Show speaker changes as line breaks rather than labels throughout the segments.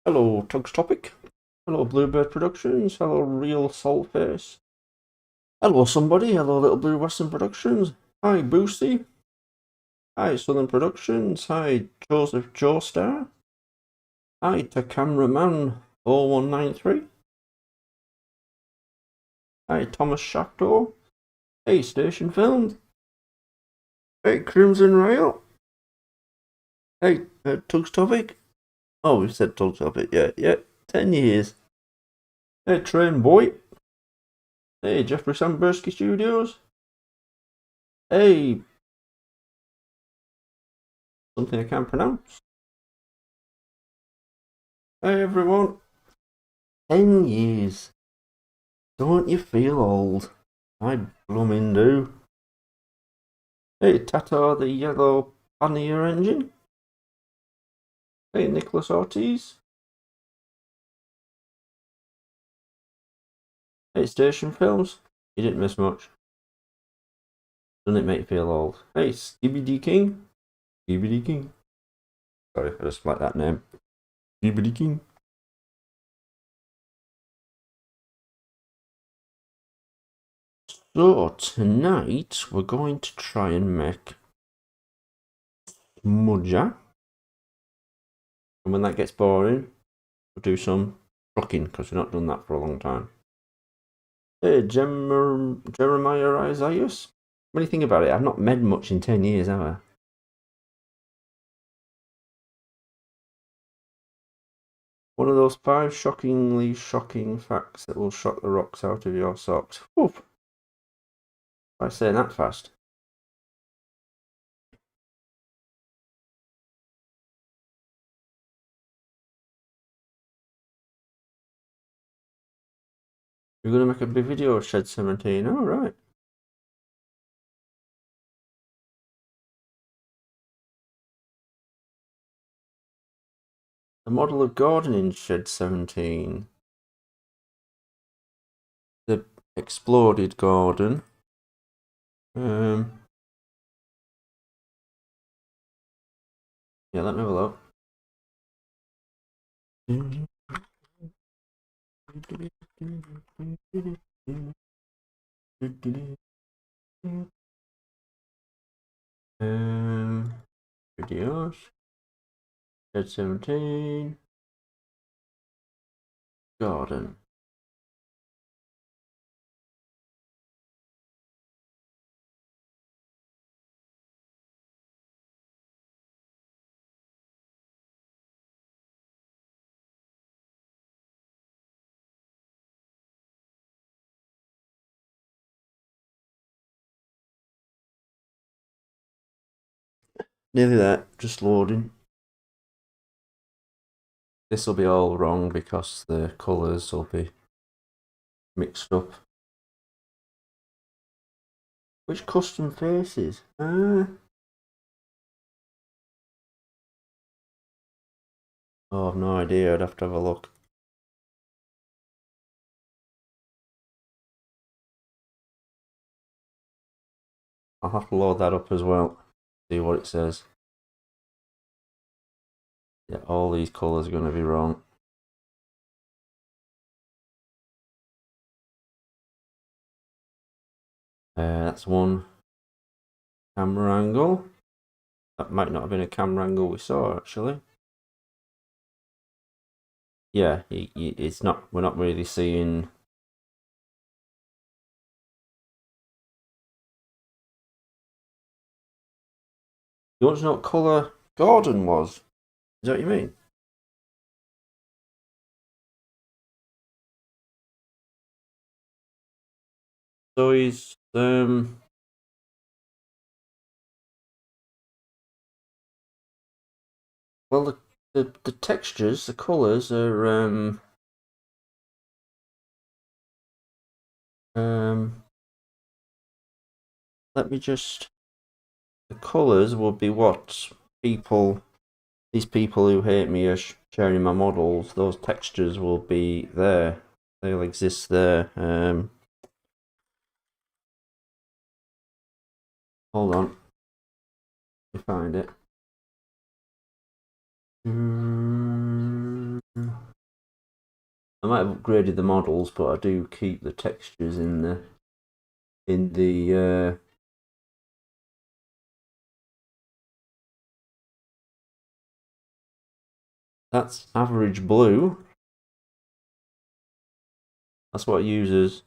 Hello, Tugs Topic. Hello, Bluebird Productions. Hello, Real Saltface. Hello, somebody. Hello, Little Blue Western Productions. Hi, Boosty. Hi, Southern Productions. Hi, Joseph Joestar. Hi, to Cameraman 0193. Hi, Thomas Shafto. Hey, Station Films. Hey, Crimson Rail. Hey, Tugs Topic. Oh, we said Tugs Topic. Yeah. 10 years. Hey, Train Boy. Hey, Jeffrey Sambursky Studios. Hey, something I can't pronounce. Hey, everyone. 10 years. Don't you feel old? I blooming do. Hey, Tata the Yellow Pannier Engine. Hey, Nicholas Ortiz. Hey, Station Films. You didn't miss much. Doesn't it make you feel old? Hey, Skibidi King. Skibidi King. Sorry, I just like that name. Skibidi King. So, tonight we're going to try and make Smudger. And when that gets boring, we'll do some trucking because we've not done that for a long time. Hey, Jeremiah Isaias. What do you think about it? I've not med much in 10 years, have I? One of those 5 shockingly shocking facts that will shock the rocks out of your socks. Oof. By saying that fast. You're going to make a big video of Shed 17. Oh, right. The model of Gordon in Shed 17. The exploded Gordon. Yeah, let me have a look. Videos. Shed 17. Gordon. Nearly there, just loading. This will be all wrong because the colours will be mixed up. Which custom faces? Oh, I've no idea. I'd have to have a look. I'll have to load that up as well. See what it says. Yeah, all these colours are going to be wrong. That's one camera angle. That might not have been a camera angle we saw actually. Yeah, it's not. We're not really seeing. You want to know what colour Gordon was? Is that what you mean? So he's well, the textures, the colours are let me just. The colours will be what these people who hate me are sharing my models. Those textures will be there. They'll exist there. Hold on. Let me find it. I might have upgraded the models, but I do keep the textures in the that's average blue. That's what it uses.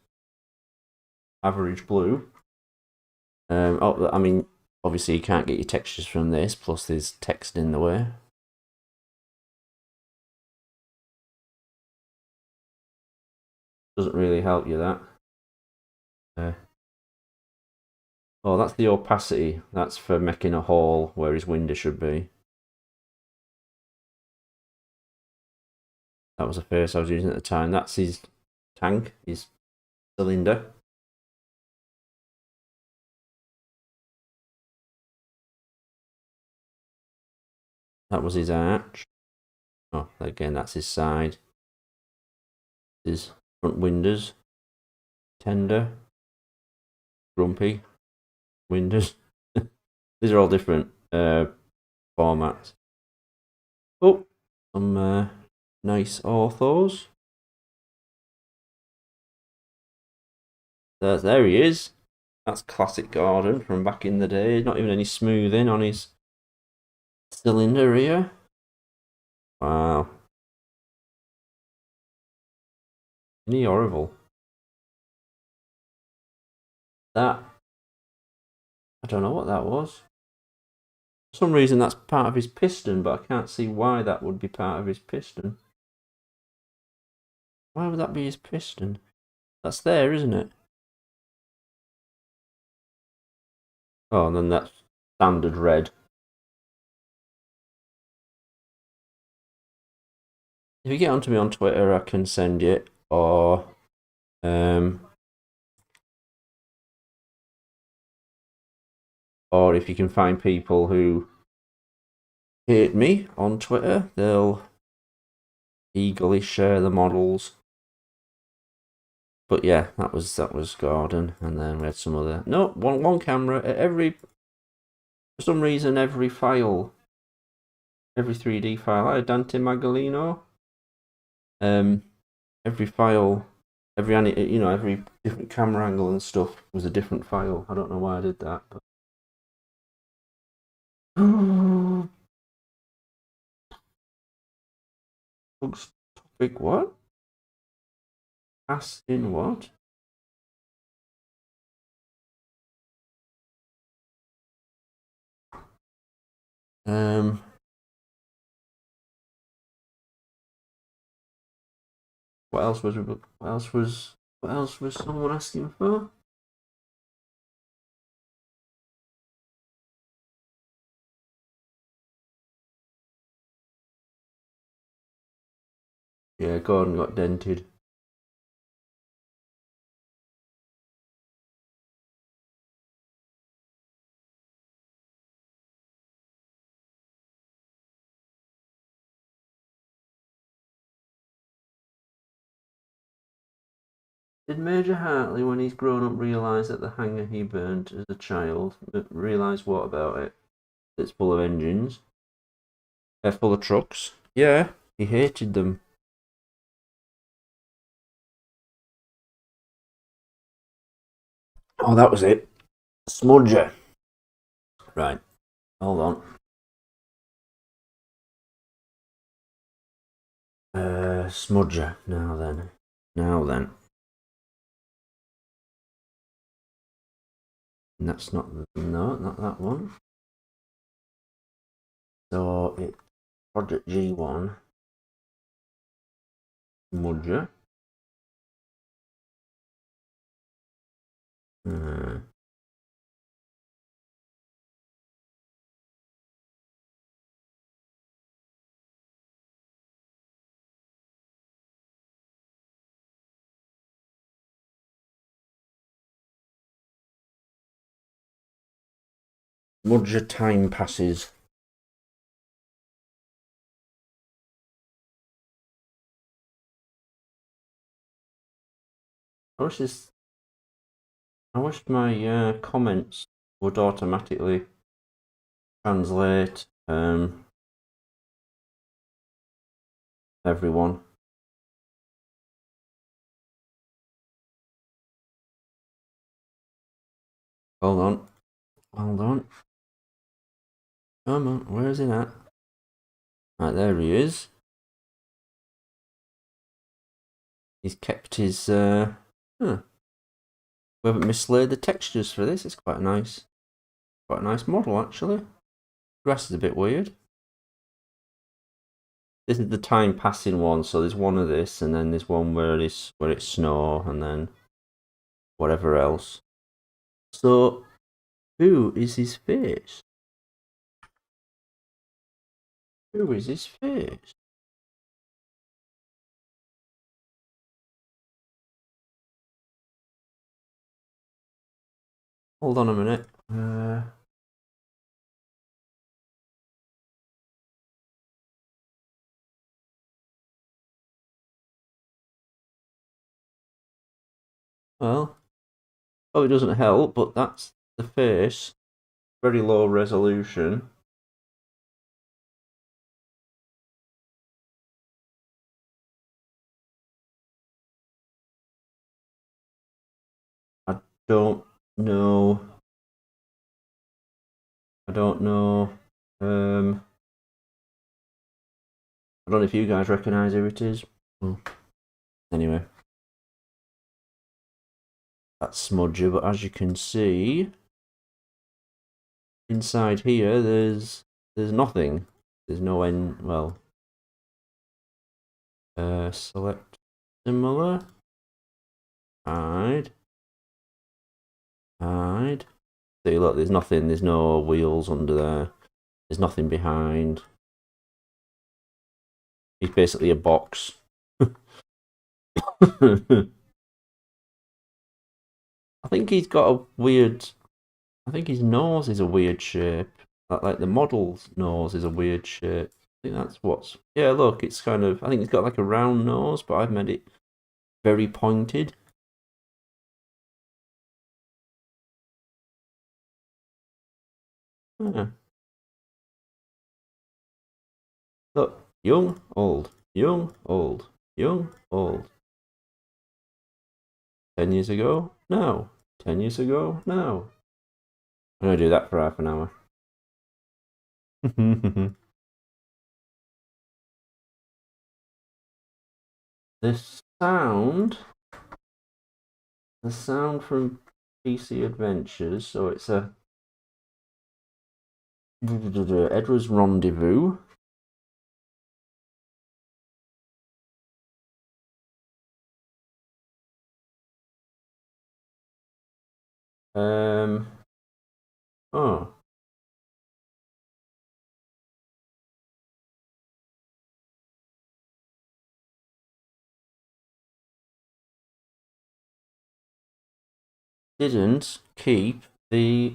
Average blue. I mean, obviously you can't get your textures from this, plus there's text in the way. Doesn't really help you, that. Oh, that's the opacity. That's for making a hole where his window should be. That was the face I was using at the time. That's his tank, his cylinder. That was his arch. Oh, again, that's his side. His front windows. Tender. Grumpy. Windows. These are all different formats. Oh, some nice orthos. There he is. That's classic Gordon from back in the day. Not even any smoothing on his cylinder here. Wow. Isn't he horrible? That, I don't know what that was. For some reason that's part of his piston, but I can't see why that would be part of his piston. Why would that be his piston? That's there, isn't it? Oh, and then that's standard red. If you get onto me on Twitter, I can send you, or if you can find people who hate me on Twitter, they'll eagerly share the models. But yeah, that was Gordon, and then we had some other. No, one camera at every. For some reason, every file, every 3D file, I had Dante Magalino. Every file, every different camera angle and stuff was a different file. I don't know why I did that, but. Looks topic what? Pass in what? What else was someone asking for? Yeah, Gordon got dented. Did Major Hartley, when he's grown up, realise that the hangar he burnt as a child, realise what about it? It's full of engines. They're full of trucks. Yeah, he hated them. Oh, that was it. Smudger. Right, hold on. Smudger. Now then. And that's not that one. So it's Project G1. Smudger. Smudger time passes. I wish my comments would automatically translate everyone. Hold on. Hold on. Come on, where is it at? Right, there he is. He's kept his, We haven't mislaid the textures for this. It's quite nice. Quite a nice model, actually. Grass is a bit weird. This is the time passing one, so there's one of this, and then there's one where it's snow, and then whatever else. So, who is his face? Who is his face? Hold on a minute. Well, it doesn't help, but that's the face. Very low resolution. I don't know. I don't know. I don't know if you guys recognise who it is. Anyway, that's Smudger, but as you can see, inside here there's nothing. There's no end. Well, select similar. Hide. Hide. See, look, there's nothing. There's no wheels under there. There's nothing behind. He's basically a box. I think he's got a weird. I think his nose is a weird shape. Like the model's nose is a weird shape. I think that's what's. Yeah, look, it's kind of. I think it's got like a round nose, but I've made it very pointed. Yeah. Look, young, old, young, old, young, old. 10 years ago, now. 10 years ago, now. I'm gonna do that for half an hour. This sound, the sound from PC Adventures, so it's a Edward's Rendezvous. Oh. Didn't keep the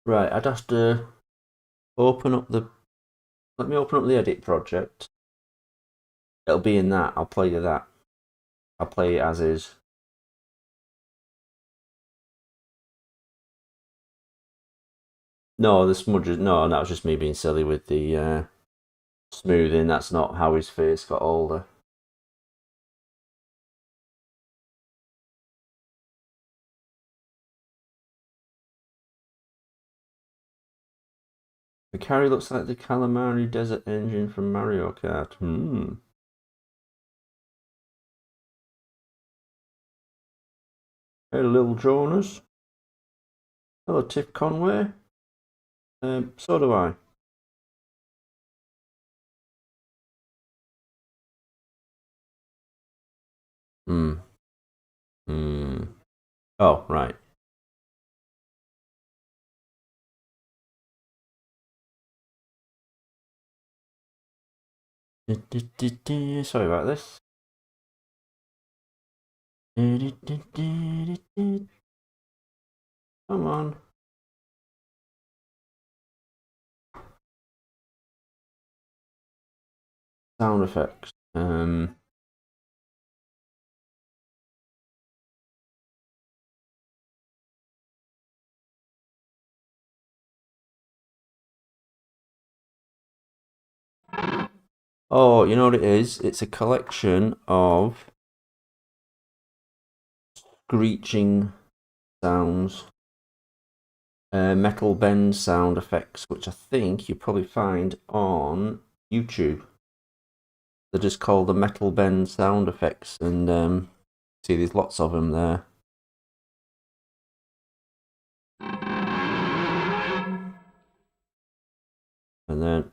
right, I'd have to open up the let me open up the edit project. It'll be in that. I'll play you that. I'll play it as is. No, the smudges. No, that was just me being silly with the smoothing. That's not how his face got older. The carry looks like the Calamari Desert engine from Mario Kart. Hey, Lil Jonas. Hello, Tiff Conway. So do I. Hmm. Hmm. Oh, right. Sorry about this. Come on. Sound effects. Oh, you know what it is? It's a collection of screeching sounds, metal bend sound effects, which I think you probably find on YouTube. They're just called the metal bend sound effects, and see, there's lots of them there. And then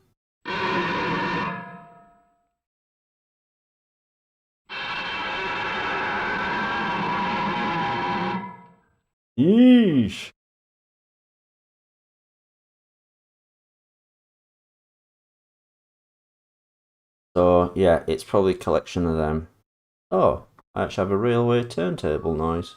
yeesh. So yeah, it's probably a collection of them. Oh, I actually have a railway turntable noise.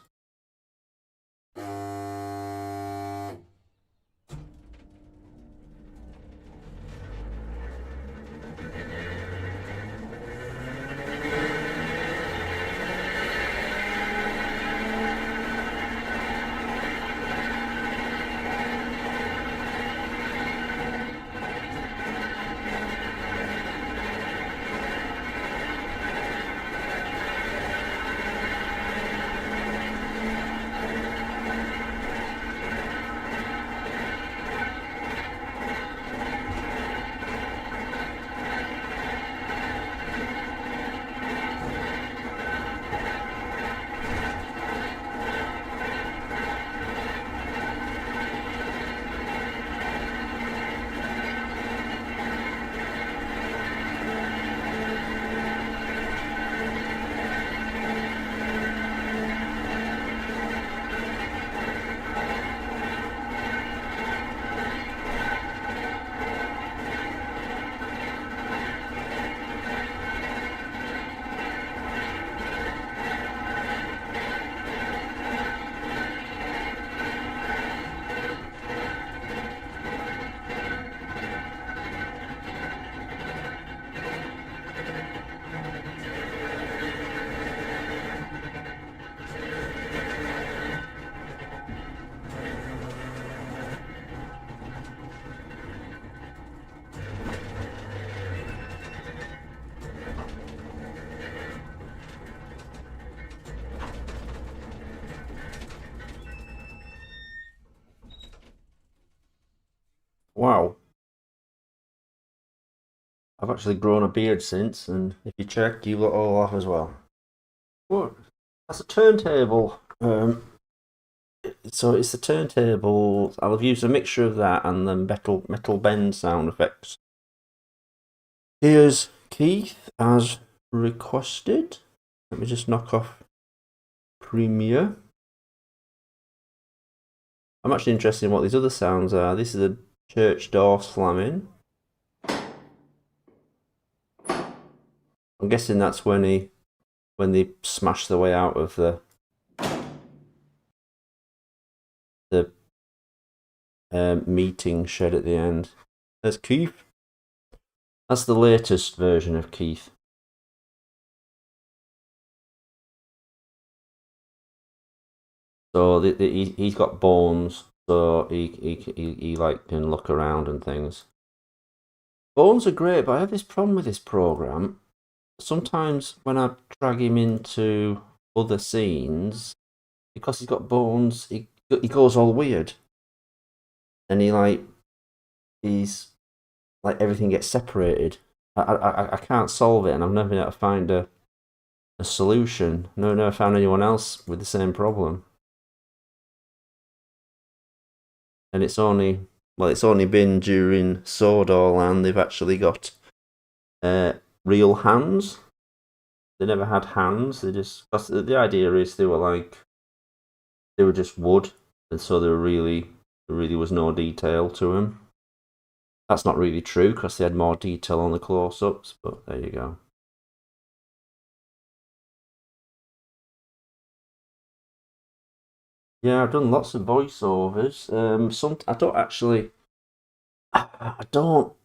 Wow. I've actually grown a beard since, and if you check, you lot all have as well. What? That's a turntable. So it's the turntable. I'll have used a mixture of that and the metal bend sound effects. Here's Keith as requested. Let me just knock off Premiere. I'm actually interested in what these other sounds are. This is a church door slamming. I'm guessing that's when they smash their way out of the meeting shed at the end. There's Keith. That's the latest version of Keith. So he's got bones, so he like can look around and things. Bones are great, but I have this problem with this program. Sometimes when I drag him into other scenes, because he's got bones, he goes all weird, and he's like everything gets separated. I can't solve it, and I've never been able to find a solution. Never found anyone else with the same problem. And it's only been during Sodor Land they've actually got real hands. They never had hands. They just, the idea is they were just wood, and so there really was no detail to them. That's not really true because they had more detail on the close-ups, but there you go. Yeah, I've done lots of voiceovers. I don't actually, I don't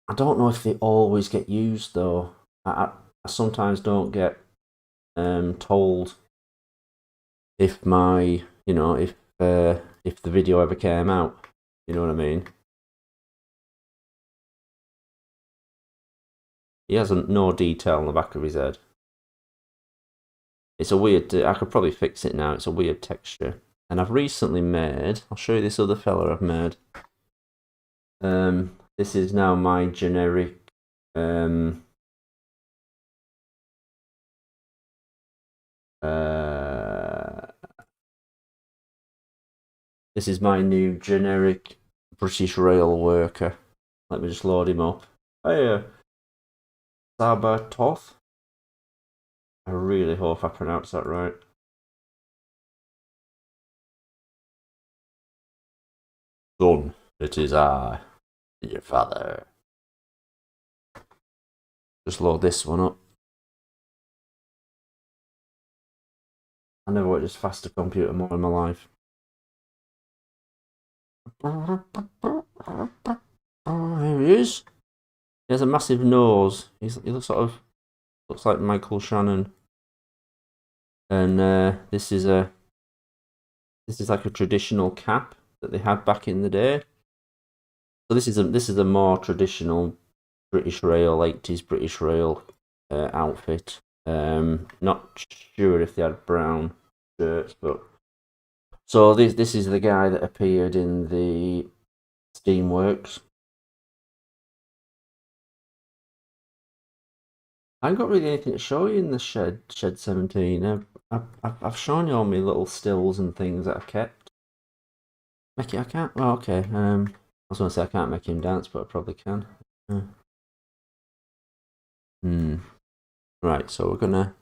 know if they always get used though. I sometimes don't get told if my if the video ever came out. You know what I mean? He has no detail on the back of his head. It's a weird. I could probably fix it now. It's a weird texture. And I've recently made. I'll show you this other fella I've made. This is now my generic. This is my new generic British rail worker. Let me just load him up. Hey, Sabatov. I really hope I pronounced that right. Son, it is I, your father. Just load this one up. I never worked this faster computer more in my life. Here he is. He has a massive nose. He looks looks like Michael Shannon. And this is like a traditional cap that they had back in the day. So this is a more traditional British Rail 80s British Rail outfit. Not sure if they had brown shirts, but so this is the guy that appeared in the Steamworks. I haven't got really anything to show you in the shed 17. I've shown you all my little stills and things that I've kept. I can't. Oh, okay. I was gonna say I can't make him dance, but I probably can. Right. So we're gonna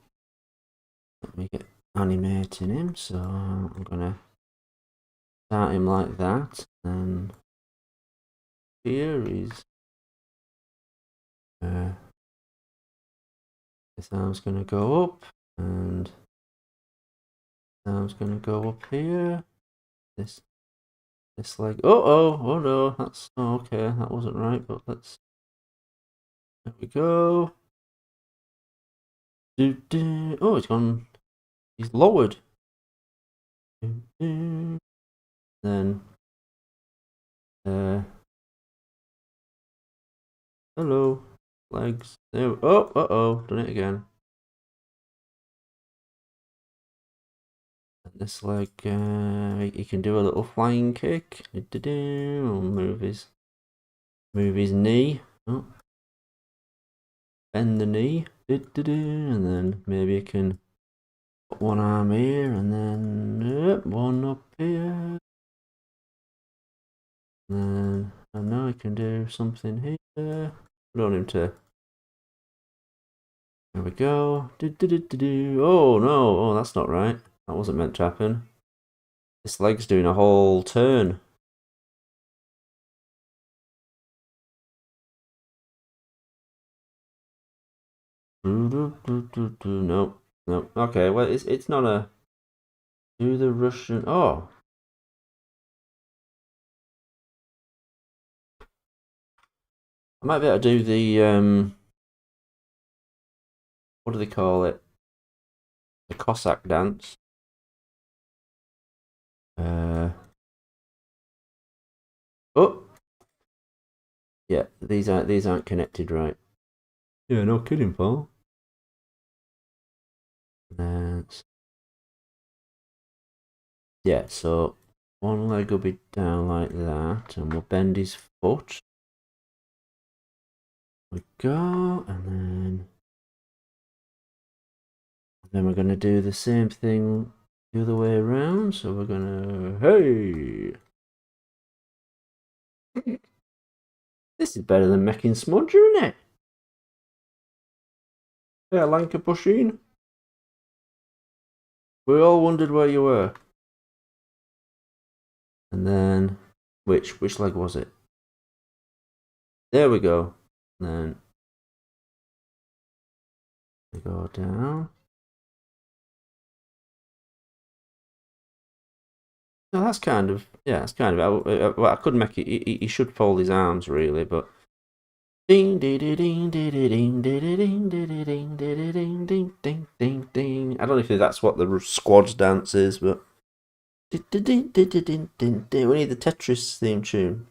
let me get animating him. So I'm gonna start him like that, and here is. This arm's gonna go up, and this arm's gonna go up here. This leg. Oh no, that's okay. That wasn't right, but let's. There we go. Oh, it's gone. He's lowered. Then. Hello, legs. There. Oh. Done it again. And this leg. He can do a little flying kick. Move his knee. Oh. Bend the knee. And then maybe I can put one arm here, and then one up here. And then I know I can do something here. Put on him to. There we go. Oh no! Oh, that's not right. That wasn't meant to happen. This leg's doing a whole turn. Nope. Okay, well, it's not a. Do the Russian. Oh. I might be able to do the what do they call it? The Cossack dance. Oh. Yeah, these aren't connected right. Yeah, no kidding, Paul. That's. Yeah, so one leg will be down like that, and we'll bend his foot. We go, and then we're going to do the same thing the other way around. So we're going to, hey! This is better than making smudge, isn't it? Yeah, Lancashire. We all wondered where you were. And then, which leg was it? There we go. And then we go down. No, that's kind of, yeah, that's kind of, well, I could make it, he should fold his arms really, but. Ding ding ding ding ding ding ding ding ding ding ding ding ding ding. I don't know if that's what the squad's dance is, but. We need the Tetris theme tune.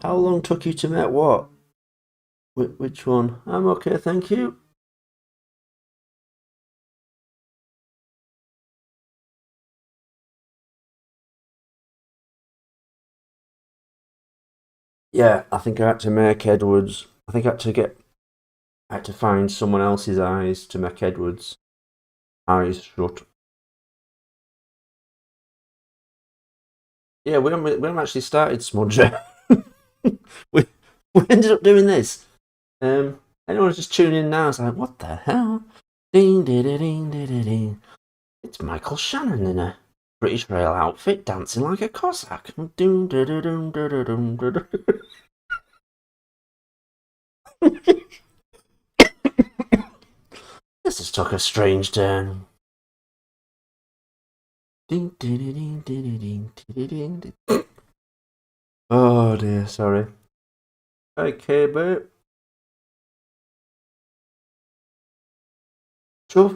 How long took you to make what? Which one? I'm okay, thank you. Yeah, I think I had to make Edward's. I think I had to find someone else's eyes to make Edward's eyes shut. Yeah, we haven't actually started Smudger. we we ended up doing this. Anyone just tuning in now is like, what the hell? Ding ding ding ding ding ding. It's Michael Shannon in a British Rail outfit dancing like a Cossack. Doom, da, da, doom, da, da, doom, da, da. This has took a strange turn. Ding, ding, ding, ding, ding, ding, ding, ding. Oh dear, sorry. Okay, babe. Chuff,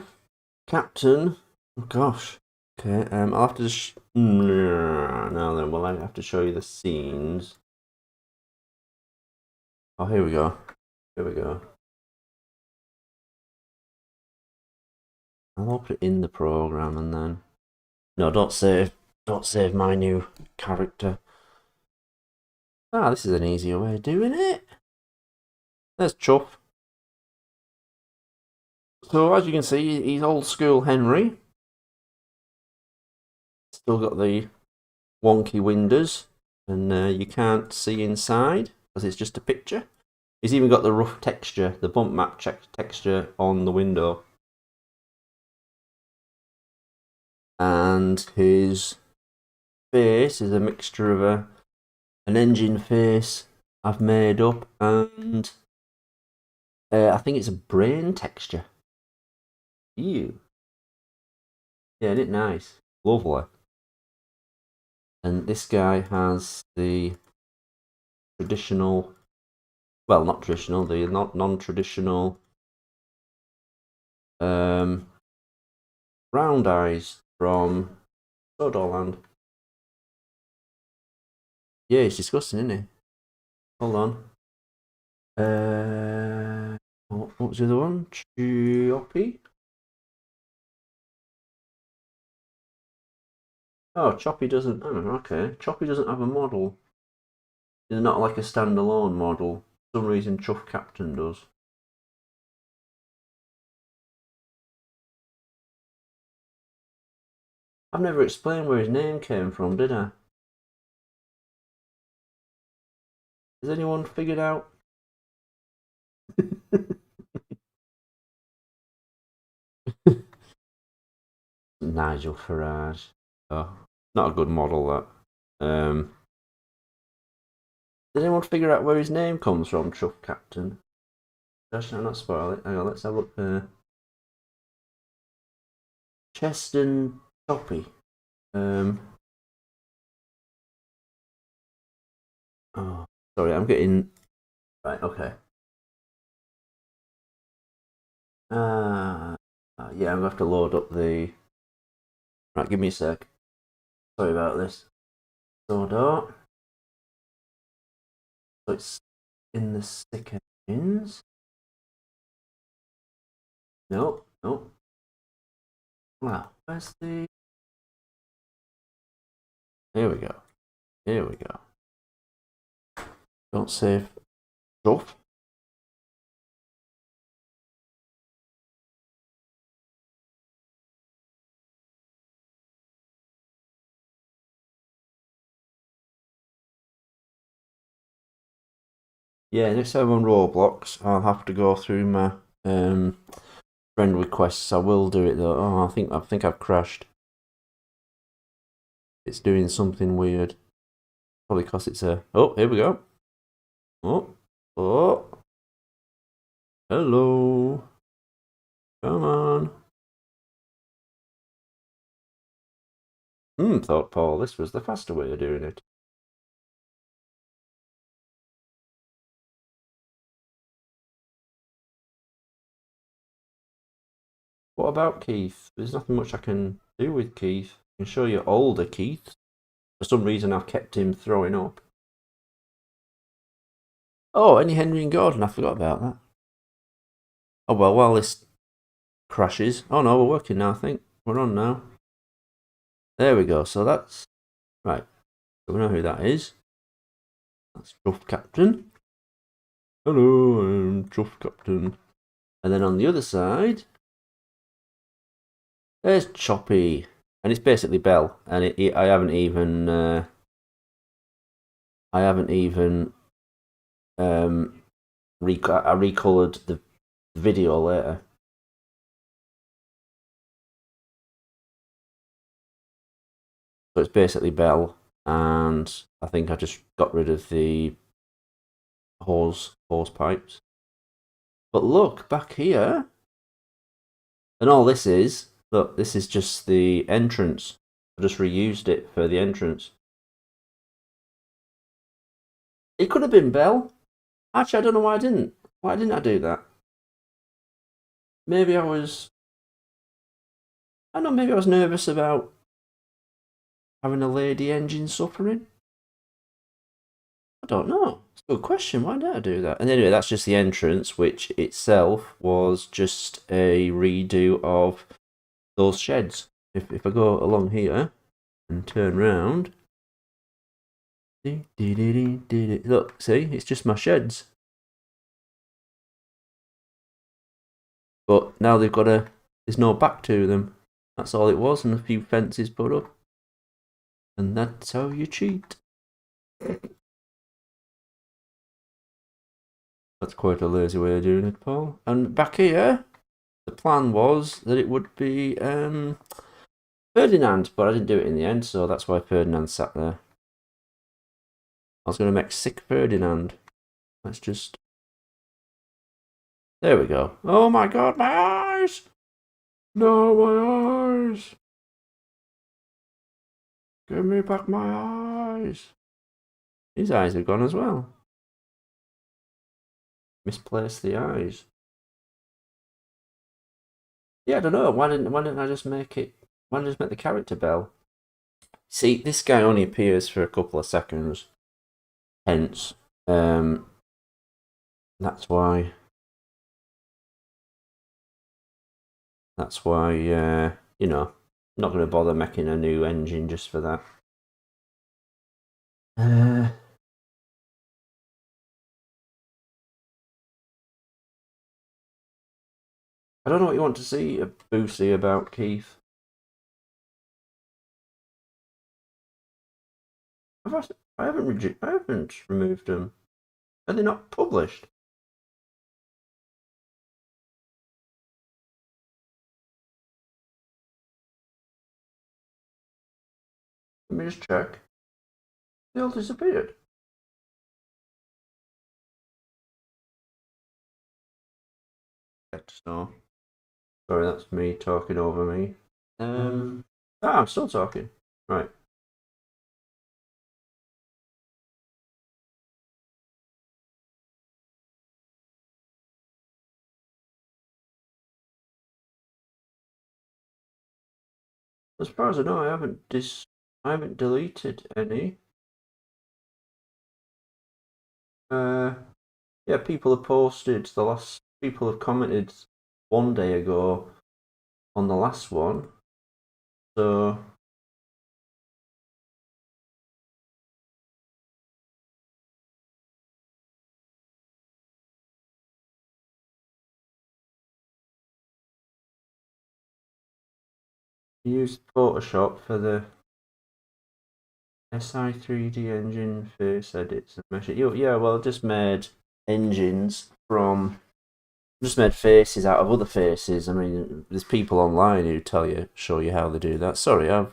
Captain. Oh, gosh. Okay, I'll have to just. No, then we'll have to show you the scenes. Oh, here we go. Here we go. I'll open it in the program and then. No, don't save. Don't save my new character. Ah, this is an easier way of doing it. There's Chuff. So as you can see, he's old school Henry. Still got the wonky windows, and you can't see inside because it's just a picture. He's even got the rough texture, the bump map texture on the window. And his face is a mixture of an engine face I've made up and I think it's a brain texture. Ew. Yeah, isn't it nice? Lovely. And this guy has the traditional, well, not traditional, the non-traditional round eyes from Sodoland. Yeah, it's disgusting, isn't it? Hold on. What was the other one? Choppy? Oh, Choppy doesn't. Oh, okay. Choppy doesn't have a model. It's not like a standalone model. For some reason, Chuff Captain does. I've never explained where his name came from, did I? Has anyone figured out? Nigel Farage. Oh, not a good model, that. Did anyone figure out where his name comes from, Chuff Captain? Gosh, no, not spoil it. Hang on, let's have a look there. Cheston Choppy. Oh, sorry, I'm getting. Right, okay. Yeah, I'm gonna have to load up the. Right, give me a sec. Sorry about this. So it's in the stick engines. Nope, nope. Wow, where's the. Here we go. Here we go. Don't save stuff. Yeah, next time on Roblox, I'll have to go through my friend requests. I will do it though. Oh, I think I've crashed. It's doing something weird. Probably because it's a. Oh, here we go. Oh, oh. Hello. Come on. Thought Paul, this was the faster way of doing it. What about Keith? There's nothing much I can do with Keith. I can show you older Keith. For some reason, I've kept him throwing up. Oh, any Henry and Gordon? I forgot about that. Oh well, while this crashes. Oh no, we're working now. I think we're on now. There we go. So that's right. So we know who that is. That's Chuff Captain. Hello, I'm Chuff Captain. And then on the other side, there's Choppy, and it's basically Bell. And I haven't even I recolored the video later. So it's basically Bell, and I think I just got rid of the hose pipes. But look back here, and all this is this is just the entrance. I just reused it for the entrance. It could have been Bell. Actually, I don't know why I didn't. Why didn't I do that? Maybe I was. I don't know. Maybe I was nervous about having a lady engine suffering. I don't know. It's a good question. Why did I do that? And anyway, that's just the entrance, which itself was just a redo of those sheds. If I go along here and turn round, look, see, it's just my sheds. But now they've got there's no back to them. That's all it was, and a few fences put up. And that's how you cheat. That's quite a lazy way of doing it, Paul. And back here, the plan was that it would be Ferdinand, but I didn't do it in the end, so that's why Ferdinand sat there. I was going to make sick Ferdinand. Let's just... There we go. Oh my god, my eyes! No, my eyes! Give me back my eyes! His eyes have gone as well. Misplaced the eyes. Yeah, I don't know. Why didn't I just make it? Why didn't I just make the character Bell? See, this guy only appears for a couple of seconds. Hence, that's why. That's why. You know, not going to bother making a new engine just for that. I don't know what you want to see a Boosie about, Keith. I haven't removed them. Are they not published? Let me just check. They all disappeared. So, sorry, that's me talking over me. I'm still talking. Right. As far as I know, I haven't deleted any. Yeah, people have posted people have commented one day ago on the last one. So used Photoshop for the SI3D engine face edits and measure. Yeah, well, just made engines from. Just made faces out of other faces. I mean, there's people online who show you how they do that. Sorry, I've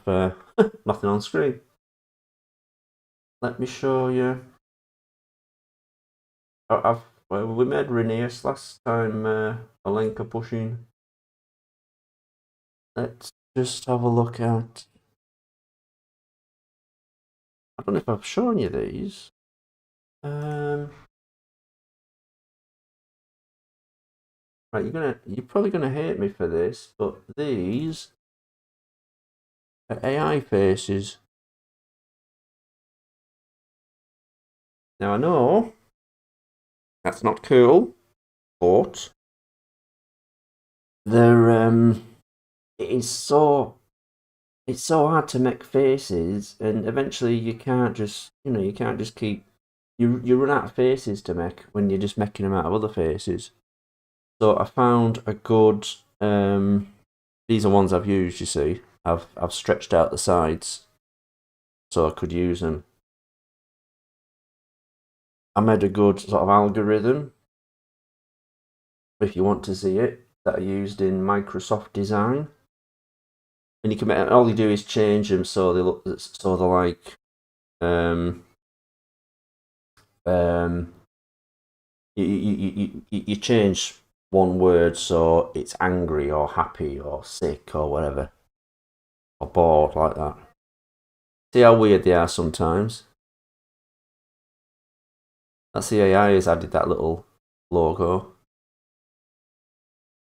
nothing on screen. Let me show you. We made Rhaenyra last time. Alenka pushing. Let's just have a look at. I don't know if I've shown you these. Right, you're probably gonna hate me for this, but these are AI faces. Now I know that's not cool, but they're it's so hard to make faces, and eventually you can't just keep you run out of faces to make when you're just making them out of other faces. So I found a good these are ones I've used. You see, I've stretched out the sides so I could use them. I made a good sort of algorithm, if you want to see it, that I used in Microsoft Design. And you can make, all you do is change them so they look like um um you change one word so it's angry or happy or sick or whatever, or bored, like that. See how weird they are sometimes. That's the AI has added that little logo,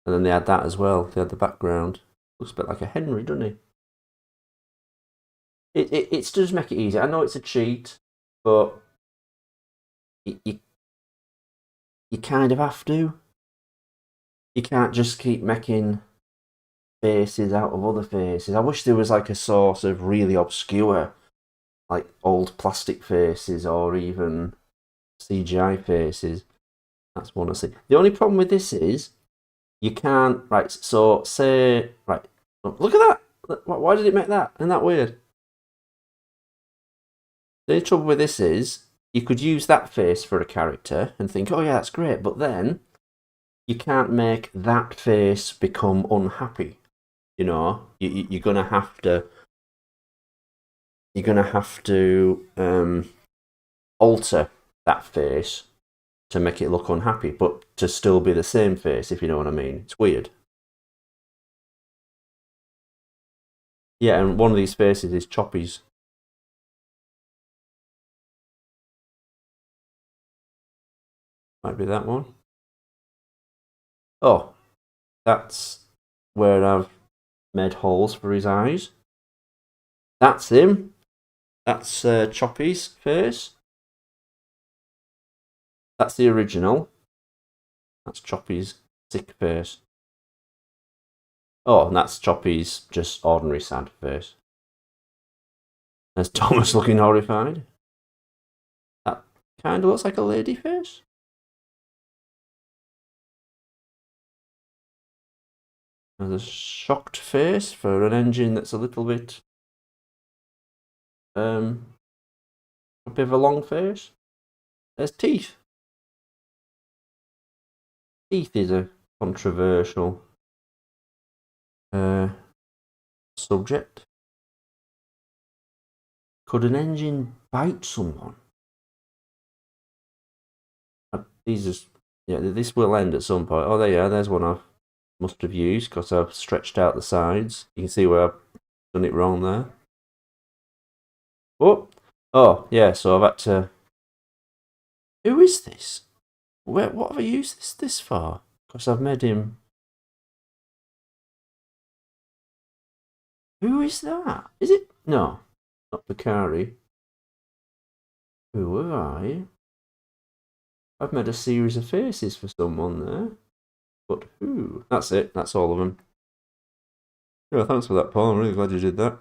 and then they had that as well. They had the background. Looks a bit like a Henry, doesn't he? It's does make it easy. I know it's a cheat, but you kind of have to. You can't just keep making faces out of other faces. I wish there was like a sort of really obscure, like old plastic faces or even CGI faces. That's one I see. The only problem with this is you can't. Right, so say, right, look at that. Why did it make that? Isn't that weird? The only trouble with this is you could use that face for a character and think, oh yeah, that's great, but then you can't make that face become unhappy. You know, you're gonna have to alter that face to make it look unhappy, but to still be the same face, if you know what I mean. It's weird. Yeah, and one of these faces is Choppy's. Might be that one. Oh, that's where I've made holes for his eyes. That's him. That's Choppy's face. That's the original. That's Choppy's sick face. Oh, and that's Choppy's just ordinary sad face. There's Thomas looking horrified. That kind of looks like a lady face. There's a shocked face for an engine that's a little bit a bit of a long face. There's teeth. Teeth is a controversial subject. Could an engine bite someone? These yeah, this will end at some point. Oh, there you are. There's one I must have used because I've stretched out the sides. You can see where I've done it wrong there. Oh, yeah. So I've had to. Who is this? What have I used this for? Because I've made him. Who is that? Is it? No, not Bakari. Who am I? I've made a series of faces for someone there. But who? That's it. That's all of them. Yeah, thanks for that, Paul. I'm really glad you did that.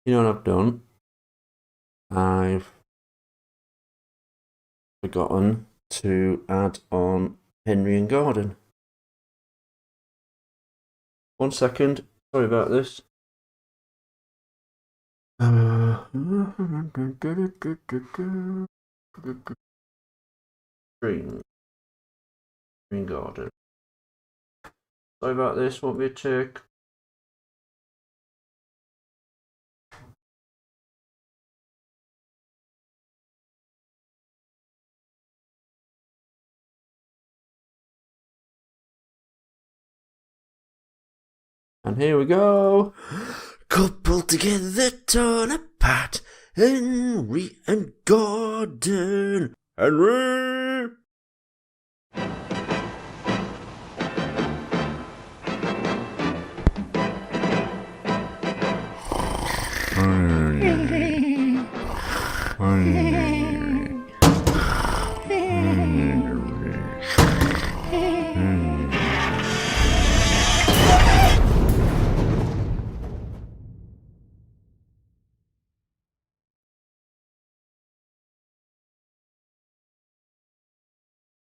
You know what I've done? I've forgotten to add on Henry and Gordon. 1 second. Sorry about this. Green Gordon. Sorry about this. Won't be a tick. And here we go. Coupled together, torn apart. Henry and Gordon. Henry!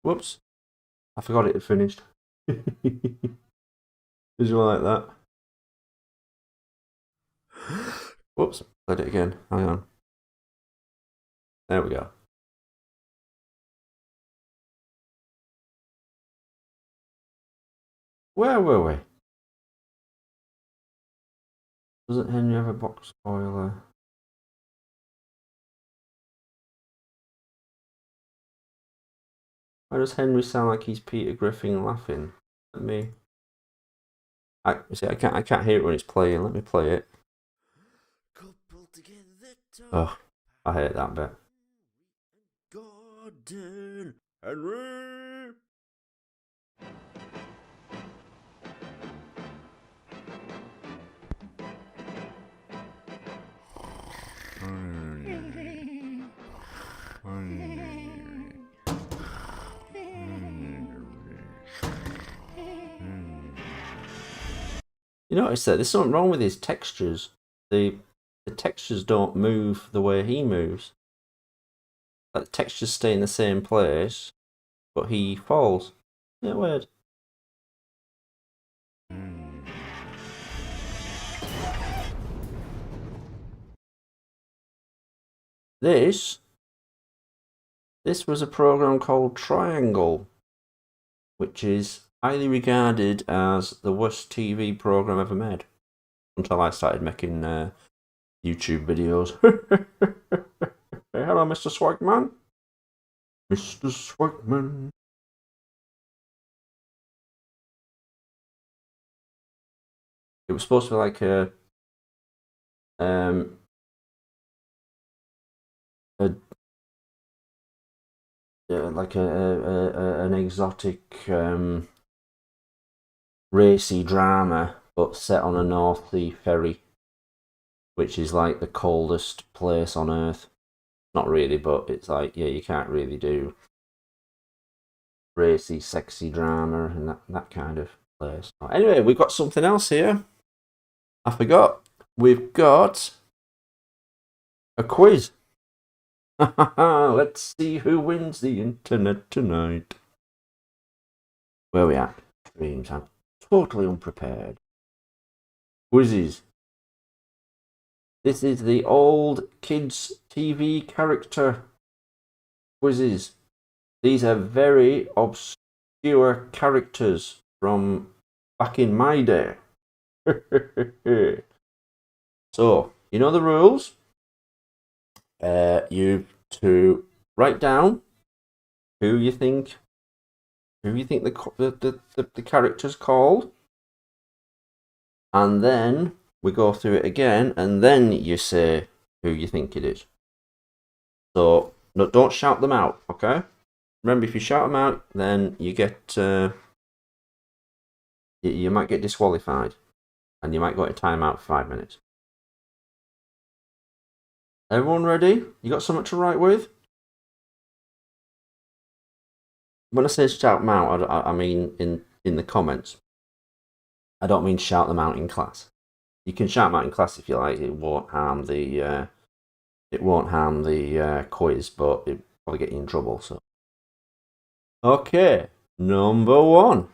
Whoops. I forgot it had finished. Did you like that? Whoops. Played it again. Hang on. There we go. Where were we? Doesn't Henry have a box spoiler? Why does Henry sound like he's Peter Griffin laughing at me? I can't hear it when it's playing. Let me play it. Oh, I hate that bit. Gordon, Henry. You notice that there's something wrong with his textures. The textures don't move the way he moves. Like the textures stay in the same place, but he falls. Yeah, weird. This was a program called Triangle, which is highly regarded as the worst TV program ever made. Until I started making YouTube videos. Hey, hello, Mr. Swagman. Mr. Swagman. It was supposed to be like an exotic racy drama, but set on a North Sea ferry, which is like the coldest place on Earth. Not really, but it's like, yeah, you can't really do racy, sexy drama and that kind of place. Anyway, we've got something else here. I forgot. We've got a quiz. Let's see who wins the internet tonight. Where are we at? Streams. I'm totally unprepared. Quizzes. This is the old kids' TV character quizzes. These are very obscure characters from back in my day. So, you know the rules. You to write down who you think the character's called, and then we go through it again, and then you say who you think it is. So no, don't shout them out, okay? Remember, if you shout them out, then you get you might get disqualified, and you might go to timeout for 5 minutes. Everyone ready? You got something to write with? When I say shout them out, I mean in the comments. I don't mean shout them out in class. You can shout them out in class if you like. It won't harm the quiz, but it probably get you in trouble. So, okay, number 1.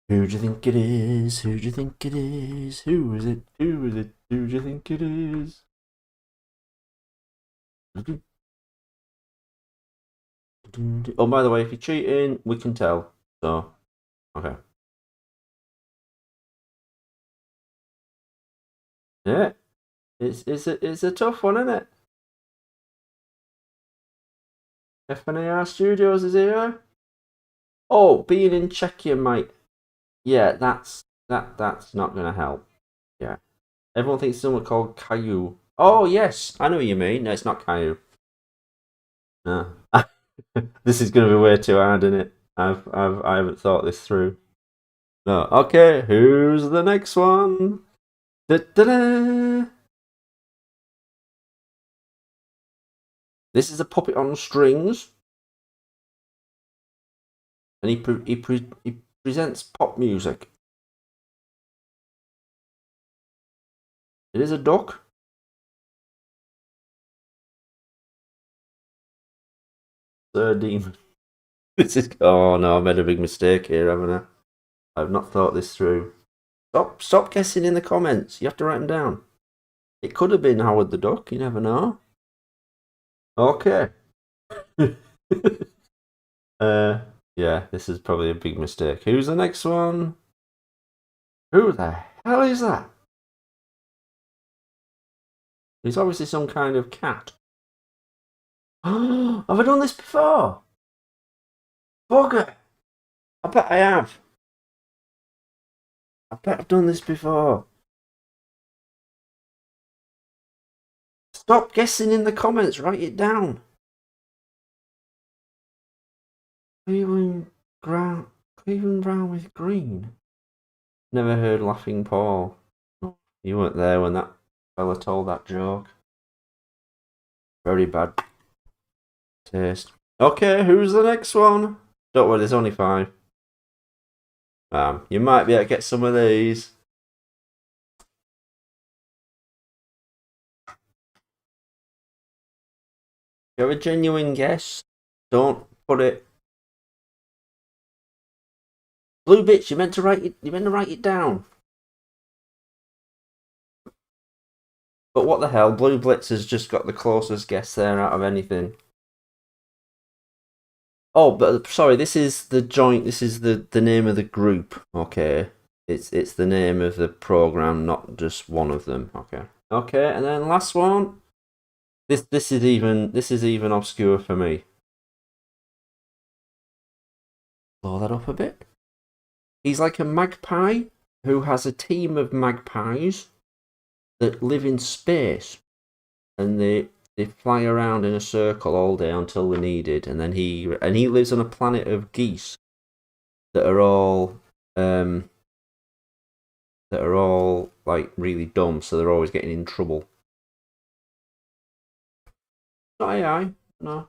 Who do you think it is? Who do you think it is? Who is it? Who is it? Who do you think it is? Oh, by the way, if you're cheating, we can tell. So, okay. Yeah, it's a tough one, isn't it? FNAR Studios is here. Oh, being in Czechia, mate. Yeah, that's not gonna help. Yeah, everyone thinks someone called Caillou. Oh yes, I know what you mean. No, it's not Caillou. No. This is going to be way too hard, isn't it? I haven't thought this through. No. Okay, who's the next one? Da-da-da. This is a puppet on strings, and he presents pop music. It is a duck. Sir Demon. This is. Oh no, I made a big mistake here, haven't I? I've not thought this through. Stop guessing in the comments. You have to write them down. It could have been Howard the Duck. You never know. Okay. Yeah, this is probably a big mistake. Who's the next one? Who the hell is that? He's obviously some kind of cat. Have I done this before? Bugger! I bet I have. I bet I've done this before. Stop guessing in the comments. Write it down. Cleveland Brown with green. Never heard Laughing Paul. You weren't there when that fella told that joke. Very bad taste. Okay, who's the next one? Don't worry, there's only 5. You might be able to get some of these. You have a genuine guess. Don't put it. Blue bitch, you meant to write it down. But what the hell? Blue Blitz has just got the closest guess there out of anything. Oh, but sorry, this is the joint. This is the name of the group. Okay, it's the name of the program, not just one of them. Okay, and then last one. This is even obscure for me. Blow that up a bit. He's like a magpie who has a team of magpies that live in space, and they fly around in a circle all day until they're needed, and then he lives on a planet of geese that are all like really dumb, so they're always getting in trouble. Not AI, no.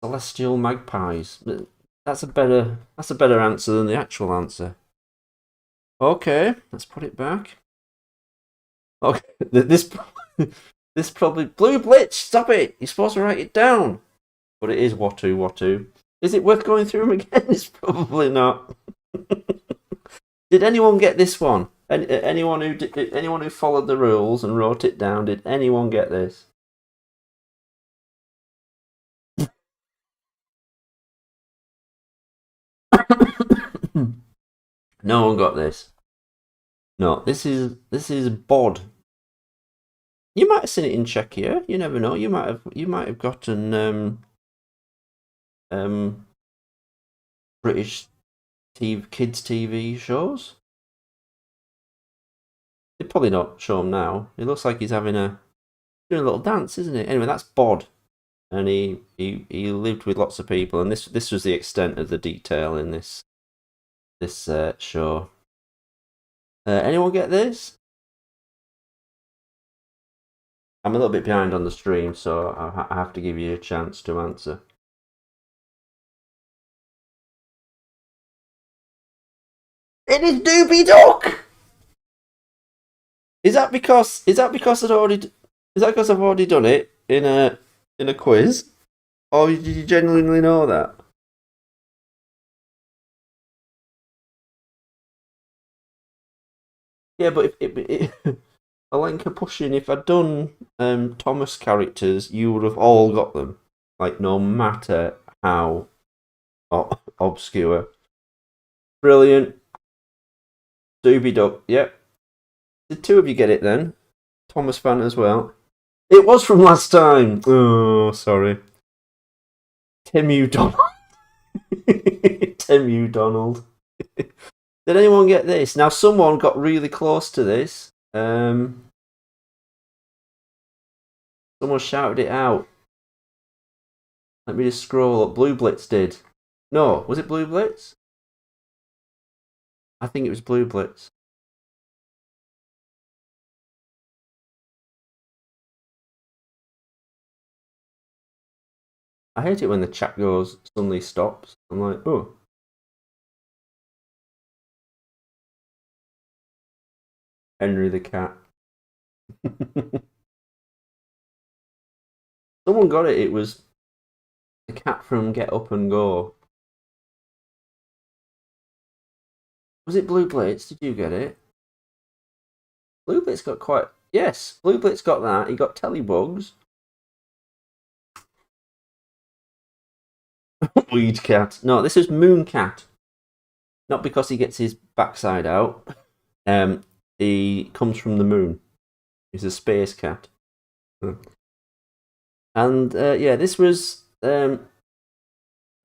Celestial magpies. That's a better answer than the actual answer. Okay, let's put it back. Okay, this probably Blue Blitz. Stop it! You're supposed to write it down. But it is Watu. Is it worth going through them again? It's probably not. Did anyone get this one? Anyone who followed the rules and wrote it down? Did anyone get this? No one got this. No, this is Bod. You might have seen it in Czechia. You never know. You might have gotten British kids TV shows. They probably not show him now. It looks like he's doing a little dance, isn't it? Anyway, that's Bod, and he lived with lots of people, and this was the extent of the detail in this show. Anyone get this? I'm a little bit behind on the stream, so I have to give you a chance to answer. It is Doobie Duck. Is that because I've already done it in a quiz, or did you genuinely know that? Yeah, but if Alenka pushing, if I'd done Thomas characters, you would have all got them. Like, no matter how obscure. Brilliant. Doobie Duck, yep. Did 2 of you get it then? Thomas fan as well. It was from last time. Oh, sorry. Temu Donald. Temu Donald. Did anyone get this? Now, someone got really close to this. Someone shouted it out. Let me just scroll up. Blue Blitz did. No, was it Blue Blitz? I think it was Blue Blitz. I hate it when the chat goes, suddenly stops. I'm like, oh. Henry the cat. Someone got it. It was the cat from Get Up and Go. Was it Blue Blitz? Did you get it? Blue Blitz got quite... Yes, Blue Blitz got that. He got Telebugs. Weed Cat. No, this is Moon Cat. Not because he gets his backside out. He comes from the moon. He's a space cat. And yeah, this was... well,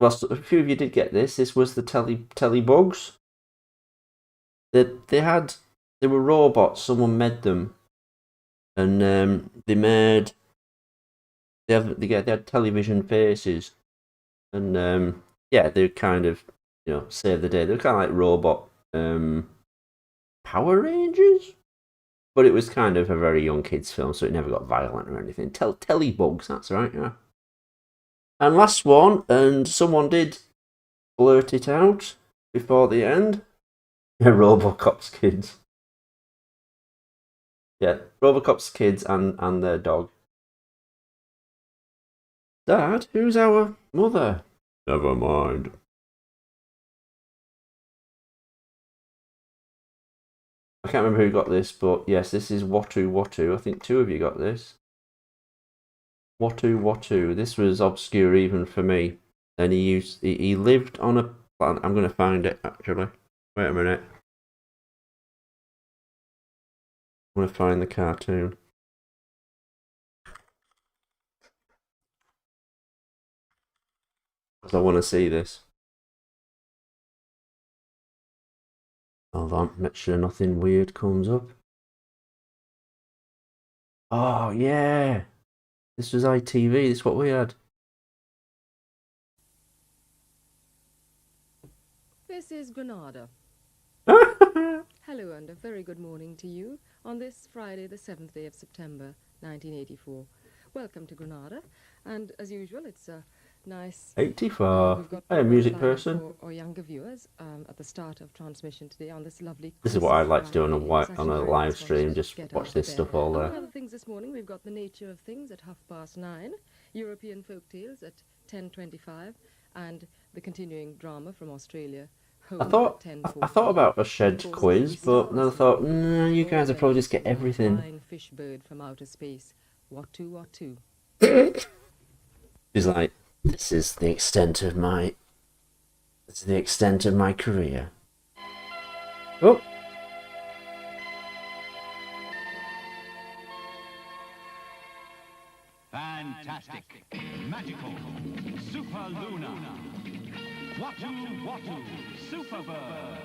a few of you did get this. This was the Telebugs. They were robots. Someone made them, and they had television faces, and yeah, they kind of save the day. They were kind of like robot Power Rangers, but it was kind of a very young kids film, so it never got violent or anything. Telebugs, that's right, yeah. And last one, and someone did blurt it out before the end. Yeah, Robocop's kids. Yeah, Robocop's kids and their dog. Dad, who's our mother? Never mind. I can't remember who got this, but yes, this is Watu Watu. I think 2 of you got this. Watu Watu. This was obscure even for me. And he lived on a planet. I'm going to find it actually. Wait a minute. I'm going to find the cartoon. Because I want to see this. Hold on, make sure nothing weird comes up. Oh, yeah. This was ITV. This is what we had.
This is Granada. Hello and a very good morning to you on this Friday, the 7th day of September, 1984. Welcome to Granada, and as usual, it's a nice...
84.
We've got
Hey, a music person.
for our younger viewers at the start of transmission today on this lovely...
This is what I'd like to do on a
Friday.
live stream, just watch this stuff all
Among
there.
other things this morning, we've got the nature of things at 9:30, European folk tales at 10:25, and the continuing drama from Australia.
I thought about a shed quiz, but then I thought, nah, you guys will probably just get everything.
Flying fish bird from outer space. What to?
She's like, this is the extent of my career. Oh.
Fantastic, magical, super Luna. Watu, super bird.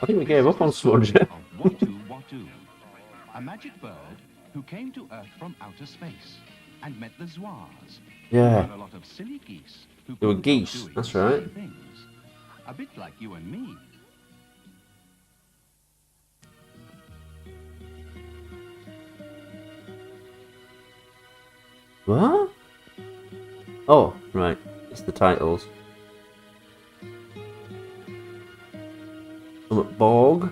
I think we gave up on Smudge.
Watu, a magic bird who came to Earth from outer space and met the Zouars.
Yeah.
A lot of silly geese who
They were
couldn't help
geese,
doing
that's
silly
right.
things. A bit like you and me.
What? Oh, right. It's the titles. Borg.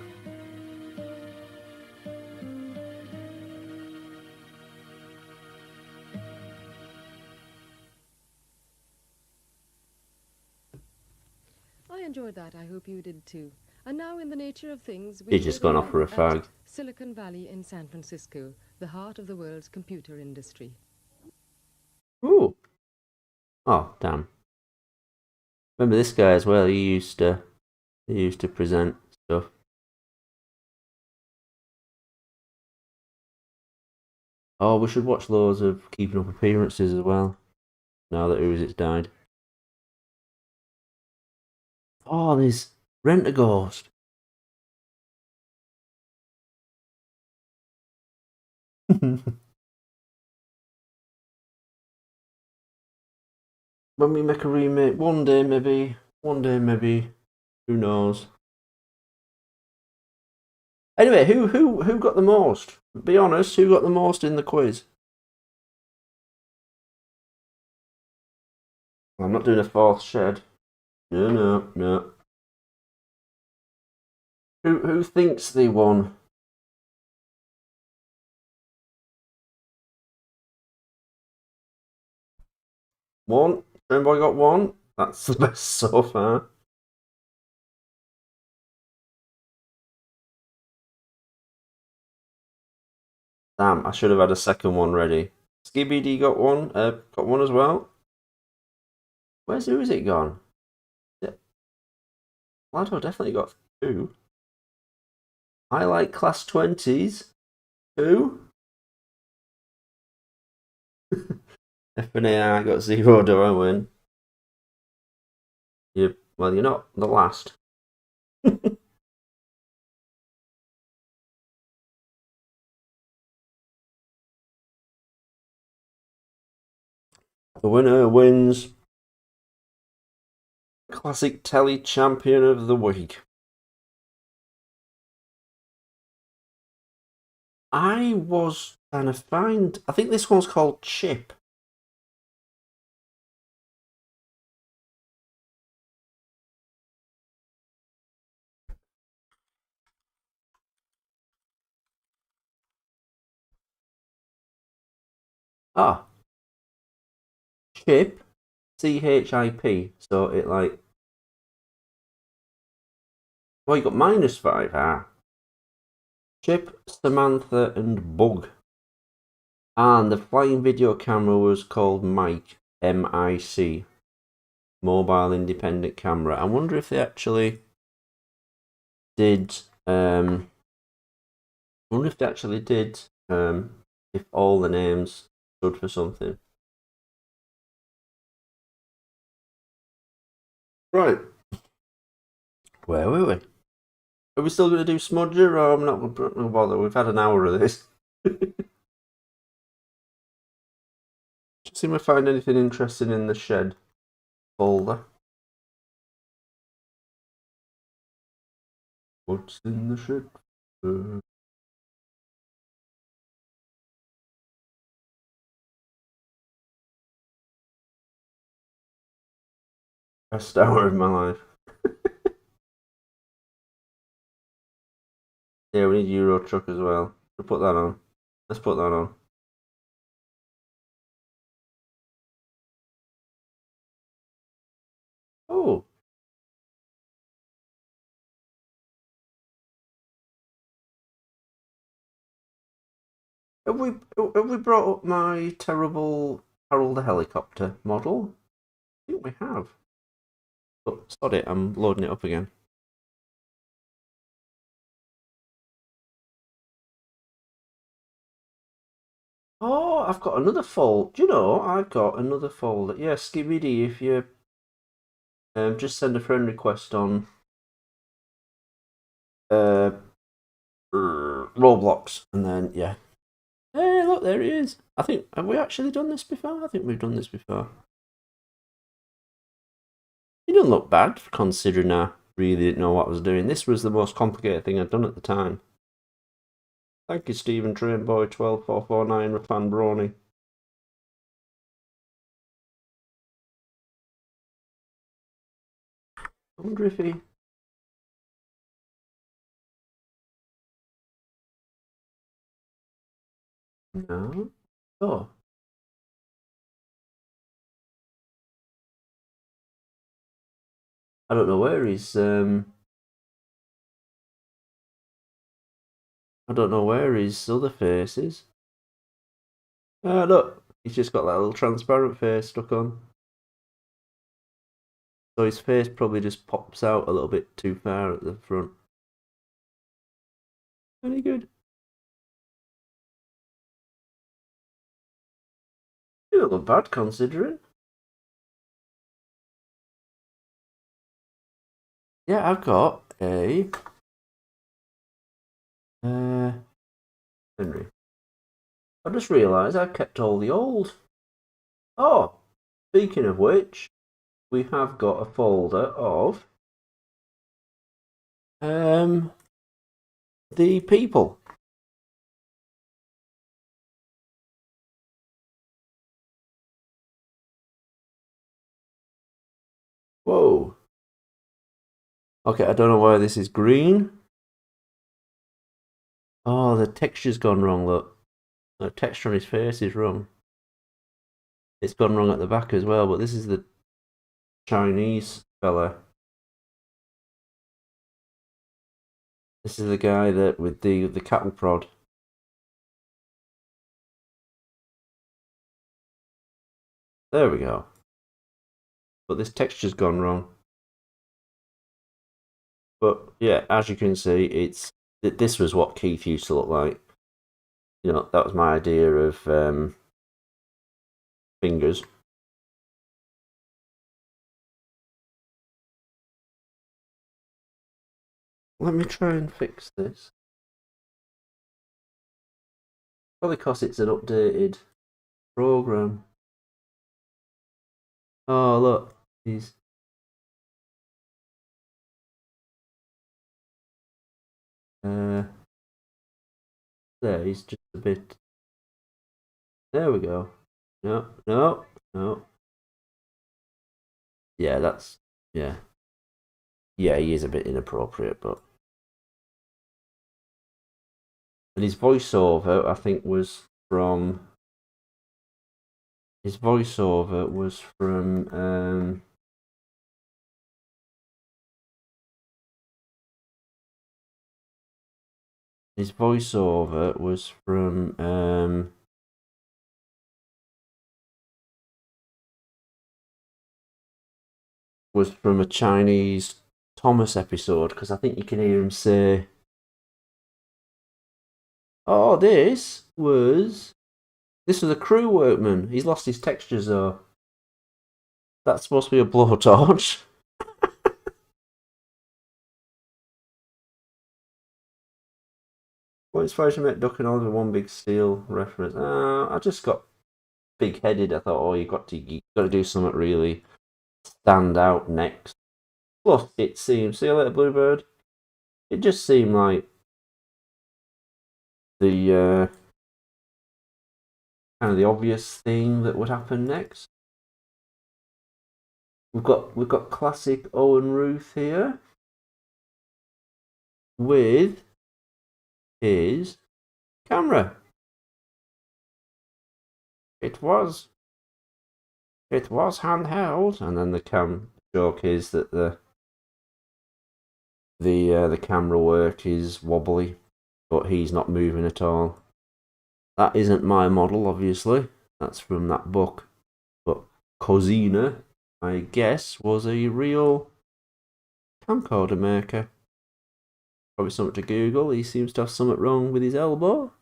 I enjoyed that. I hope you did too. And now, in the nature of things,
He's just gone off for a fag.
Silicon Valley in San Francisco, the heart of the world's computer industry.
Ooh. Oh, damn. Remember this guy as well. He used to present stuff. Oh, we should watch loads of Keeping Up Appearances as well. Now that Who's died. Oh, there's Rent-A-Ghost. When we make a remake, one day maybe, who knows? Anyway, who got the most? Be honest, who got the most in the quiz? I'm not doing a fourth shed. No. Who thinks they won? One. Everybody got one. That's the best so far. Damn, I should have had a second one ready. Skibby got one as well. Where's who is it gone? Lado definitely got two. I like class 20s. Two. FNAI got zero, do I win? Well, you're not the last. The winner wins Classic Telly Champion of the Week. I was trying to find. I think this one's called Chip. Ah, Chip, CHIP. So it like. Well, you got -5. Ah. Chip, Samantha, and Bug. And the flying video camera was called Mike, MIC. Mobile Independent Camera. I wonder if they actually did. I wonder if they actually did. If all the names stood for something. Right. Where were we? Are we still going to do Smudger, or I'm not going to bother? We've had an hour of this. Just see if I find anything interesting in the shed folder. What's in the shed? Best hour of my life. Yeah, we need Euro Truck as well. We'll put that on. Let's put that on. Oh. Have we brought up my terrible Harold the Helicopter model? I think we have. But sod it, I'm loading it up again. Oh, I've got another fold. Do you know, I've got another folder. Yeah, Skibidi, if you just send a friend request on Roblox, and then, yeah. Hey, look, there he is. I think, have we actually done this before? I think we've done this before. He doesn't look bad, considering I really didn't know what I was doing. This was the most complicated thing I'd done at the time. Thank you, Stephen Trainboy 12449 Rafan Brony. I wonder if he. No. Oh. I don't know where he's. I don't know where his other face is. Ah, look. He's just got that little transparent face stuck on. So his face probably just pops out a little bit too far at the front. Very good. You don't look bad considering. Yeah, I've got a Henry. I just realised I've kept all the old. Oh, speaking of which, we have got a folder of the people. Whoa. Okay, I don't know why this is green. Oh, the texture's gone wrong, look. The texture on his face is wrong. It's gone wrong at the back as well, but this is the Chinese fella. This is the guy that with the cattle prod. There we go. But this texture's gone wrong. But yeah, as you can see, this was what Keith used to look like. You know, that was my idea of fingers. Let me try and fix this. Probably because it's an updated program. Oh, look. He's... there, he's just a bit... There we go. No, no, no. Yeah, that's... Yeah. Yeah, he is a bit inappropriate, but... And his voiceover, I think, was from... His voiceover was from... His voiceover was from a Chinese Thomas episode, because I think you can hear him say, "Oh, this was a crew workman. He's lost his textures though. That's supposed to be a blowtorch." What inspiration make Duck and Oliver one big steel reference? I just got big headed. I thought, oh, you got to do something really stand out next. Plus, it seemed, see you later, Bluebird. It just seemed like the kind of the obvious thing that would happen next. We've got classic Owen Ruth here with his camera. It was handheld, and then the joke is that the camera work is wobbly, but he's not moving at all. That isn't my model, obviously. That's from that book. But Cosina, I guess, was a real camcorder maker. Probably something to Google. He seems to have something wrong with his elbow.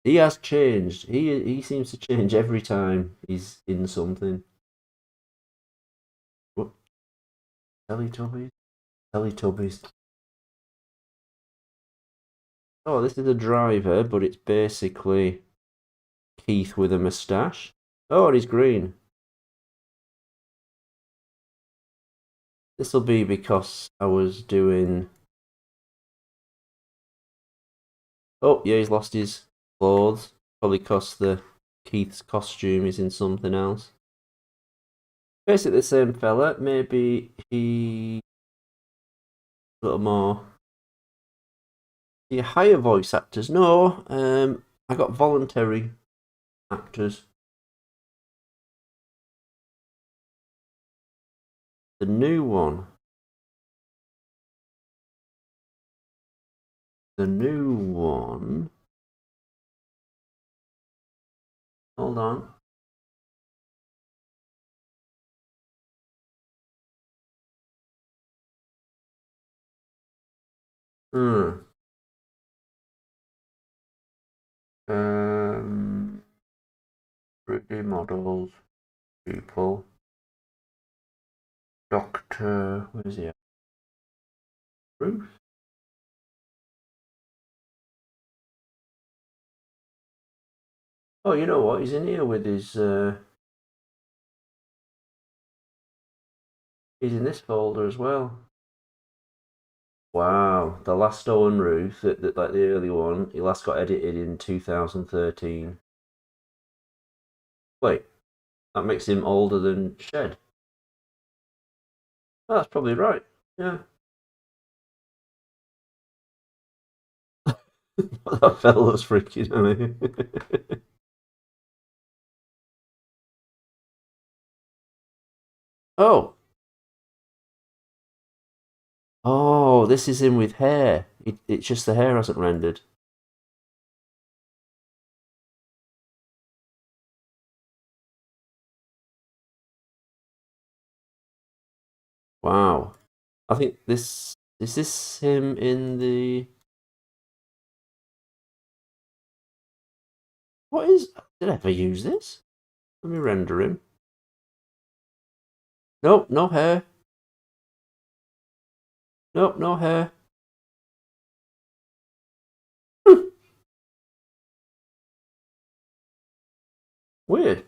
He has changed. He seems to change every time he's in something. What? Teletubbies? Teletubbies. Oh, this is a driver, but it's basically Keith with a moustache. Oh, and he's green. This will be because I was doing... Oh, yeah, he's lost his clothes. Probably because Keith's costume is in something else. Basically the same fella. Maybe he... a little more... Do you hire voice actors? No, I got voluntary actors. The new one. The new one... Hold on. Hmm. 3D models, people, Doctor, where is he at? Ruth? Oh, you know what? He's in here with his. He's in this folder as well. Wow, the last Owen Ruth, like the early one, he last got edited in 2013. Wait, that makes him older than Shed. Oh, that's probably right. Yeah. That fella's freaking funny. Oh, oh, this is him with hair. It's just the hair hasn't rendered. Wow. I think this is this him in the. What is? Did I ever use this? Let me render him. Nope, no hair. Nope, no hair. Weird.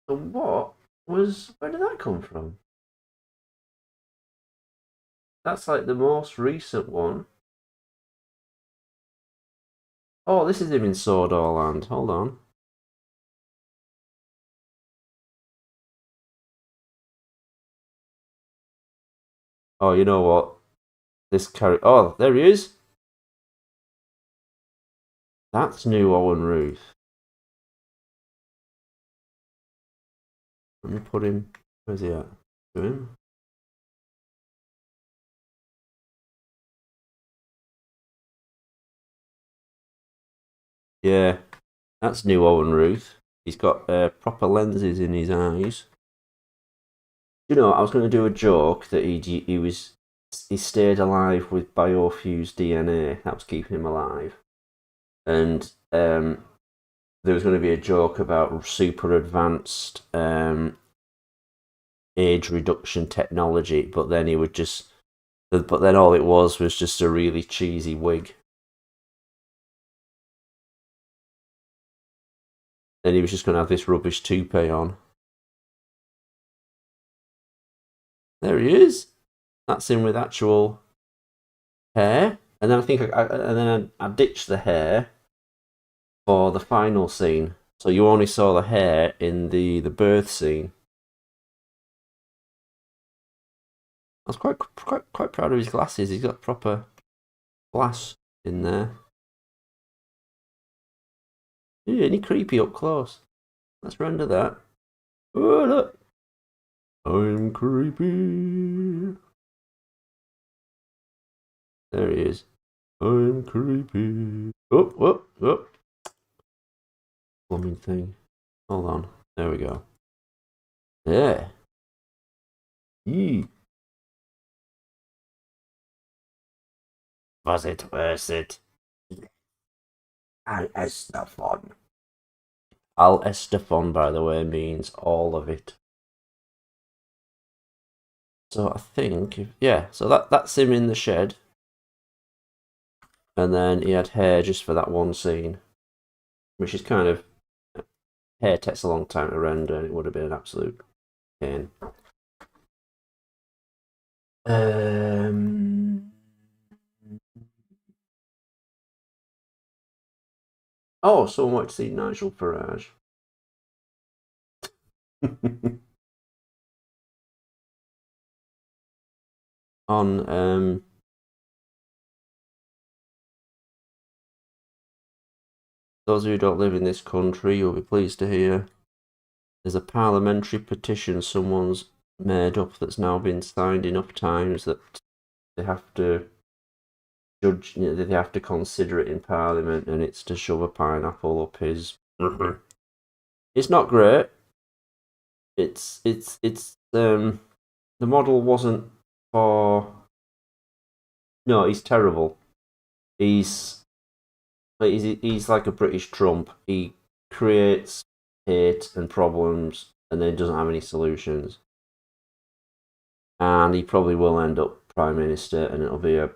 So what was? Where did that come from? That's like the most recent one. Oh, this is him in Sword Land. Hold on. Oh, you know what? This character. Oh, there he is. That's new Owen Ruth. Let me put him. Where's he at? To him. Yeah, that's new Owen Ruth. He's got proper lenses in his eyes. You know, I was going to do a joke that he stayed alive with biofused DNA. That was keeping him alive, and there was going to be a joke about super advanced age reduction technology, but then he would just. But then all it was just a really cheesy wig. Then he was just going to have this rubbish toupee on. There he is. That's him with actual hair. And then I think I ditched the hair for the final scene. So you only saw the hair in the birth scene. I was quite proud of his glasses. He's got proper glass in there. Ooh, any creepy up close. Let's render that. Oh look, I'm creepy. There he is. I'm creepy. Oh, oh, oh. Plumbing thing. Hold on. There we go. Yeah. Yee. Was it worth it? Al Estefan. Al Estefan, by the way, means all of it. So I think, yeah, so that's him in the shed. And then he had hair just for that one scene, which is kind of, hair takes a long time to render, and it would have been an absolute pain. Oh, someone wanted to see Nigel Farage. On those of you who don't live in this country, you'll be pleased to hear there's a parliamentary petition someone's made up that's now been signed enough times that they have to judge, they have to consider it in Parliament, and it's to shove a pineapple up his. It's not great. It's the model wasn't for. No, he's terrible. He's he's like a British Trump. He creates hate and problems, and then doesn't have any solutions. And he probably will end up prime minister, and it'll be a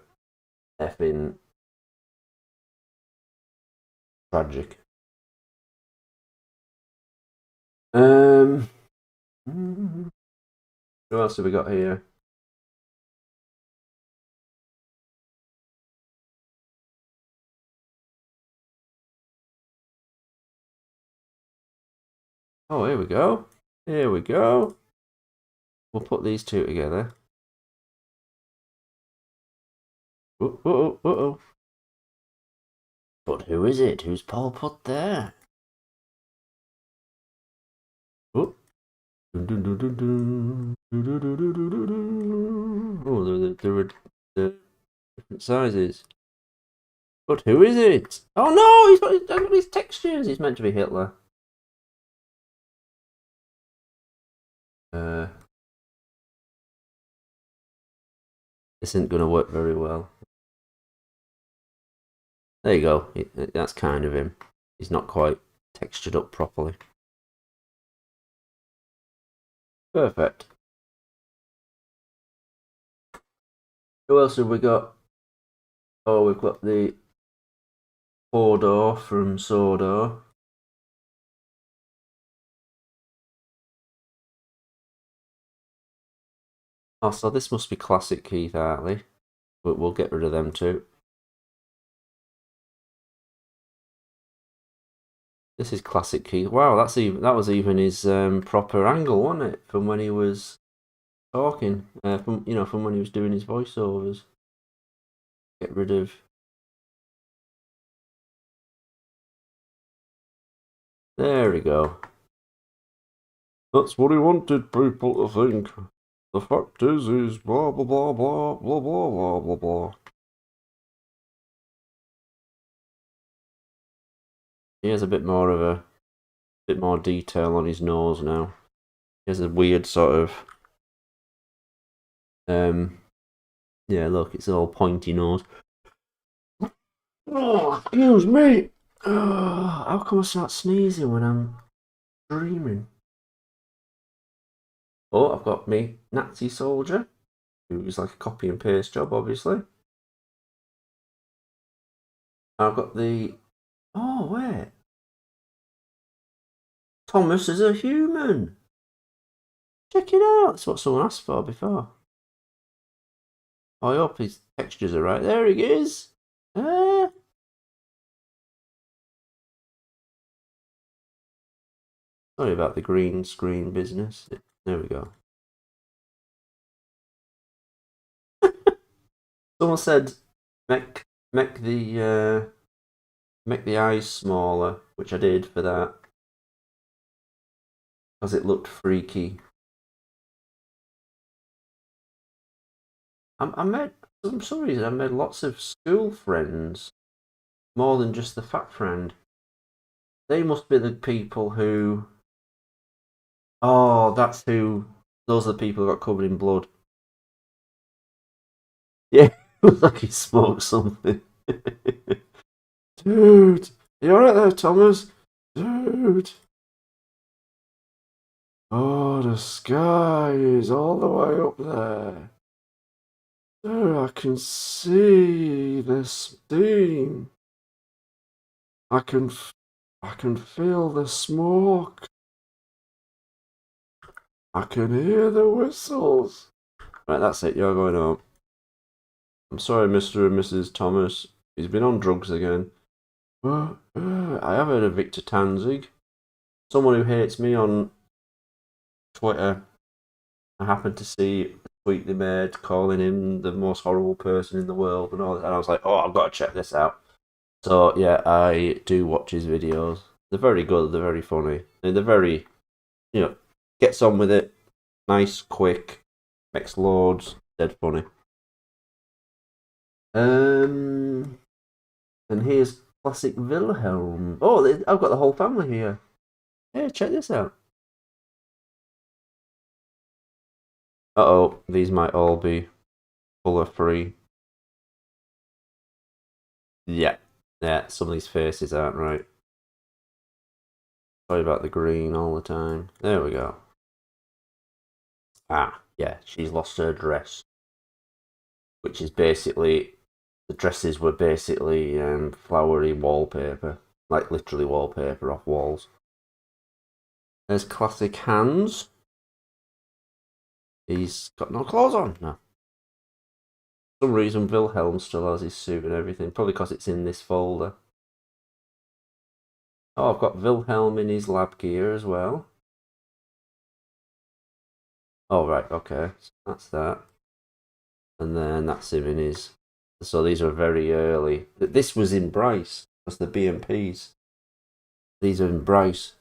effing tragic. Who else have we got here? Oh, here we go. Here we go. We'll put these two together. Uh-oh. But who is it? Who's Paul put there? Oh, oh, there are different sizes. But who is it? Oh no, he's got his textures. He's meant to be Hitler. This isn't going to work very well. There you go. That's kind of him. He's not quite textured up properly. Perfect. Who else have we got? Oh, we've got the Hodor from Sodor. Oh, so this must be classic Keith Hartley, but we'll get rid of them too. This is classic Keith. Wow, that was even his proper angle, wasn't it? From when he was talking, from when he was doing his voiceovers. Get rid of. There we go. That's what he wanted people to think. The fact is blah blah blah blah blah blah blah blah blah. He has a bit more detail on his nose now. He has a weird sort of yeah, look, it's all pointy nose. Oh, excuse me. How come I start sneezing when I'm dreaming? Oh, I've got me Nazi soldier, who's like a copy and paste job, obviously. I've got the. Oh, wait. Thomas is a human. Check it out. That's what someone asked for before. I hope his textures are right. There he is. Sorry about the green screen business. There we go. Someone said make the eyes smaller, which I did for that because it looked freaky. I made for some reason I made lots of school friends, more than just the fat friend. They must be the people who. Oh, that's who. Those are the people who got covered in blood. Yeah, looks like he smoked something. Dude, you alright there, Thomas? Dude. Oh, the sky is all the way up there. Dude, I can see the steam. I can feel the smoke. I can hear the whistles. Right, that's it. You're going home. I'm sorry, Mr. and Mrs. Thomas. He's been on drugs again. I have heard of Victor Tanzig. Someone who hates me on Twitter. I happened to see a tweet they made calling him the most horrible person in the world and all that. And I was like, oh, I've got to check this out. So, yeah, I do watch his videos. They're very good. They're very funny. And they're very, gets on with it. Nice, quick, makes loads. Dead funny. And here's classic Wilhelm. Oh, I've got the whole family here. Hey, check this out. Uh-oh, these might all be colour free. Yeah, some of these faces aren't right. Sorry about the green all the time. There we go. Ah, yeah, she's lost her dress. Which is basically, the dresses were basically flowery wallpaper. Like literally wallpaper off walls. There's classic Hans. He's got no clothes on. No. For some reason, Wilhelm still has his suit and everything. Probably because it's in this folder. Oh, I've got Wilhelm in his lab gear as well. Oh, right, okay. So that's that. And then that's him in his... So these are very early. This was in Bryce. That's the BMPs. These are in Bryce.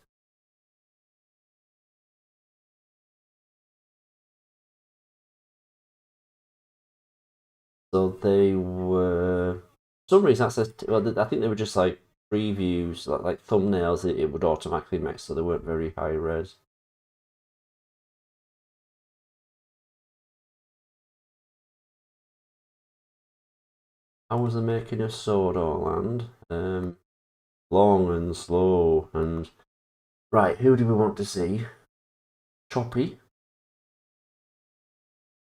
So they were... For some reason, well, I think they were just like previews, like thumbnails it would automatically make, so they weren't very high res. How was the making of Sword Orland? Long and slow and... Right, who do we want to see? Choppy.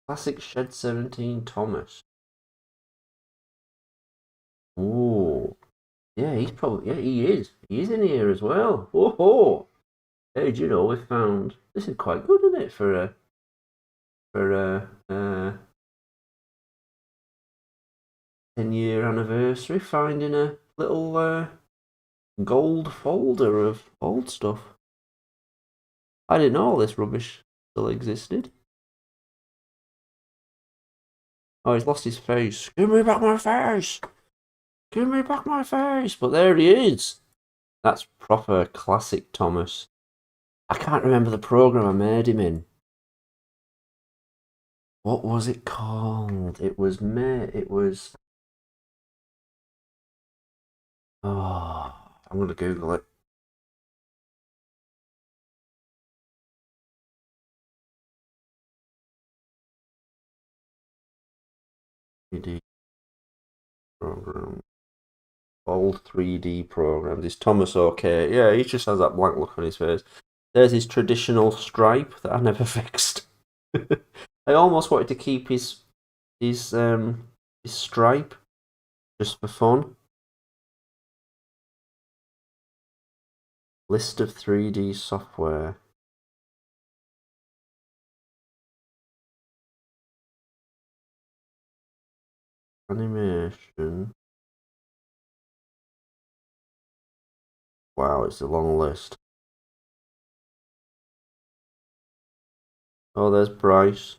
Classic Shed 17 Thomas. Ooh. Yeah, he's probably... Yeah, he is. He is in here as well. Whoa! Hey, do you know, we found... This is quite good, isn't it, for a... For a... 10-year anniversary, finding a little gold folder of old stuff. I didn't know all this rubbish still existed. Oh, he's lost his face. Give me back my face! Give me back my face! But there he is! That's proper classic Thomas. I can't remember the programme I made him in. What was it called? It was... Oh, I'm going to Google it. Program. Old 3D programs. Is Thomas okay? Yeah, he just has that blank look on his face. There's his traditional stripe that I never fixed. I almost wanted to keep his stripe just for fun. List of 3D software. Animation. Wow, it's a long list. Oh, there's Bryce.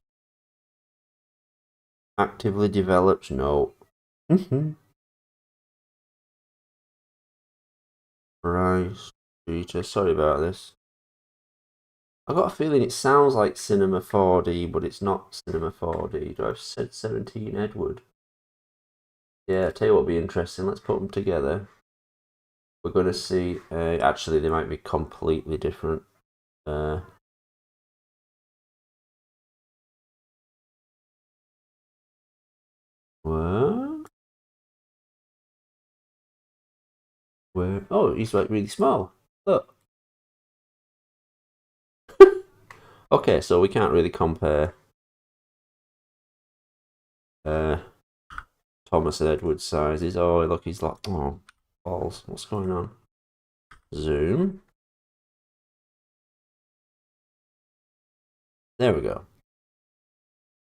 Actively developed. No. Bryce. Peter. Sorry about this. I got a feeling it sounds like Cinema 4D, but it's not Cinema 4D. Do I've said 17 Edward? Yeah, I tell you what would be interesting. Let's put them together. We're going to see... actually, they might be completely different. What? Where? Oh, he's like really small. Look. Okay, so we can't really compare Thomas and Edward's sizes. Oh, look, he's like... Oh, balls. What's going on? Zoom. There we go.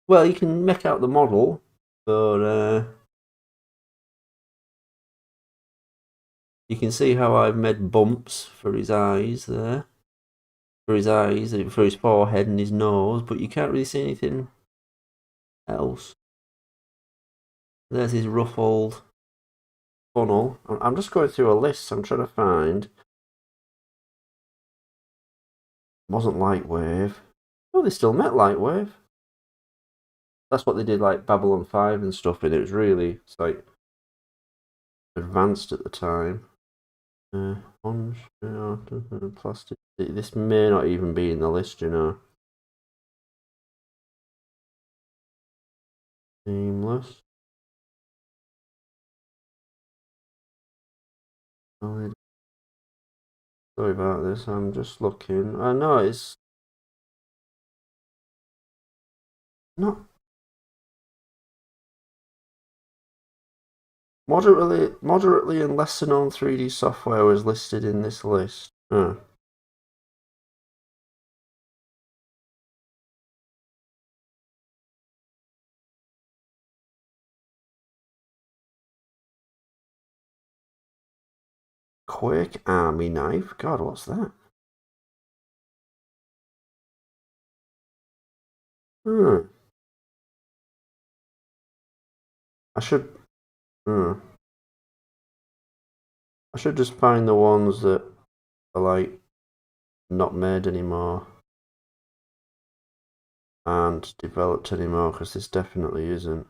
Well, you can make out the model, but you can see how I've made bumps for his eyes there. For his eyes, for his forehead and his nose, but you can't really see anything else. There's his ruffled funnel. I'm just going through a list. I'm trying to find... Wasn't Lightwave. Oh, they still met Lightwave. That's what they did, like Babylon 5 and stuff, and it was really, it's like, advanced at the time. Plastic. This may not even be in the list, you know. Seamless. Sorry about this, I'm just looking. I know it's not moderately and lesser known 3D software was listed in this list. Huh. Quake Army knife. God, what's that? Hmm. I should. Hmm. I should just find the ones that are like not made anymore and developed anymore, because this definitely isn't.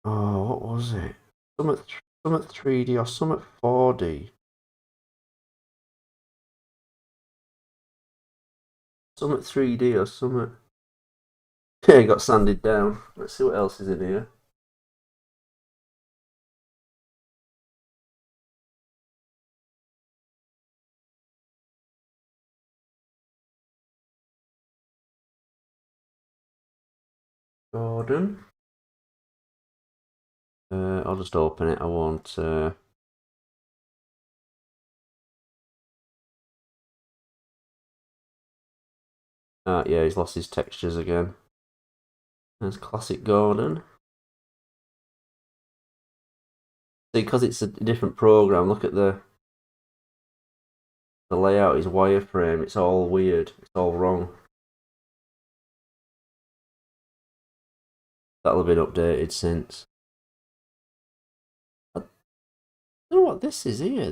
Oh, what was it? Some at 3D or some at 4D. Some at 3D or some at. Yeah, got sanded down. Let's see what else is in here. Gordon. I'll just open it. I won't. Yeah, he's lost his textures again. There's classic Gordon. See, because it's a different program. Look at the layout is wireframe. It's all weird. It's all wrong. That'll have been updated since. I don't know what this is here.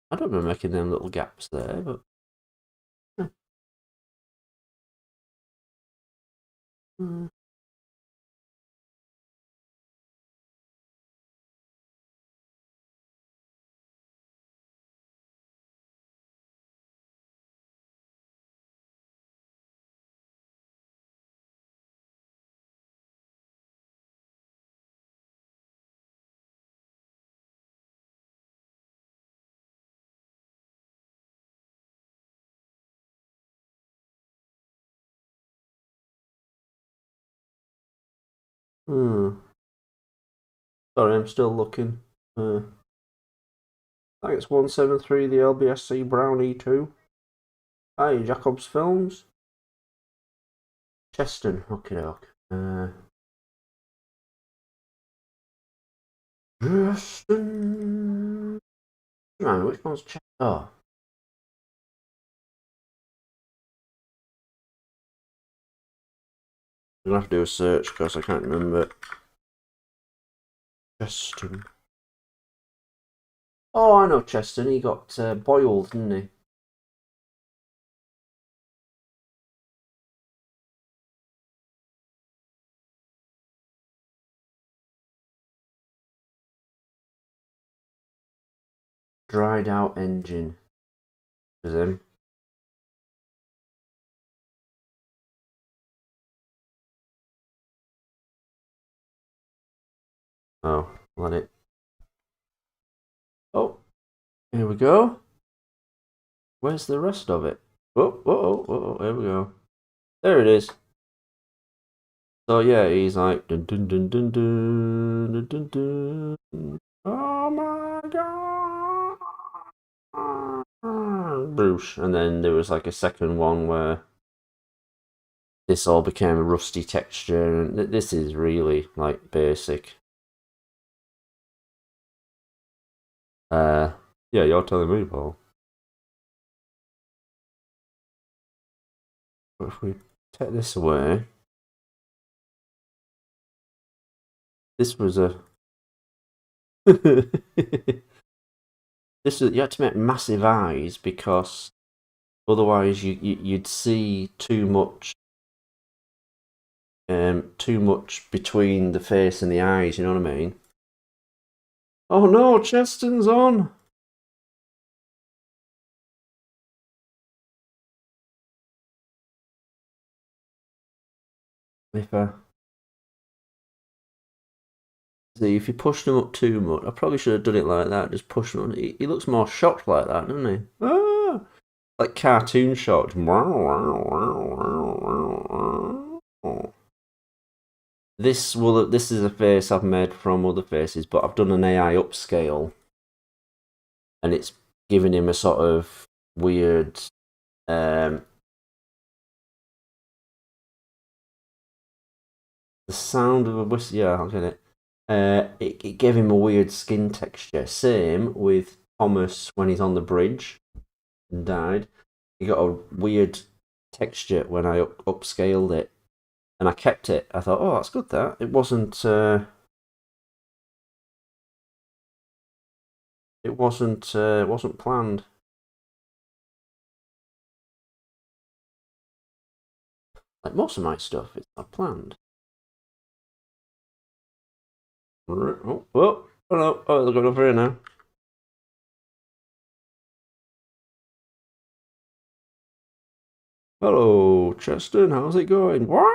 I don't remember making them little gaps there, but. Hmm. Hmm. Sorry, I'm still looking. I think it's 173, the LBSC Brown E2. Hi, Jacobs Films. Cheston, okay, okay. Cheston. Right, which one's Cheston? Oh. I'm gonna have to do a search because I can't remember. Cheston. Oh, I know Cheston. He got boiled, didn't he? Dried out engine. Is him. Oh, let it. Oh, here we go. Where's the rest of it? Here we go. There it is. So yeah, he's like dun dun dun dun dun dun dun dun. Oh my god, Bruce. And then there was like a second one where this all became a rusty texture, and this is really like basic. Yeah, you're telling me, Paul. But if we take this away, this was a. This was, you had to make massive eyes because otherwise you'd see too much between the face and the eyes. You know what I mean? Oh no, Cheston's on. If see, if you push him up too much, I probably should have done it like that. Just push him on. He looks more shocked like that, doesn't he? Ah, like cartoon shocked. This is a face I've made from other faces, but I've done an AI upscale, and it's giving him a sort of weird. The sound of a whistle. Yeah, I'll get it. it gave him a weird skin texture. Same with Thomas when he's on the bridge and died. He got a weird texture when I upscaled it, and I kept it. I thought, oh, that's good. That it wasn't. It wasn't planned. Like most of my stuff, it's not planned. Oh, oh, no. Oh, they're going over here now. Hello, Cheston. How's it going? What?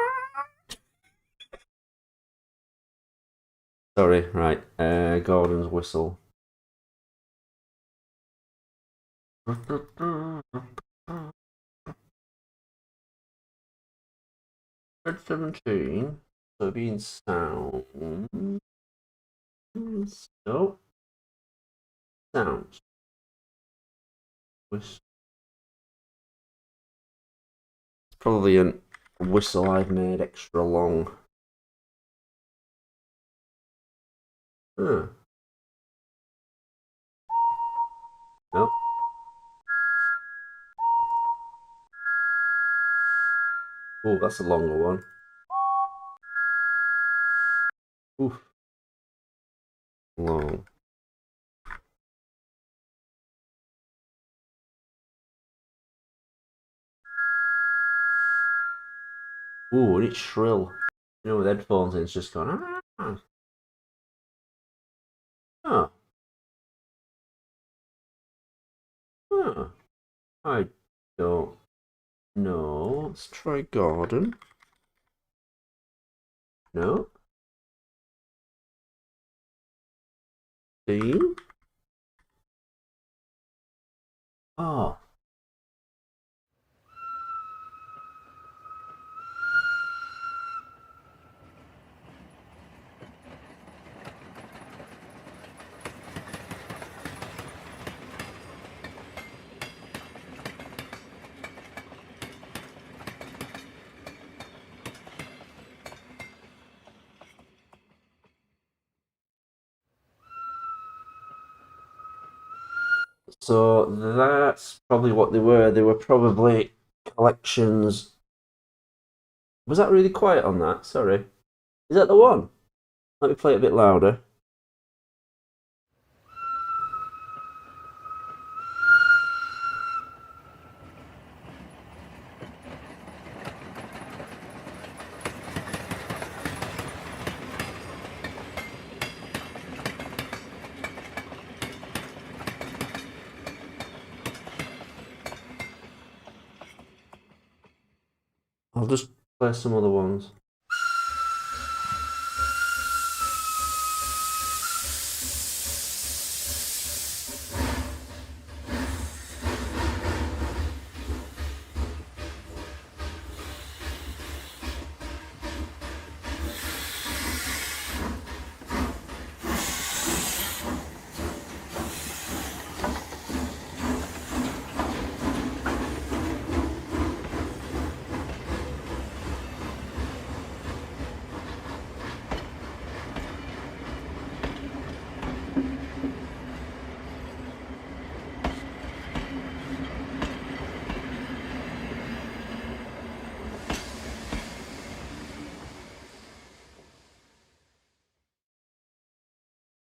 Sorry, right. Gordon's whistle. 17. So being sound. So sounds. Whistle. It's probably a whistle I've made extra long. Huh. Nope. Oh, that's a longer one. Oof. Long. Ooh, and it's shrill. You know, with headphones in, it's just going. Ah. Oh. Oh. I don't know. Let's try Gordon. No. Dean. Oh. So that's probably what they were. They were probably collections. Was that really quiet on that? Sorry. Is that the one? Let me play it a bit louder. I'll just play some other ones.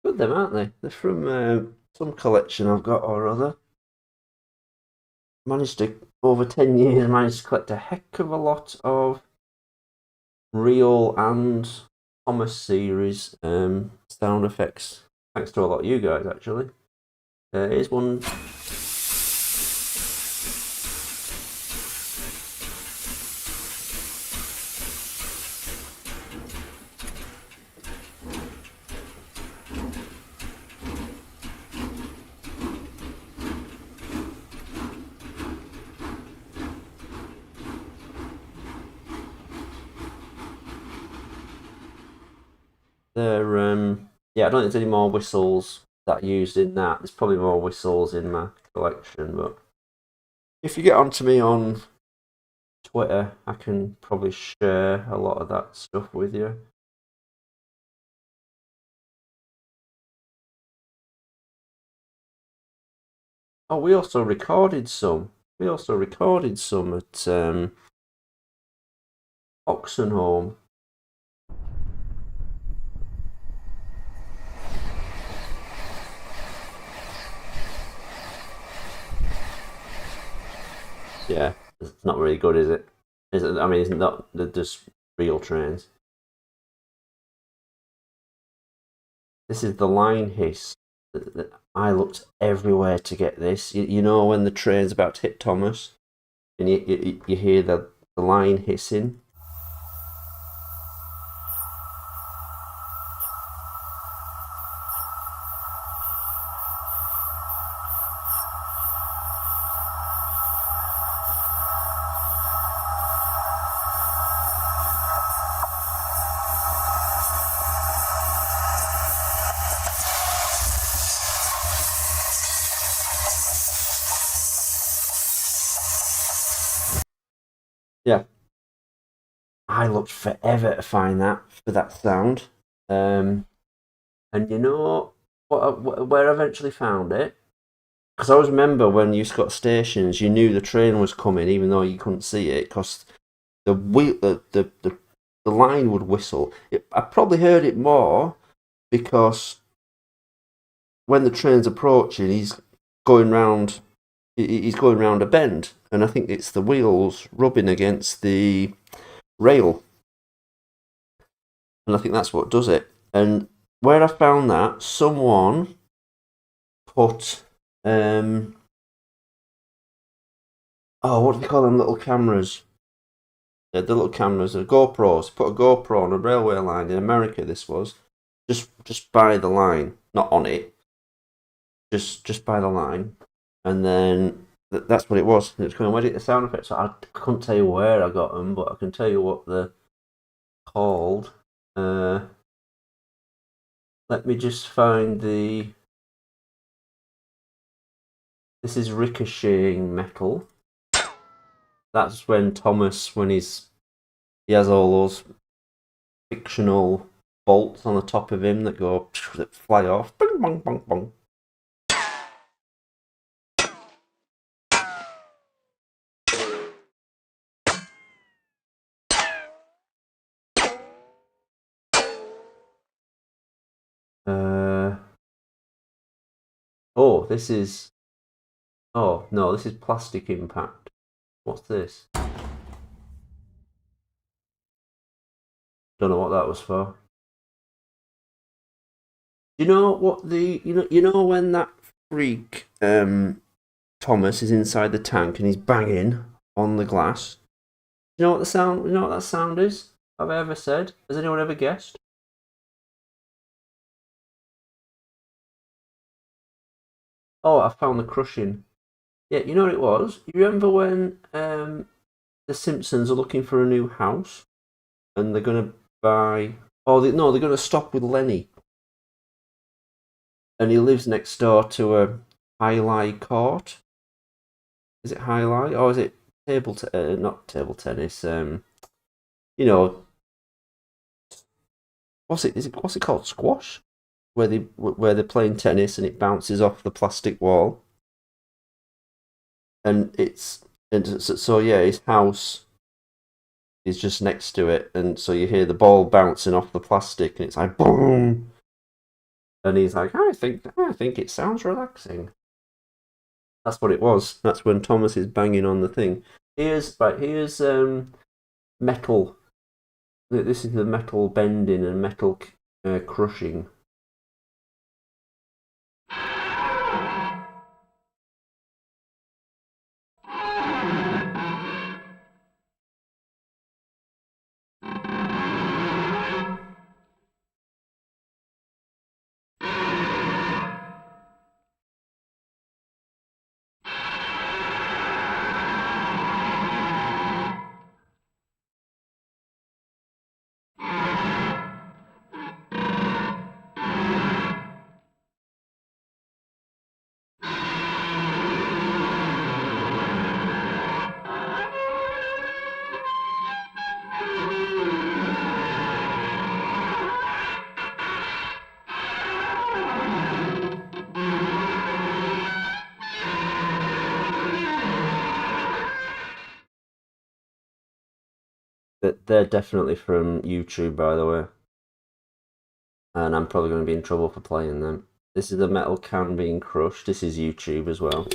Good them, aren't they? They're from some collection I've got or other. Managed to, over 10 years, managed to collect a heck of a lot of real and Thomas series sound effects. Thanks to a lot of you guys, actually. Here's one. They're yeah, I don't think there's any more whistles that are used in that. There's probably more whistles in my collection, but if you get onto me on Twitter, I can probably share a lot of that stuff with you. Oh, we also recorded some. We also recorded some at Oxenholme. Yeah, it's not really good, is it? Is it? I mean, it's not. They're just real trains. This is the line hiss. I looked everywhere to get this. You know when the train's about to hit Thomas, and you hear the line hissing. Yeah, I looked forever to find that for that sound. And you know where I eventually found it? Because I always remember when you got stations, you knew the train was coming, even though you couldn't see it, because the line would whistle. I probably heard it more because when the train's approaching, going round. He's going round a bend, and I think it's the wheels rubbing against the rail, and I think that's what does it. And where I found that, someone put what do they call them little cameras? The little cameras, the GoPros. Put a GoPro on a railway line in America. This was just by the line, not on it. Just by the line, and then that's what it was. It was going, where did the sound effects? So I couldn't tell you where I got them, but I can tell you what they're called. Let me just find the. This is ricocheting metal. That's when Thomas, when he has all those fictional bolts on the top of him that fly off. Bing, bong, bong, bong. Oh, this is. Oh no, this is plastic impact. What's this? Don't know what that was for. You know what the you know when that freak Thomas is inside the tank and he's banging on the glass. You know what the sound? You know what that sound is? Have I ever said? Has anyone ever guessed? Oh, I found the crushing. Yeah, you know what it was? You remember when the Simpsons are looking for a new house and they're gonna buy? Oh, no, they're gonna stop with Lenny, and he lives next door to a highlight court. Is it highlight or is it not table tennis? You know, what's it called? Squash, where they're playing tennis and it bounces off the plastic wall, and so yeah, his house is just next to it, and so you hear the ball bouncing off the plastic, and it's like boom, and he's like, I think it sounds relaxing. That's what it was. That's when Thomas is banging on the thing. Here's metal. This is the metal bending and metal crushing. They're definitely from YouTube, by the way. And I'm probably going to be in trouble for playing them. This is a metal can being crushed. This is YouTube as well.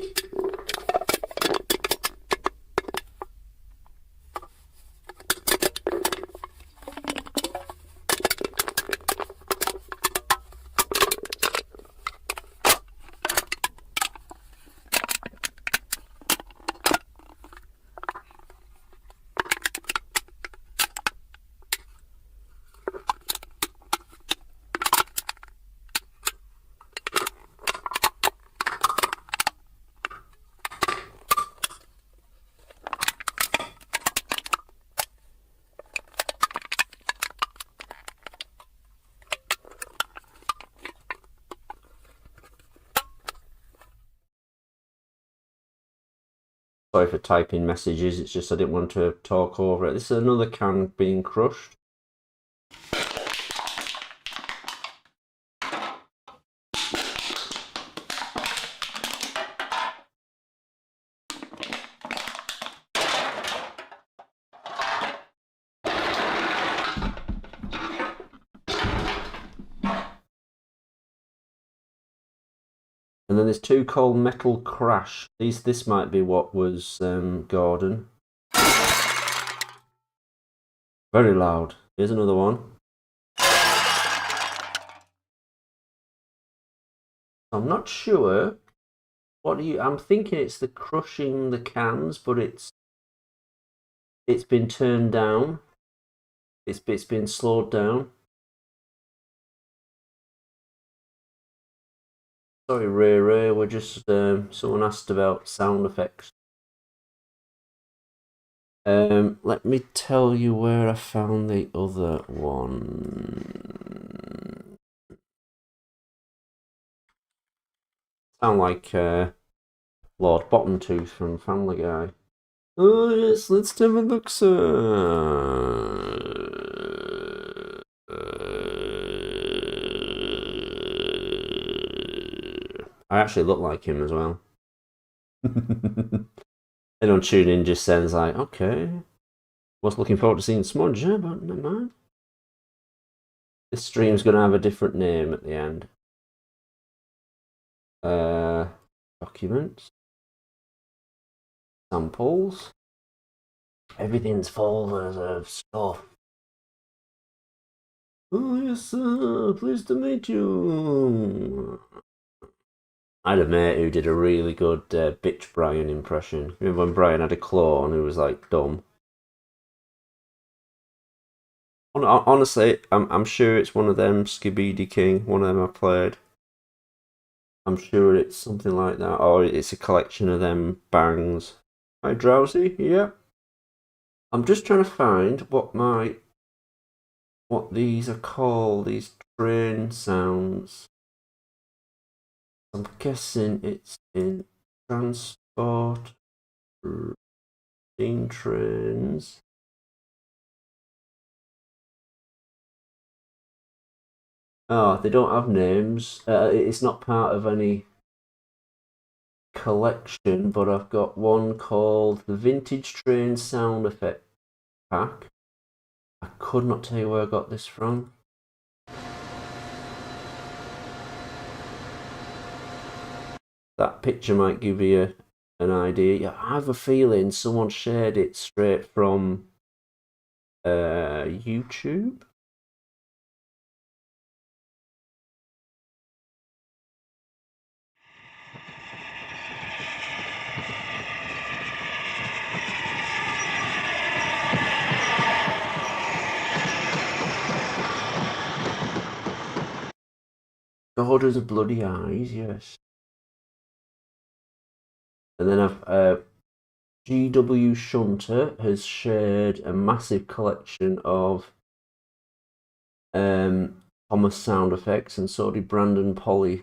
Sorry for typing messages, it's just I didn't want to talk over it. This is another can being crushed. And then there's two called Metal Crash. This might be what was Gordon. Very loud. Here's another one. I'm not sure. I'm thinking it's the crushing the cans, but it's been turned down. It's been slowed down. Sorry, Ray. We're just someone asked about sound effects. Let me tell you where I found the other one. Sound like Lord Bottomtooth from Family Guy. Oh yes, let's have a look, sir. I actually look like him as well. Anyone tuning in just sounds like, okay. Was looking forward to seeing Smudge, yeah, but never mind. This stream's going to have a different name at the end. Documents. Samples. Everything's folders of stuff. Oh yes, sir. Pleased to meet you. I had a mate who did a really good Bitch Brian impression. Remember when Brian had a clone who was like dumb? Honestly, I'm sure it's one of them. Skibidi King, one of them I played. I'm sure it's something like that, or it's a collection of them bangs. Hi, Drowsy. Yeah. I'm just trying to find what these are called. These train sounds. I'm guessing it's in transport, steam trains. Oh, they don't have names. It's not part of any collection, but I've got one called the Vintage Train Sound Effect Pack. I could not tell you where I got this from. That picture might give you an idea. Yeah, I have a feeling someone shared it straight from YouTube. Orders of Bloody Eyes, yes. And then I've GW Shunter has shared a massive collection of Thomas sound effects, and so did Brandon Polly.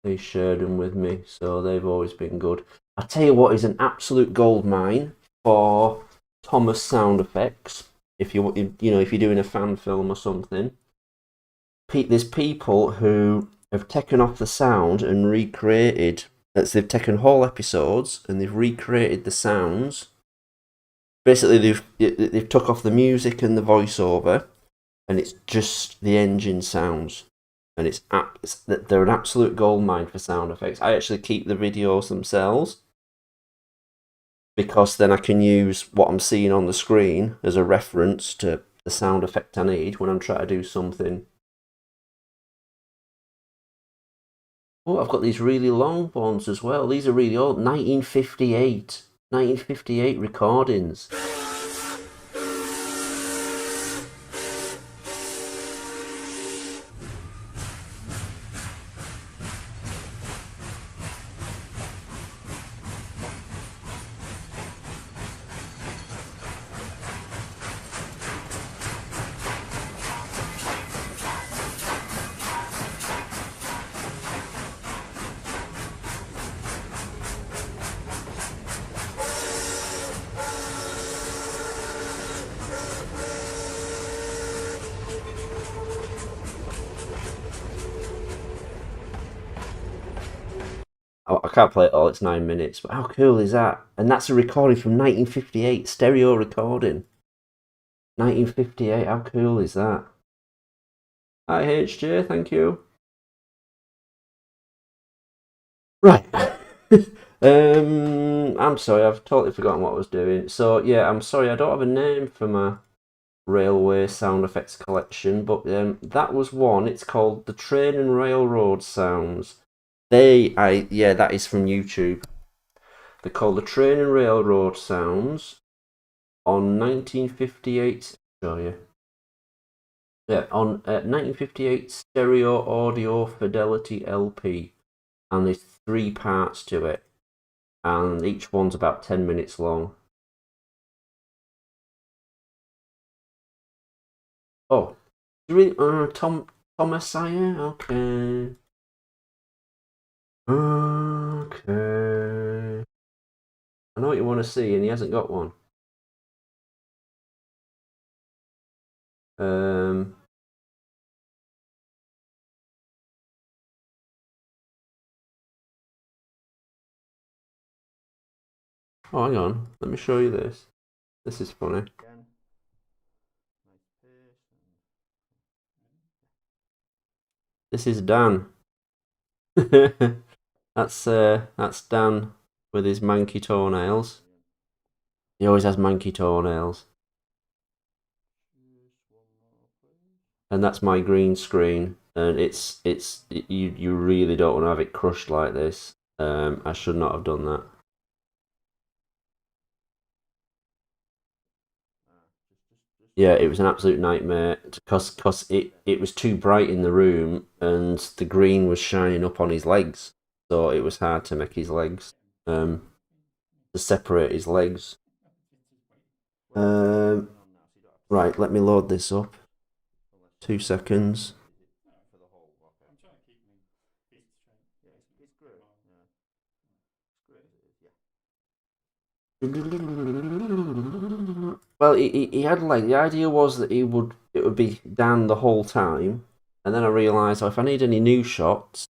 They shared them with me, so they've always been good. I tell you what is an absolute gold mine for Thomas sound effects. If you're doing a fan film or something, there's people who have taken off the sound and recreated. They've taken whole episodes and they've recreated the sounds basically they've took off the music and the voiceover, and it's just the engine sounds, and they're an absolute goldmine for sound effects. I actually keep the videos themselves because then I can use what I'm seeing on the screen as a reference to the sound effect I need when I'm trying to do something. Oh, I've got these really long ones as well. These are really old. 1958 recordings. I can't play it all, it's 9 minutes, but how cool is that? And that's a recording from 1958, stereo recording. 1958, how cool is that? Hi HJ, thank you. Right. I'm sorry, I've totally forgotten what I was doing. So yeah, I'm sorry, I don't have a name for my railway sound effects collection, but that was one. It's called the Train and Railroad Sounds. That is from YouTube. They're called the Train and Railroad Sounds on 1958. Show you. Yeah, on 1958 stereo audio fidelity LP, and there's 3 parts to it, and each one's about 10 minutes long. Oh, really? Thomas Sire? Okay. Okay. I know what you want to see, and he hasn't got one. Um. Oh, hang on. Let me show you this. This is funny. This is Dan. That's Dan with his manky toenails. He always has manky toenails. And that's my green screen. And you really don't want to have it crushed like this. I should not have done that. Yeah, it was an absolute nightmare because it was too bright in the room and the green was shining up on his legs, so it was hard to make his legs to separate his legs. Right, let me load this up. 2 seconds. Well, he had like the idea was that it would be Dan the whole time, and then I realised, if I need any new shots,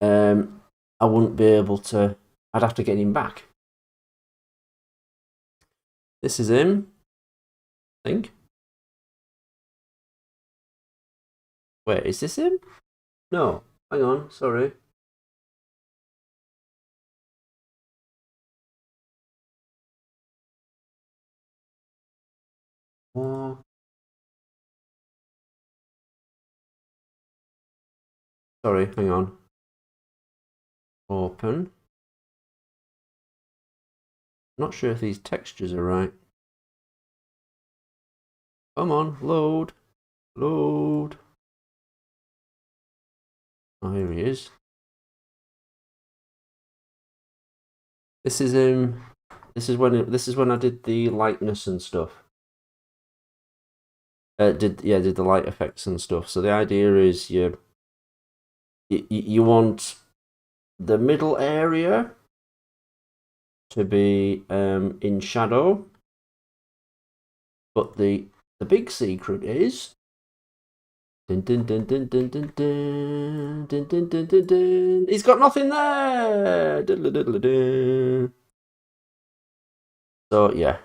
I wouldn't be able to. I'd have to get him back. This is him, I think. Wait, is this him? No, hang on, sorry. Oh. Sorry, hang on. Open. Not sure if these textures are right. Come on, load. Load. Oh, here he is. This is This is when I did the lightness and stuff. Did the light effects and stuff. So the idea is you want the middle area to be in shadow, but the big secret is dun, dun, dun, dun, dun, dun, dun, dun, dun, dun, dun, dun. He's got nothing there. Dun, dun, dun, dun, dun. So yeah.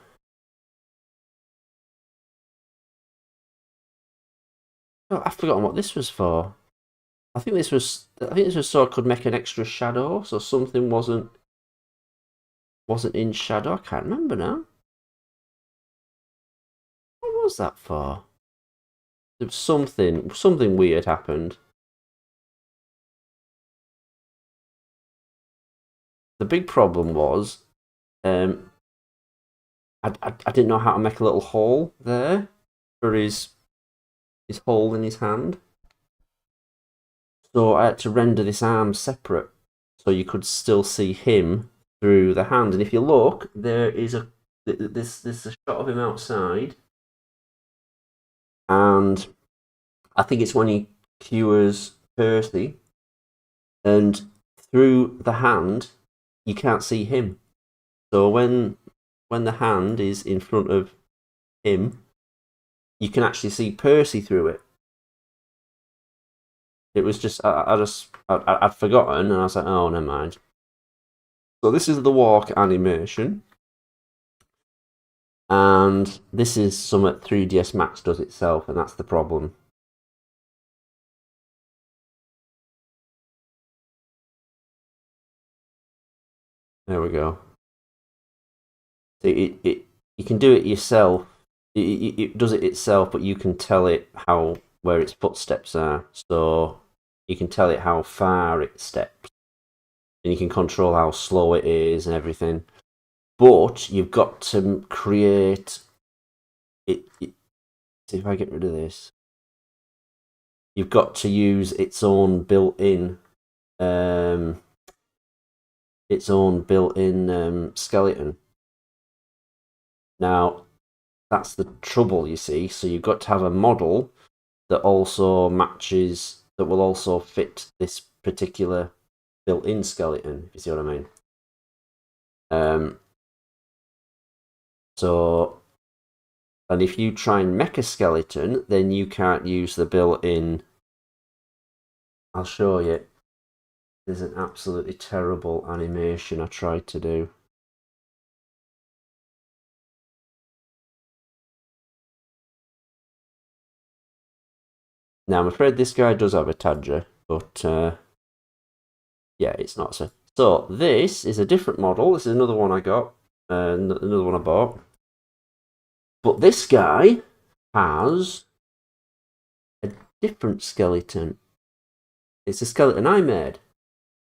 Oh, I've forgotten what this was for. I think this was so I could make an extra shadow, so something wasn't in shadow. I can't remember now. What was that for? There was something weird happened. The big problem was, I didn't know how to make a little hole there for his hole in his hand. So I had to render this arm separate, so you could still see him through the hand. And if you look, there's a shot of him outside, and I think it's when he cures Percy, and through the hand, you can't see him. So when the hand is in front of him, you can actually see Percy through it. It was just I'd forgotten, and I was like, oh, never mind. So this is the walk animation, and this is something 3ds Max does itself, and that's the problem. There we go. So you can do it yourself. It does it itself, but you can tell it where its footsteps are. So you can tell it how far it steps, and you can control how slow it is and everything. But you've got to create it. See if I get rid of this. You've got to use its own built-in skeleton. Now, that's the trouble, you see. So you've got to have a model that also matches, that will also fit this particular built-in skeleton, if you see what I mean. And if you try and make a skeleton, then you can't use the built-in. I'll show you. There's an absolutely terrible animation I tried to do. Now, I'm afraid this guy does have a Tadger, but yeah, it's not so. So, this is a different model. This is another one I got, another one I bought. But this guy has a different skeleton. It's a skeleton I made.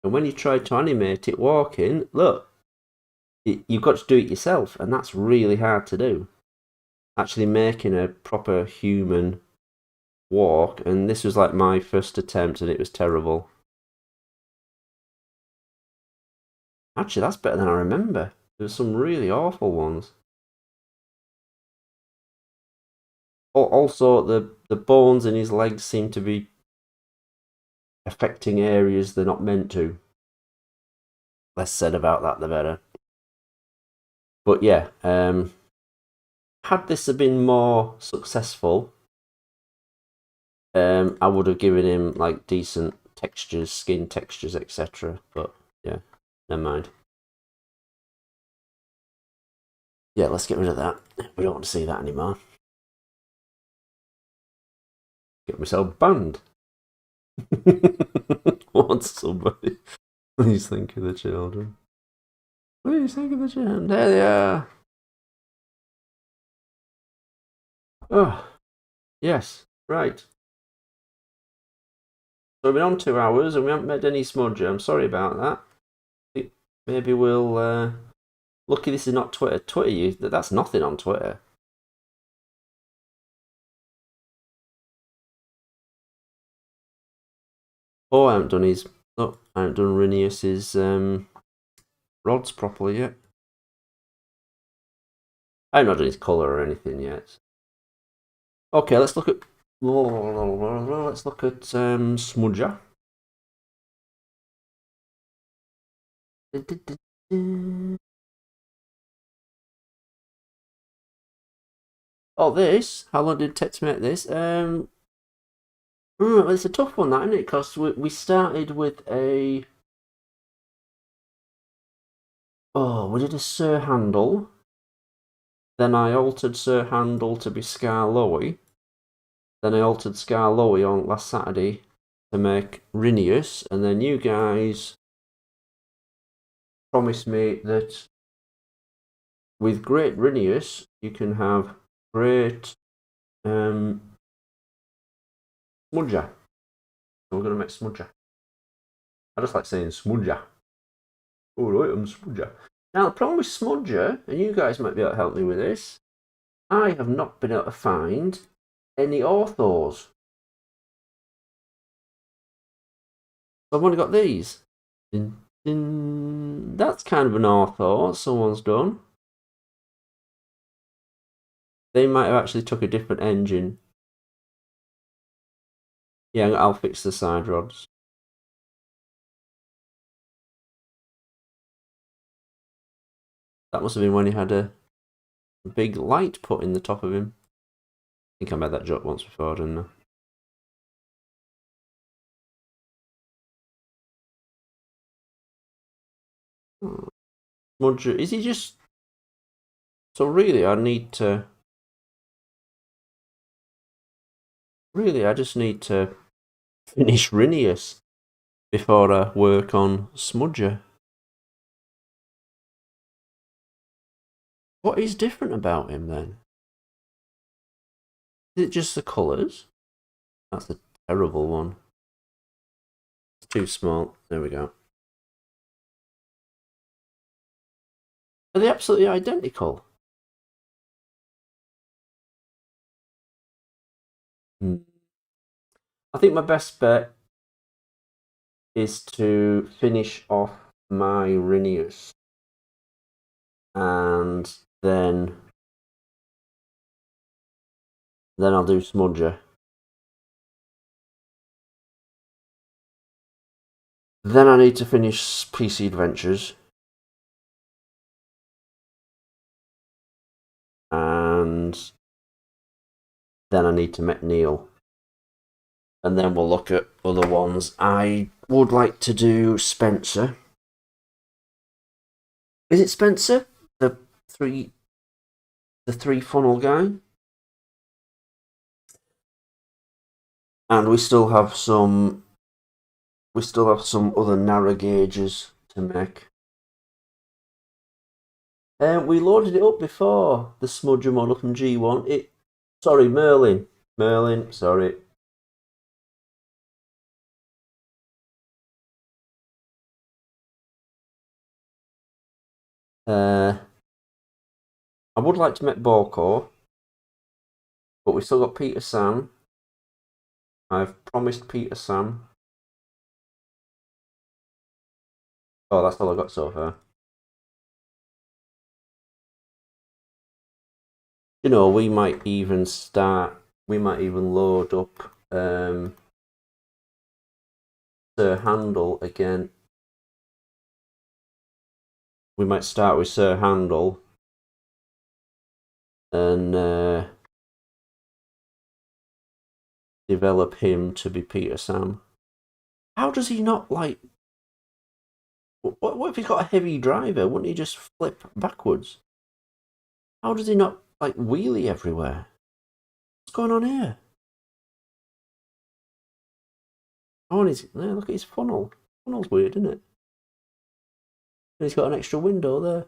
And when you try to animate it walking, look, you've got to do it yourself, and that's really hard to do. Actually making a proper human walk, and this was like my first attempt, and it was terrible. Actually, that's better than I remember. There were some really awful ones. Also, the bones in his legs seem to be affecting areas they're not meant to. Less said about that, the better. But yeah, had this have been more successful, I would have given him like decent textures, skin textures, etc. But yeah, never mind. Yeah, let's get rid of that. We don't want to see that anymore. Get myself banned. Want somebody? Please think of the children. Please think of the children. There they are. Oh, yes, right. So we've been on 2 hours and we haven't made any smudger. I'm sorry about that. Maybe we'll. Lucky this is not Twitter. That's nothing on Twitter. Oh, I haven't done Rinius's rods properly yet. I've not done his colour or anything yet. Okay, let's look at Smudger. Oh, this. How long did it take to make this? It's a tough one, that, isn't it? Because we started with a. Oh, we did a Sir handle. Then I altered Sir Handel to be Skarloey. Then I altered Skarloey on last Saturday to make Rhinius. And then you guys promised me that with Great Rhinius, you can have Great Smudger. So we're going to make Smudger. I just like saying Smudger. Alright, I'm Smudger. Now, the problem with Smudger, and you guys might be able to help me with this, I have not been able to find any orthos. I've only got these. Dun, dun. That's kind of an ortho someone's done. They might have actually took a different engine. Yeah, I'll fix the side rods. That must have been when he had a big light put in the top of him. I think I made that joke once before, didn't I? Smudger, is he just... So really, I need to... Really, I just need to finish Rhinius before I work on Smudger. What is different about him then? Is it just the colours? That's a terrible one. It's too small. There we go. Are they absolutely identical? I think my best bet is to finish off my Rhinius. And then I'll do Smudger. Then I need to finish PC Adventures. And then I need to make Neil. And then we'll look at other ones. I would like to do Spencer. Is it Spencer? The three funnel guy? And we still have some other narrow gauges to make. We loaded it up before, the Smudger model from G1. Sorry, Merlin. Sorry. I would like to make Borko, but we've still got Peter Sam. I've promised Peter Sam. Oh, that's all I've got so far. You know, we might even load up Sir Handel again. We might start with Sir Handel and develop him to be Peter Sam. How does he not like... What if he's got a heavy driver? Wouldn't he just flip backwards? How does he not like wheelie everywhere? What's going on here? Oh, and look at his funnel. Funnel's weird, isn't it? And he's got an extra window there.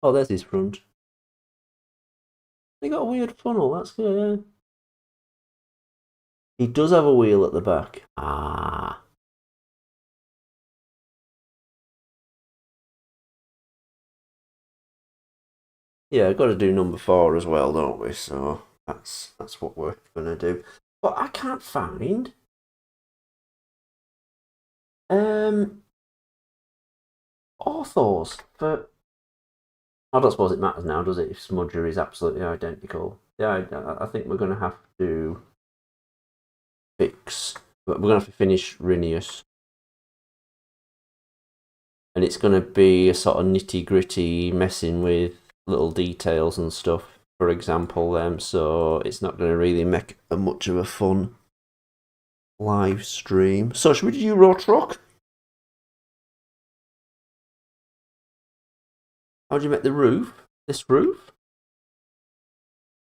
Oh, there's his front. He got a weird funnel, that's good, yeah. He does have a wheel at the back. Ah. Yeah, I've got to do number 4 as well, don't we? So that's what we're gonna do. But I can't find orthos for... I don't suppose it matters now, does it? If Smudger is absolutely identical. Yeah, I think we're gonna have to fix. But we're gonna have to finish Rhinius. And it's gonna be a sort of nitty gritty messing with little details and stuff, for example, so it's not going to really make much of a fun live stream. So should we do Euro Truck? How do you make the roof? This roof?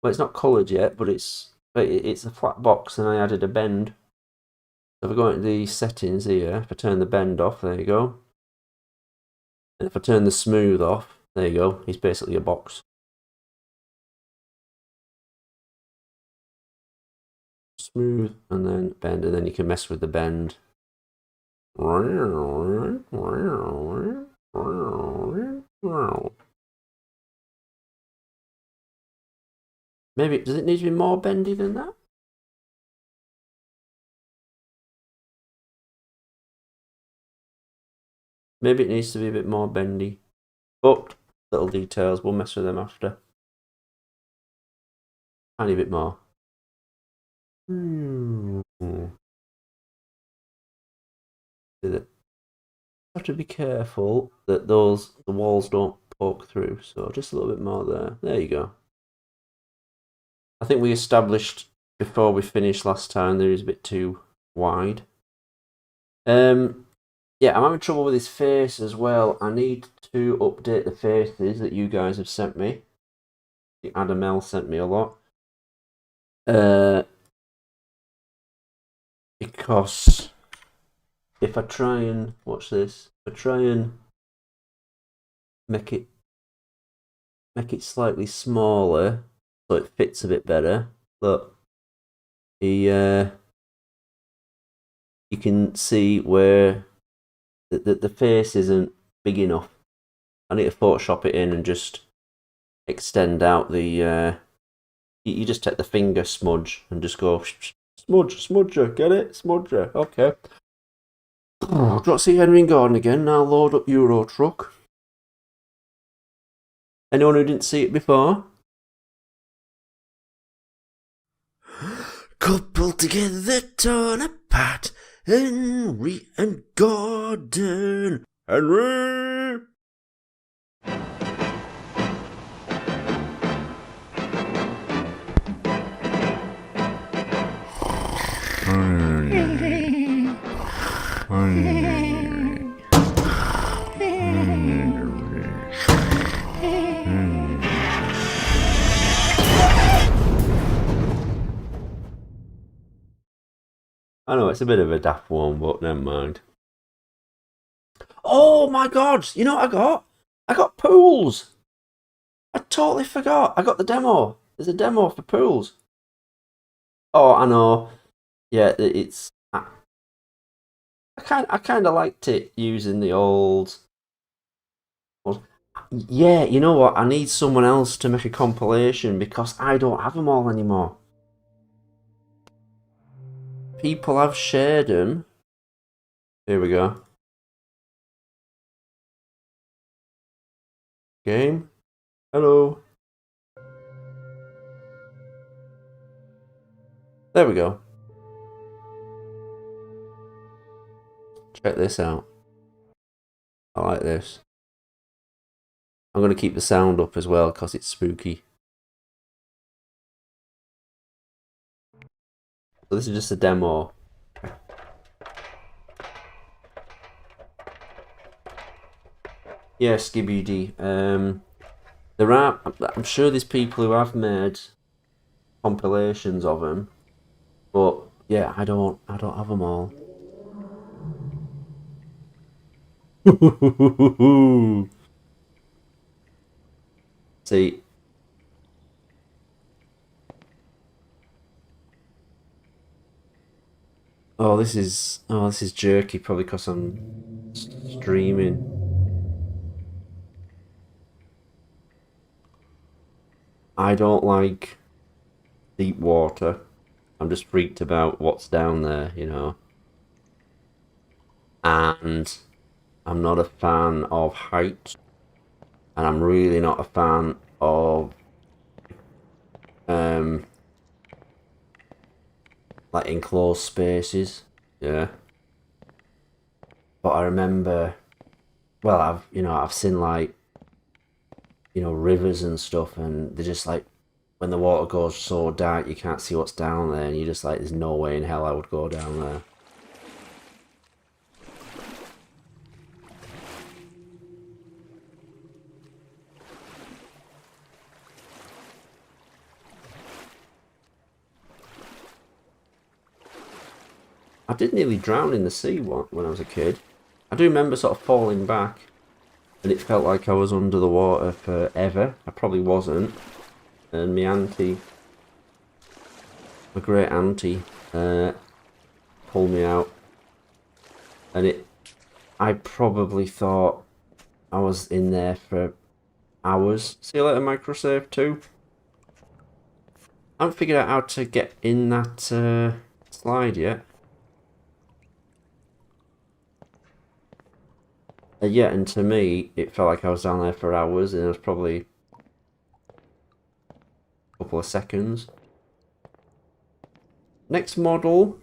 Well, it's not coloured yet, but it's a flat box, and I added a bend. So if I go into the settings here, if I turn the bend off, there you go. And if I turn the smooth off, there you go. It's basically a box. Smooth and then bend, and then you can mess with the bend. Maybe, does it need to be more bendy than that? Maybe it needs to be a bit more bendy. But little details, we'll mess with them after. Tiny bit more. Have to be careful that the walls don't poke through. So just a little bit more there. There you go. I think we established before we finished last time there is a bit too wide. Yeah, I'm having trouble with his face as well. I need to update the faces that you guys have sent me. Adam L sent me a lot. Because if I try and watch this, if I try and make it slightly smaller so it fits a bit better. Look, you can see where the face isn't big enough. I need to Photoshop it in and just extend out the. You just take the finger smudge and just go smudger, get it? Smudger, okay. Do you want to see Henry and Gordon again? Now load up Euro Truck. Anyone who didn't see it before? Coupled together, torn apart, Henry and Gordon. Henry! I know it's a bit of a daft one, but never mind. Oh my god! You know what I got? I got pools! I totally forgot. I got the demo. There's a demo for pools. Oh, I know. Yeah, it's. I kind of liked it using the old. Yeah, you know what? I need someone else to make a compilation because I don't have them all anymore. People have shared them. Here we go. Game. Hello. There we go. Check this out. I like this. I'm going to keep the sound up as well because it's spooky. So this is just a demo. Yeah, Skibidi. There are. I'm sure there's people who have made compilations of them, but yeah, I don't have them all. See. Oh, this is jerky, probably because I'm streaming. I don't like deep water. I'm just freaked about what's down there, you know. And I'm not a fan of heights. And I'm really not a fan of like enclosed spaces. Yeah. But I remember, well, I've seen like, rivers and stuff, and they're just like, when the water goes so dark you can't see what's down there, and you're just like, there's no way in hell I would go down there. I did nearly drown in the sea when I was a kid. I do remember sort of falling back, and it felt like I was under the water forever. I probably wasn't. And my auntie, my great auntie, pulled me out, and I probably thought I was in there for hours. See you later, microsave 2. I haven't figured out how to get in that slide yet. Yeah, and to me, it felt like I was down there for hours, and it was probably a couple of seconds. Next model,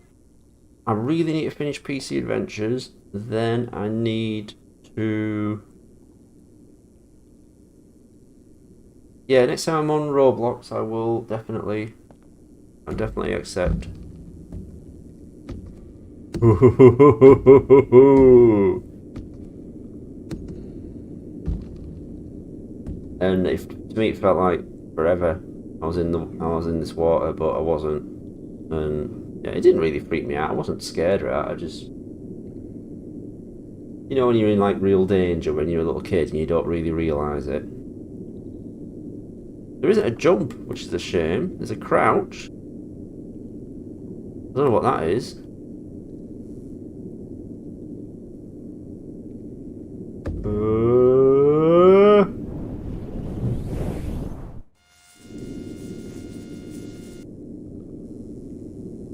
I really need to finish PC Adventures. Then I need to... Yeah, next time I'm on Roblox, I will definitely accept. And to me it felt like forever. I was in this water, but I wasn't. And yeah, it didn't really freak me out. I wasn't scared or out. I just, you know, when you're in like real danger when you're a little kid and you don't really realise it. There isn't a jump, which is a shame. There's a crouch. I don't know what that is.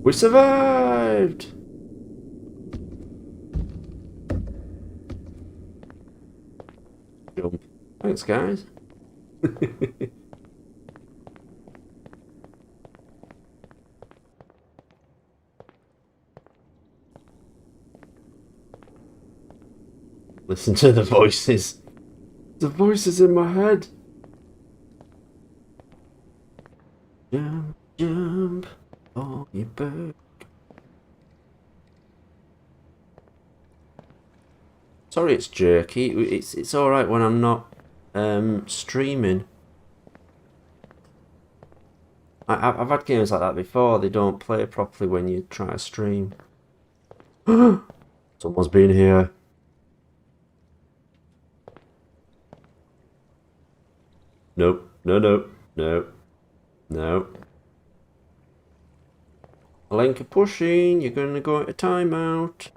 We survived! Jump. Thanks, guys. Listen to the voices. The voices in my head. Jump, jump on your back. Sorry it's jerky. It's alright when I'm not streaming. I've had games like that before. They don't play properly when you try to stream. Someone's been here. Nope. No. Alenka pushing. You're gonna go into timeout.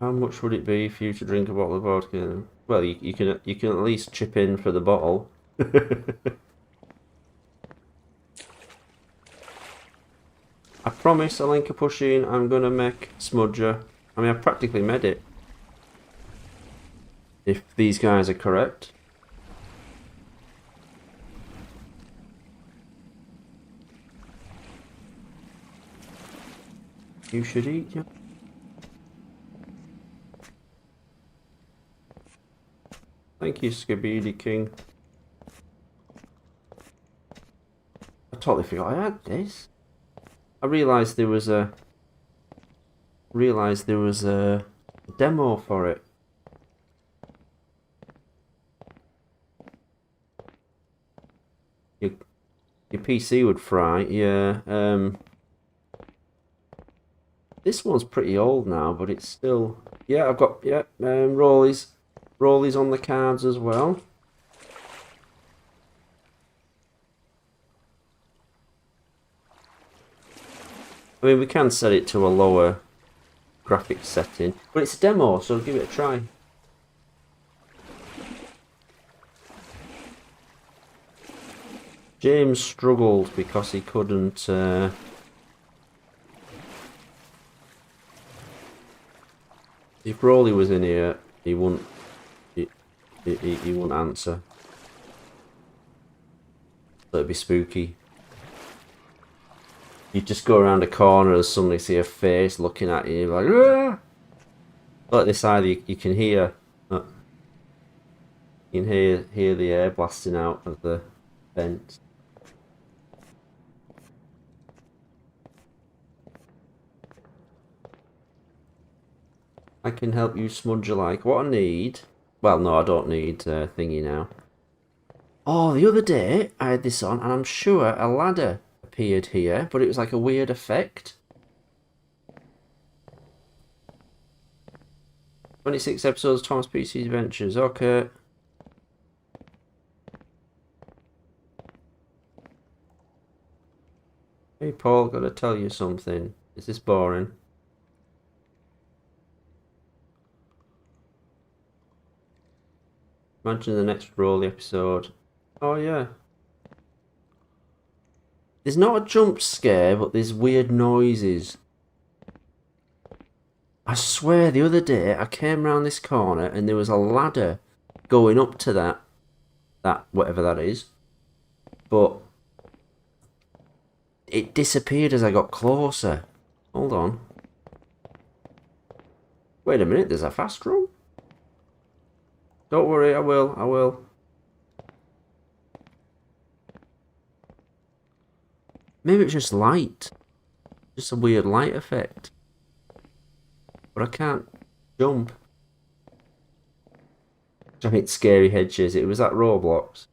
How much would it be for you to drink a bottle of vodka? Well, you can at least chip in for the bottle. I promise, Alenka pushing, I'm gonna make Smudger. I mean, I've practically made it. If these guys are correct. You should eat, yeah. Thank you, Skibidi King. I totally forgot I had this. I realised there was a demo for it. Your PC would fry, yeah. This one's pretty old now, but it's still, yeah. I've got Rollies on the cards as well. I mean, we can set it to a lower graphics setting, but it's a demo, so give it a try. James struggled because he couldn't. If Rolly was in here, he wouldn't. He wouldn't answer. So it'd be spooky. You just go around a corner and suddenly see a face looking at you, like, ah! Like this side, you can hear. You can hear the air blasting out of the vent. I can help you smudge alike. What I need... Well, no, I don't need thingy now. Oh, the other day I had this on, and I'm sure a ladder appeared here, but it was like a weird effect. 26 episodes, Thomas PC's Adventures. Okay. Hey, Paul, gotta tell you something. Is this boring? Imagine the next Rolly episode. Oh, yeah. There's not a jump scare, but there's weird noises. I swear the other day I came round this corner and there was a ladder going up to that whatever that is. But it disappeared as I got closer. Hold on. Wait a minute, there's a fast room? Don't worry, I will. Maybe it's just light. Just a weird light effect. But I can't jump. I think Scary Hedges. It was at Roblox.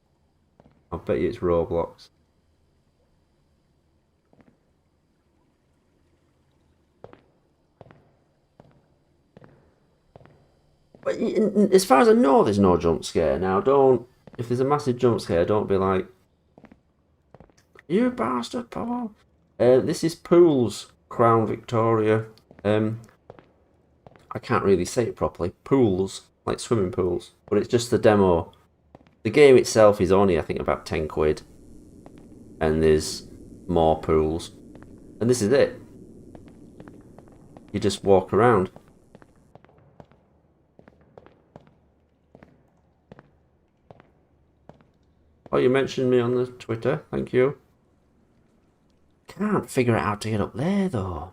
I bet you it's Roblox. But as far as I know, there's no jump scare. Now, don't... If there's a massive jump scare, don't be like... You bastard, Paul. This is Pools, Crown Victoria. I can't really say it properly. Pools, like swimming pools. But it's just the demo. The game itself is only, I think, about 10 quid. And there's more pools. And this is it. You just walk around. Oh, you mentioned me on the Twitter. Thank you. Can't figure out how to get up there, though.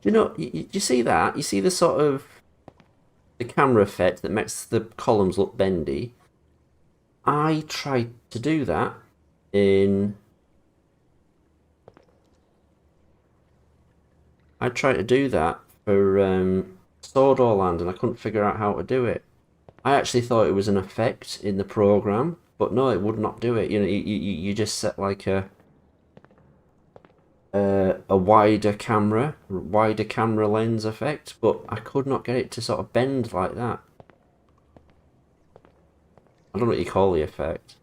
Do you know, you see that? You see the sort of... the camera effect that makes the columns look bendy? I tried to do that in... I tried to do that for Sword Land and I couldn't figure out how to do it. I actually thought it was an effect in the program, but no, it would not do it. You know, you just set like a wider camera lens effect, but I could not get it to sort of bend like that. I don't know what you call the effect,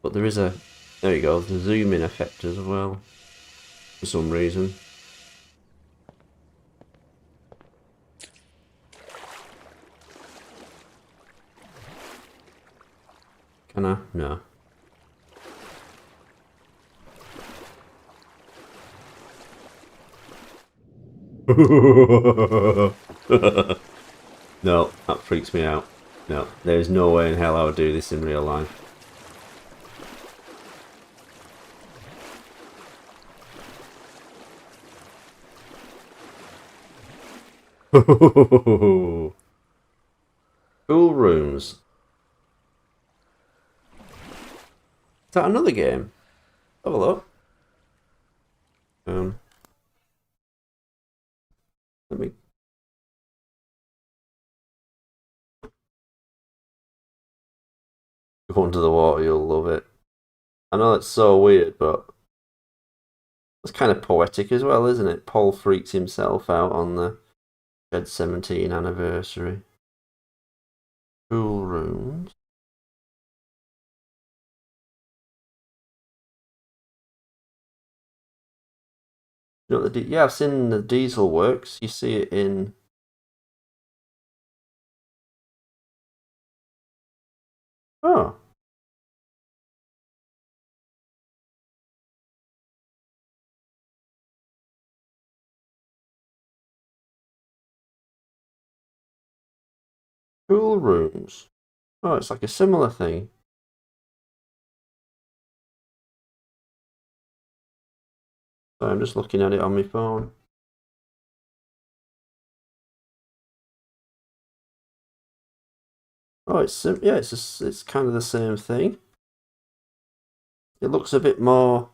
but there is a... There you go, the zoom in effect as well, for some reason. Can I? No. No, that freaks me out. No, there's no way in hell I would do this in real life. Cool rooms. Is that another game? Have a look. Let me... Go under the water, you'll love it. I know it's so weird, but it's kind of poetic as well, isn't it? Paul freaks himself out on the Shed 17 anniversary. Cool rooms. You know what yeah, I've seen the Diesel Works. You see it in... Oh. Cool rooms. Oh, it's like a similar thing. So I'm just looking at it on my phone. Oh, yeah, it's kind of the same thing. It looks a bit more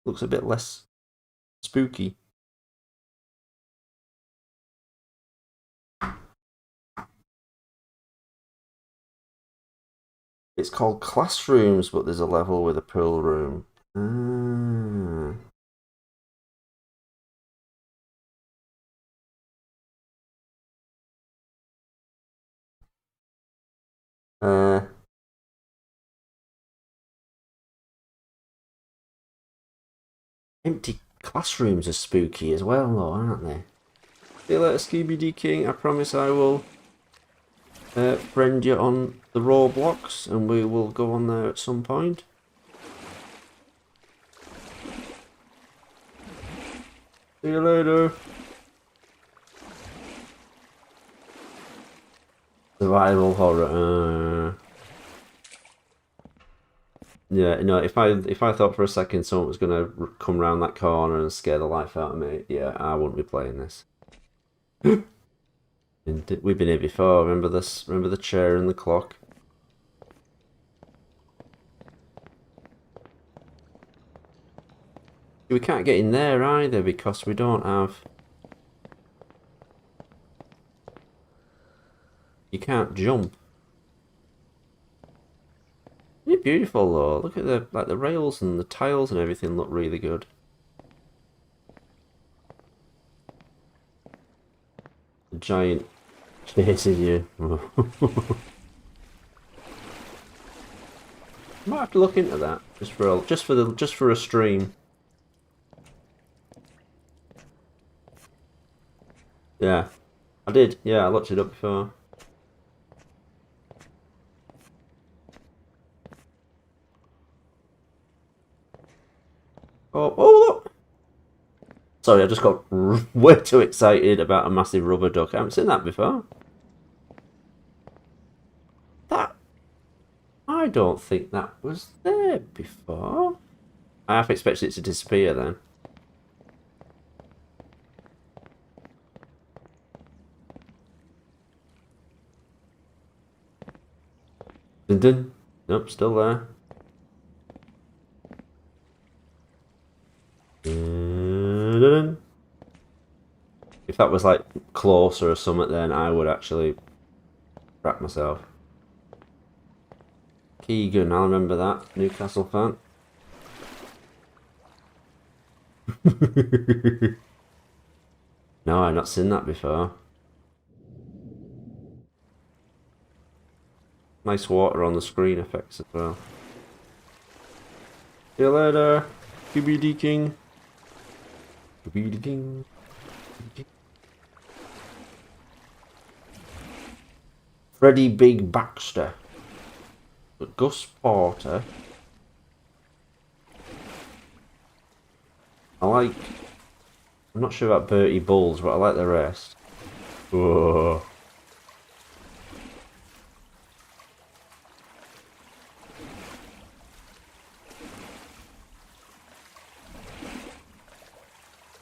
Looks a bit less spooky. It's called Classrooms, but there's a level with a pool room. Ah. Empty classrooms are spooky as well, though, aren't they? See you later, Scooby-Doo King. I promise I will friend you on the Roblox, and we will go on there at some point. See you later. Survival horror. Yeah, no. If I thought for a second someone was gonna come around that corner and scare the life out of me, yeah, I wouldn't be playing this. We've been here before. Remember this? Remember the chair and the clock? We can't get in there either because we don't have. You can't jump. It's beautiful though. Look at the rails and the tiles and everything look really good. The giant chasing you. Might have to look into that just for a stream. Yeah, I did. Yeah, I looked it up before. Oh look! Sorry, I just got way too excited about a massive rubber duck. I haven't seen that before. That I don't think that was there before. I half expected it to disappear then. Dun dun. Nope, still there. Dun dun. If that was like closer or something, then I would actually crap myself. Keegan, I'll remember that. Newcastle fan. No, I've not seen that before. Nice water on the screen effects as well. See you later, QBD King. QBD King. Freddie Big Baxter. Gus Porter. I'm not sure about Bertie Bulls, but I like the rest. Whoa.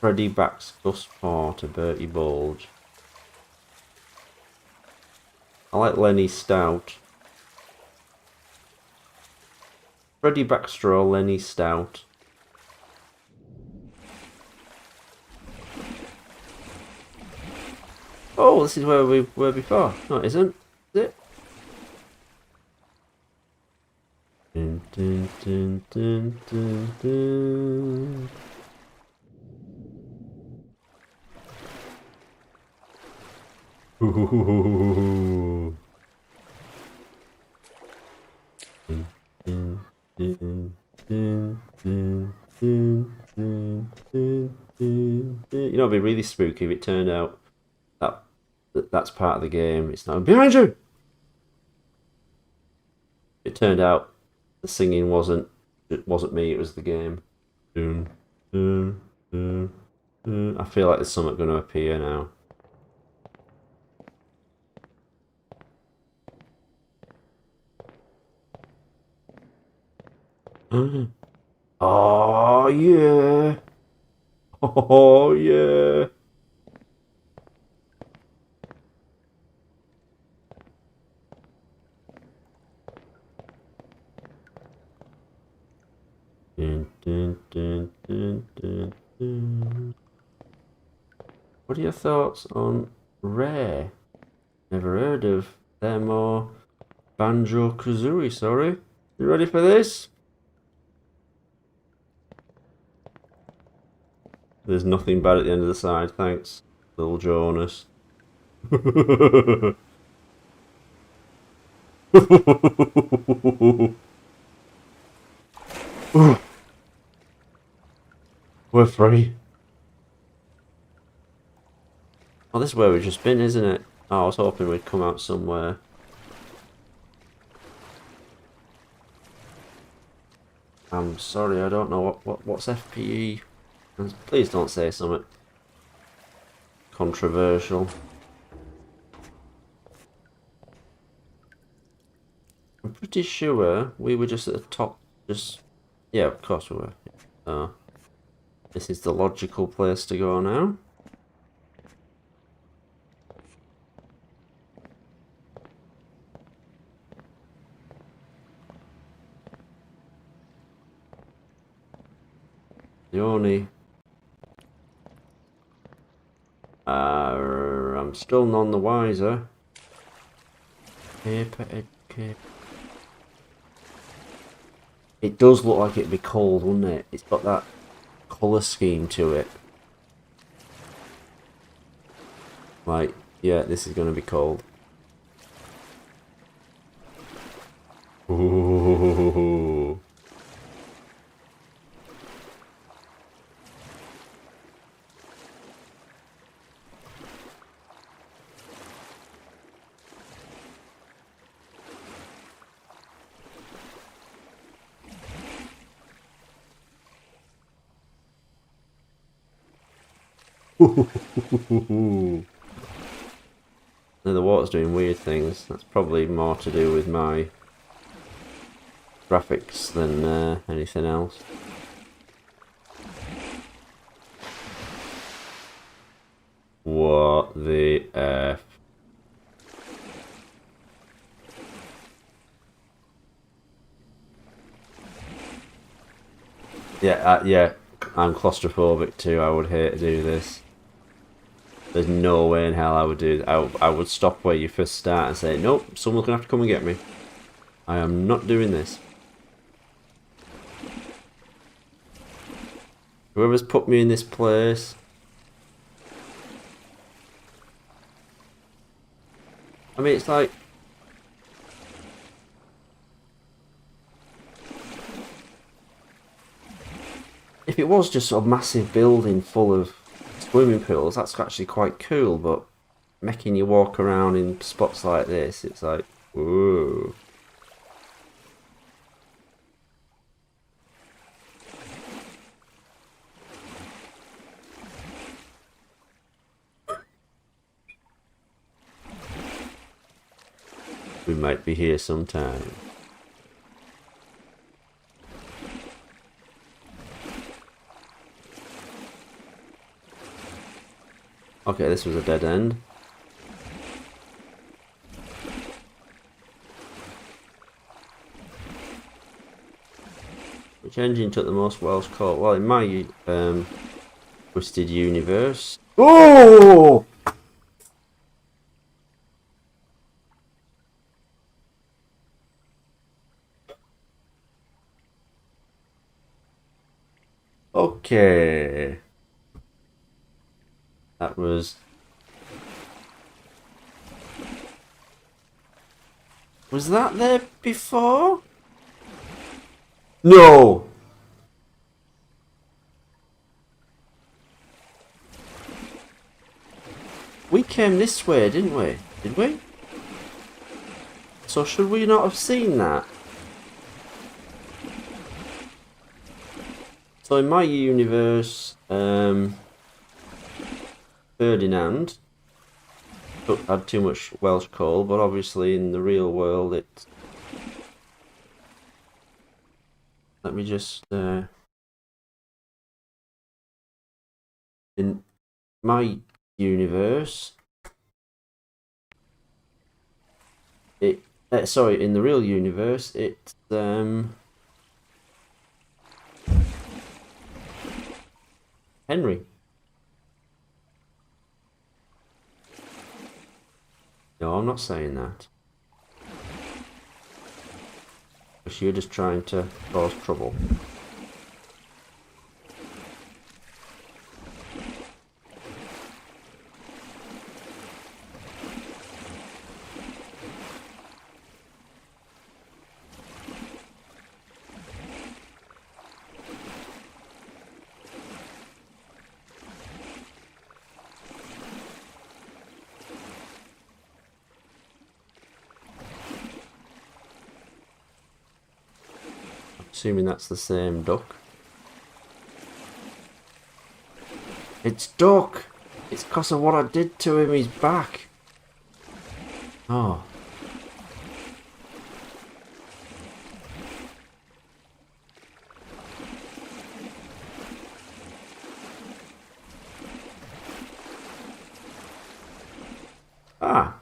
Freddie Bax, Gus Porter, Bertie Bulge. I like Lenny Stout. Freddie Baxter or Lenny Stout. Oh, this is where we were before. No, it isn't. Is it? Dun, dun, dun, dun, dun, dun. Ooh. Dun, dun, dun, dun, dun, dun, dun, dun, dun. You know, it'd be really spooky if it turned out that's part of the game. It's not behind you. It turned out the singing wasn't me. It was the game. Dun, dun, dun, dun. I feel like there's something going to appear now. Oh yeah. Oh yeah. Dun, dun, dun, dun, dun, dun. What are your thoughts on Rare? Never heard of them or Banjo Kazooie, sorry. You ready for this? There's nothing bad at the end of the side, thanks, little Jonas. We're free. Oh, this is where we've just been, isn't it? Oh, I was hoping we'd come out somewhere. I'm sorry, I don't know what's FPE. Please don't say something controversial. I'm pretty sure we were just at the top. Just yeah, of course we were. This is the logical place to go now. The only I'm still none the wiser. Paper educate. It does look like it'd be cold, wouldn't it? It's got that colour scheme to it. Like, yeah, this is gonna be cold. Ooh. Now the water's doing weird things. That's probably more to do with my graphics than anything else. What the F? Yeah, yeah, I'm claustrophobic too. I would hate to do this. There's no way in hell I would do that. I would stop where you first start and say, nope, someone's gonna have to come and get me. I am not doing this. Whoever's put me in this place. I mean, it's like... If it was just a massive building full of swimming pools, that's actually quite cool, but making you walk around in spots like this, it's like, whoa. We might be here sometime. Okay, this was a dead end. Which engine took the most Welsh court? Well, in my Twisted Universe. Oh! Okay. That was... Was that there before? No! We came this way, didn't we? Did we? So should we not have seen that? So in my universe, Ferdinand had too much Welsh coal, but obviously in the real world it... Let me just... in my universe, it... sorry, in the real universe, it... Henry. No, I'm not saying that. Because you're just trying to cause trouble. Assuming that's the same duck. It's Duck! It's because of what I did to him, he's back. Oh. Ah.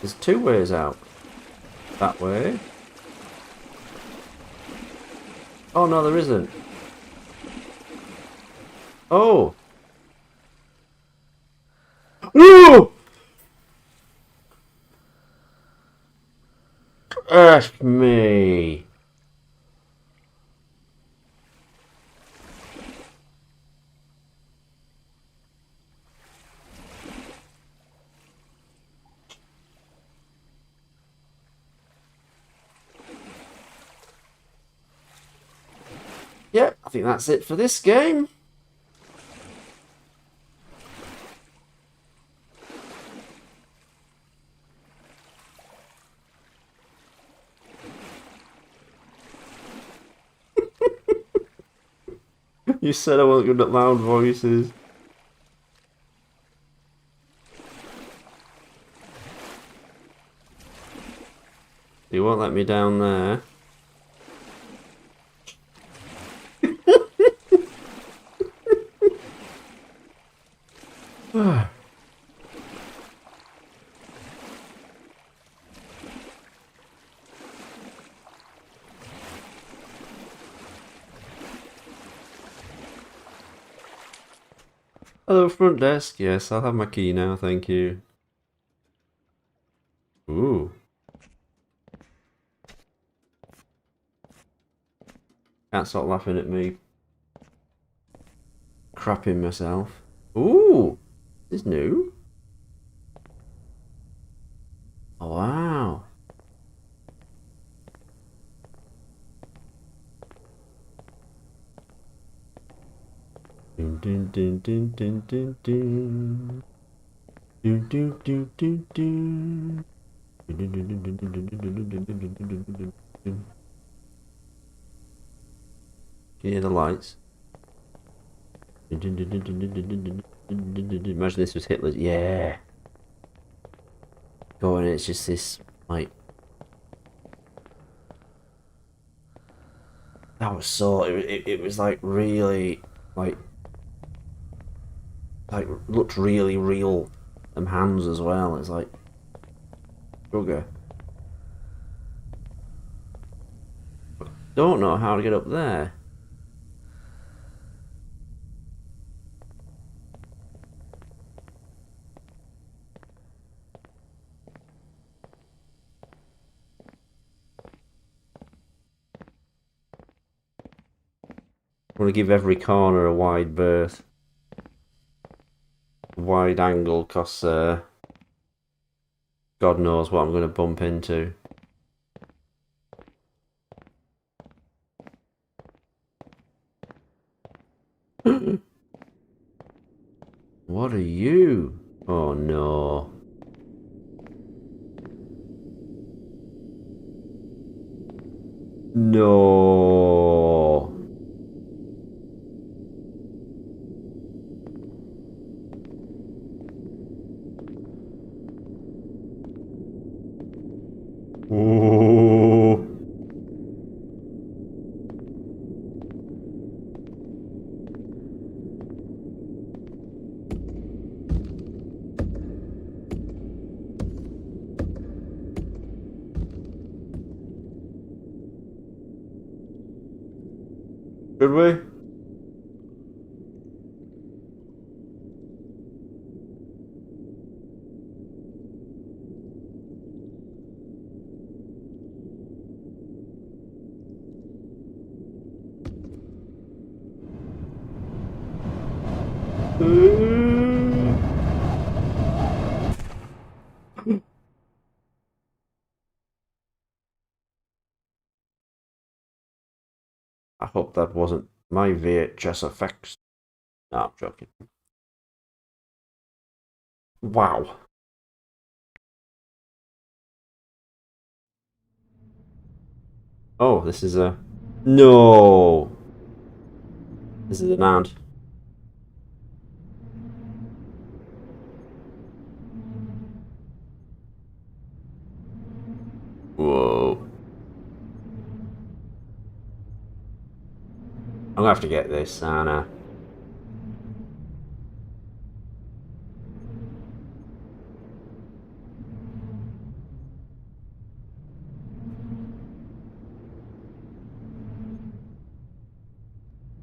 There's two ways out. That way. Oh no, there isn't. Oh! Woo! Ask me. Yeah, I think that's it for this game. You said I wasn't good at loud voices. You won't let me down there. Hello, front desk. Yes, I'll have my key now, thank you. Ooh. Can't stop laughing at me. Crapping myself. Ooh! This is new. Oh, wow. Dun dun dun dun dun dun dun. Dun dun dun dun dun. Dun dun dun dun dun dun dun dun dun dun dun dun dun dun. Can you hear the lights? Dun dun dun dun dun dun dun dun dun dun dun dun. Imagine this was Hitler's. Yeah. Go on, it's just this, like. That was so. It was like really, like looked really real. Them hands as well. It's like sugar. Don't know how to get up there. I want to give every corner a wide berth, wide angle, cause God knows what I'm going to bump into. What are you? Oh no. No. Oh. Should we? I hope that wasn't my VHS effects. No, I'm joking. Wow. Oh, this is a... No! This is an ant. Whoa. I'm gonna have to get this, Anna.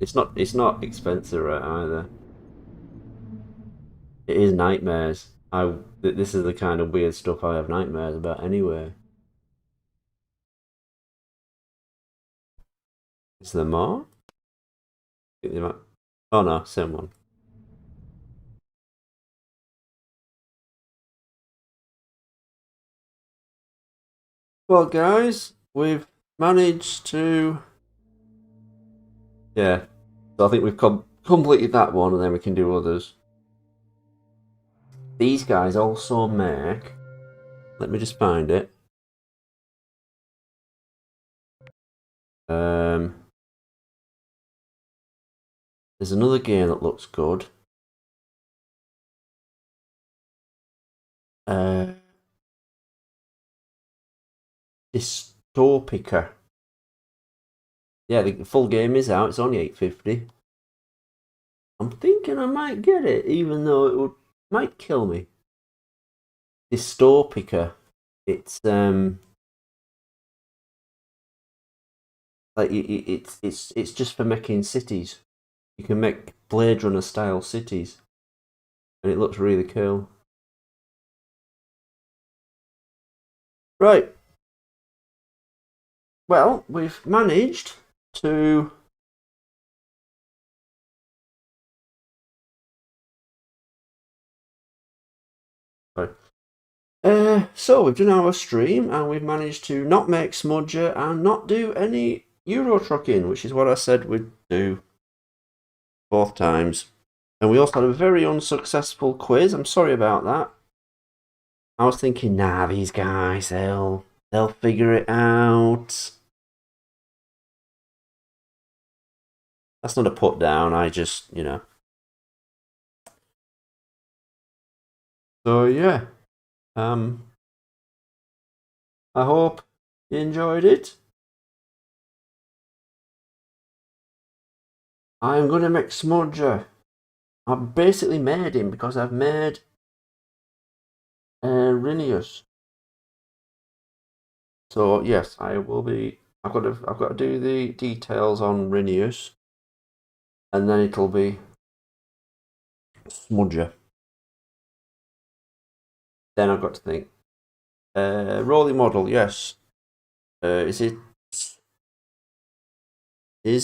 It's not expensive either. It is nightmares. This is the kind of weird stuff I have nightmares about anyway. Is there more? Oh no, same one. Well, guys, we've managed to... Yeah. So I think we've completed that one, and then we can do others. These guys also make... Let me just find it. There's another game that looks good. Dystopica. Yeah, the full game is out. It's only $8.50. I'm thinking I might get it, even though might kill me. Dystopica. It's like it's just for making cities. You can make Blade Runner style cities, and it looks really cool. Right. Well, we've managed to... Sorry. So we've done our stream, and we've managed to not make Smudger and not do any Euro trucking, which is what I said we'd do both times. And we also had a very unsuccessful quiz. I'm sorry about that. I was thinking, nah, these guys, they'll figure it out. That's not a put down. I just, So yeah, I hope you enjoyed it. I'm gonna make Smudger. I've basically made him because I've made Rinius. So yes, I will be. I've got to do the details on Rinius, and then it'll be Smudger. Then I've got to think. Rolling model, yes. Is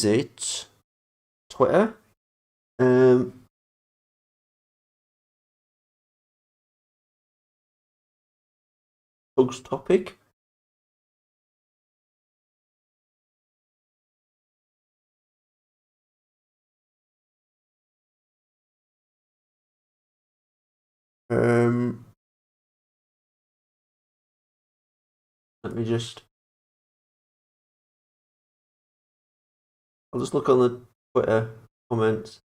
it Twitter? Bugs topic. Let me just. I'll just look on the Twitter comments.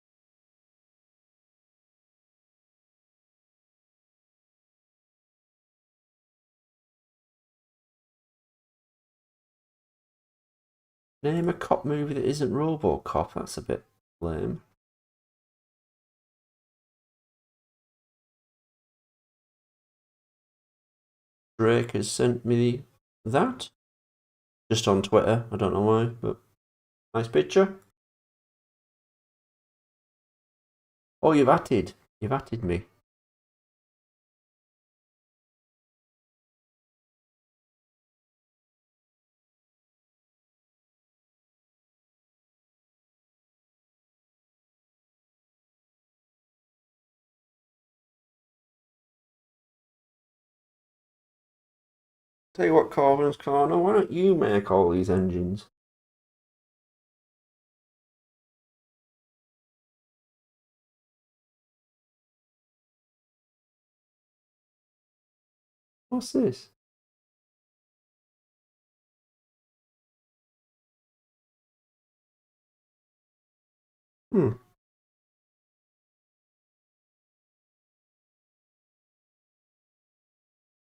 Name a cop movie that isn't RoboCop. That's a bit lame. Drake has sent me that. Just on Twitter. I don't know why, but nice picture. Oh, you've added me. Tell you what, Corvin's Corner, why don't you make all these engines? What's this? Hmm.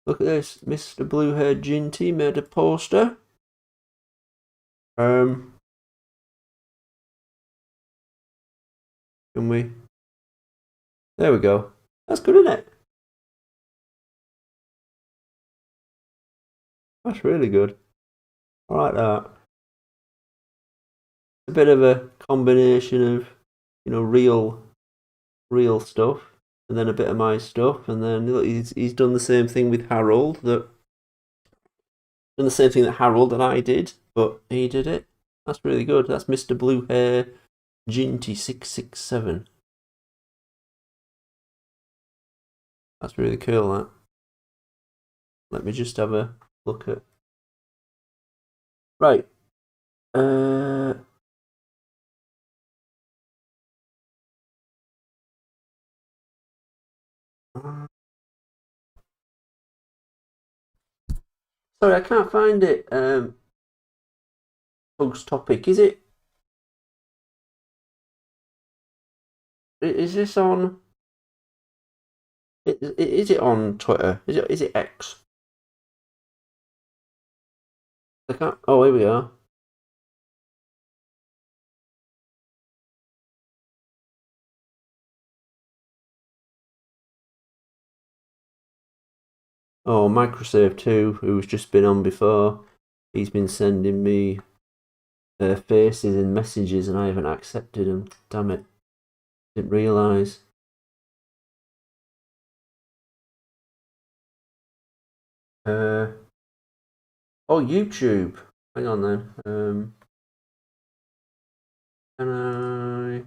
Look at this. Mr. Blue-haired Ginty made a poster. Can we? There we go. That's good, isn't it? That's really good. I like that. A bit of a combination of, real stuff, and then a bit of my stuff, and then look, he's done the same thing with Harold that Harold and I did, but he did it. That's really good. That's Mr. Blue Hair Ginty 667. That's really cool. That. Let me just have a look at. Right. Sorry, I can't find it. Bugs topic. Is this on? Is it on Twitter? Is it X? I can't. Oh, here we are. Oh, Microsave 2, who's just been on before, he's been sending me faces and messages, and I haven't accepted them. Damn it! Didn't realise. Oh, YouTube. Hang on then. Can I?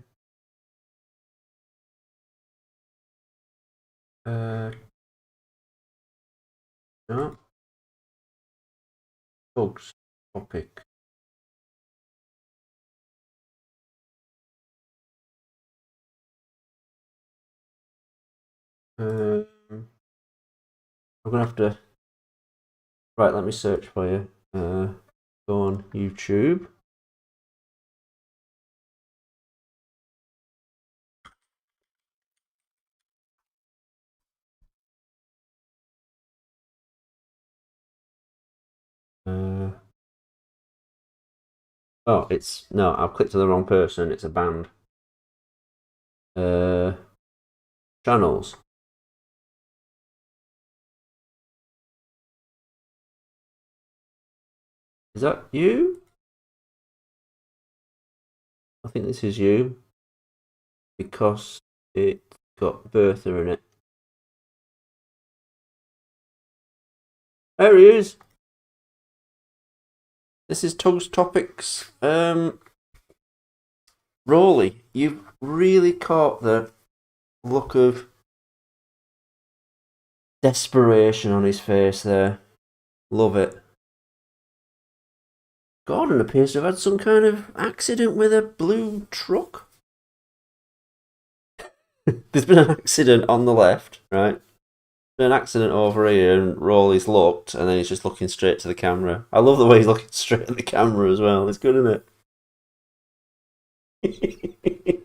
No. Bugs topic. I'm gonna have to. Right, let me search for you. Go on YouTube. Oh, it's no. I've clicked on the wrong person. It's a band. Channels. Is that you? I think this is you because it got Bertha in it. There he is. This is Tugs Topics. Rolly, you've really caught the look of desperation on his face there. Love it. Gordon appears to have had some kind of accident with a blue truck. There's been an accident on the left, right? An accident over here, and Rolly's looked, and then he's just looking straight to the camera. I love the way he's looking straight at the camera as well. It's good, isn't it?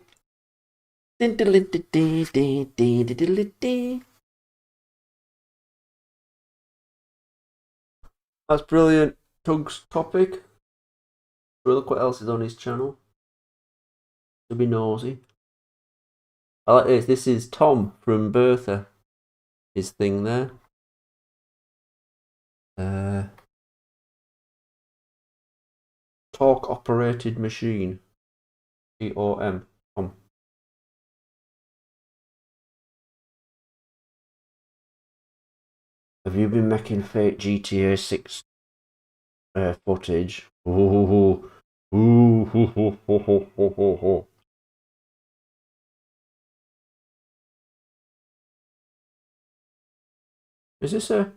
That's brilliant. Tug's topic. Look what else is on his channel. To be nosy. I like this. This is Tom from Bertha. His thing there. Torque operated machine. TOM. Tom. Have you been making fake GTA 6 footage? Ooh. Ooh. Is this a...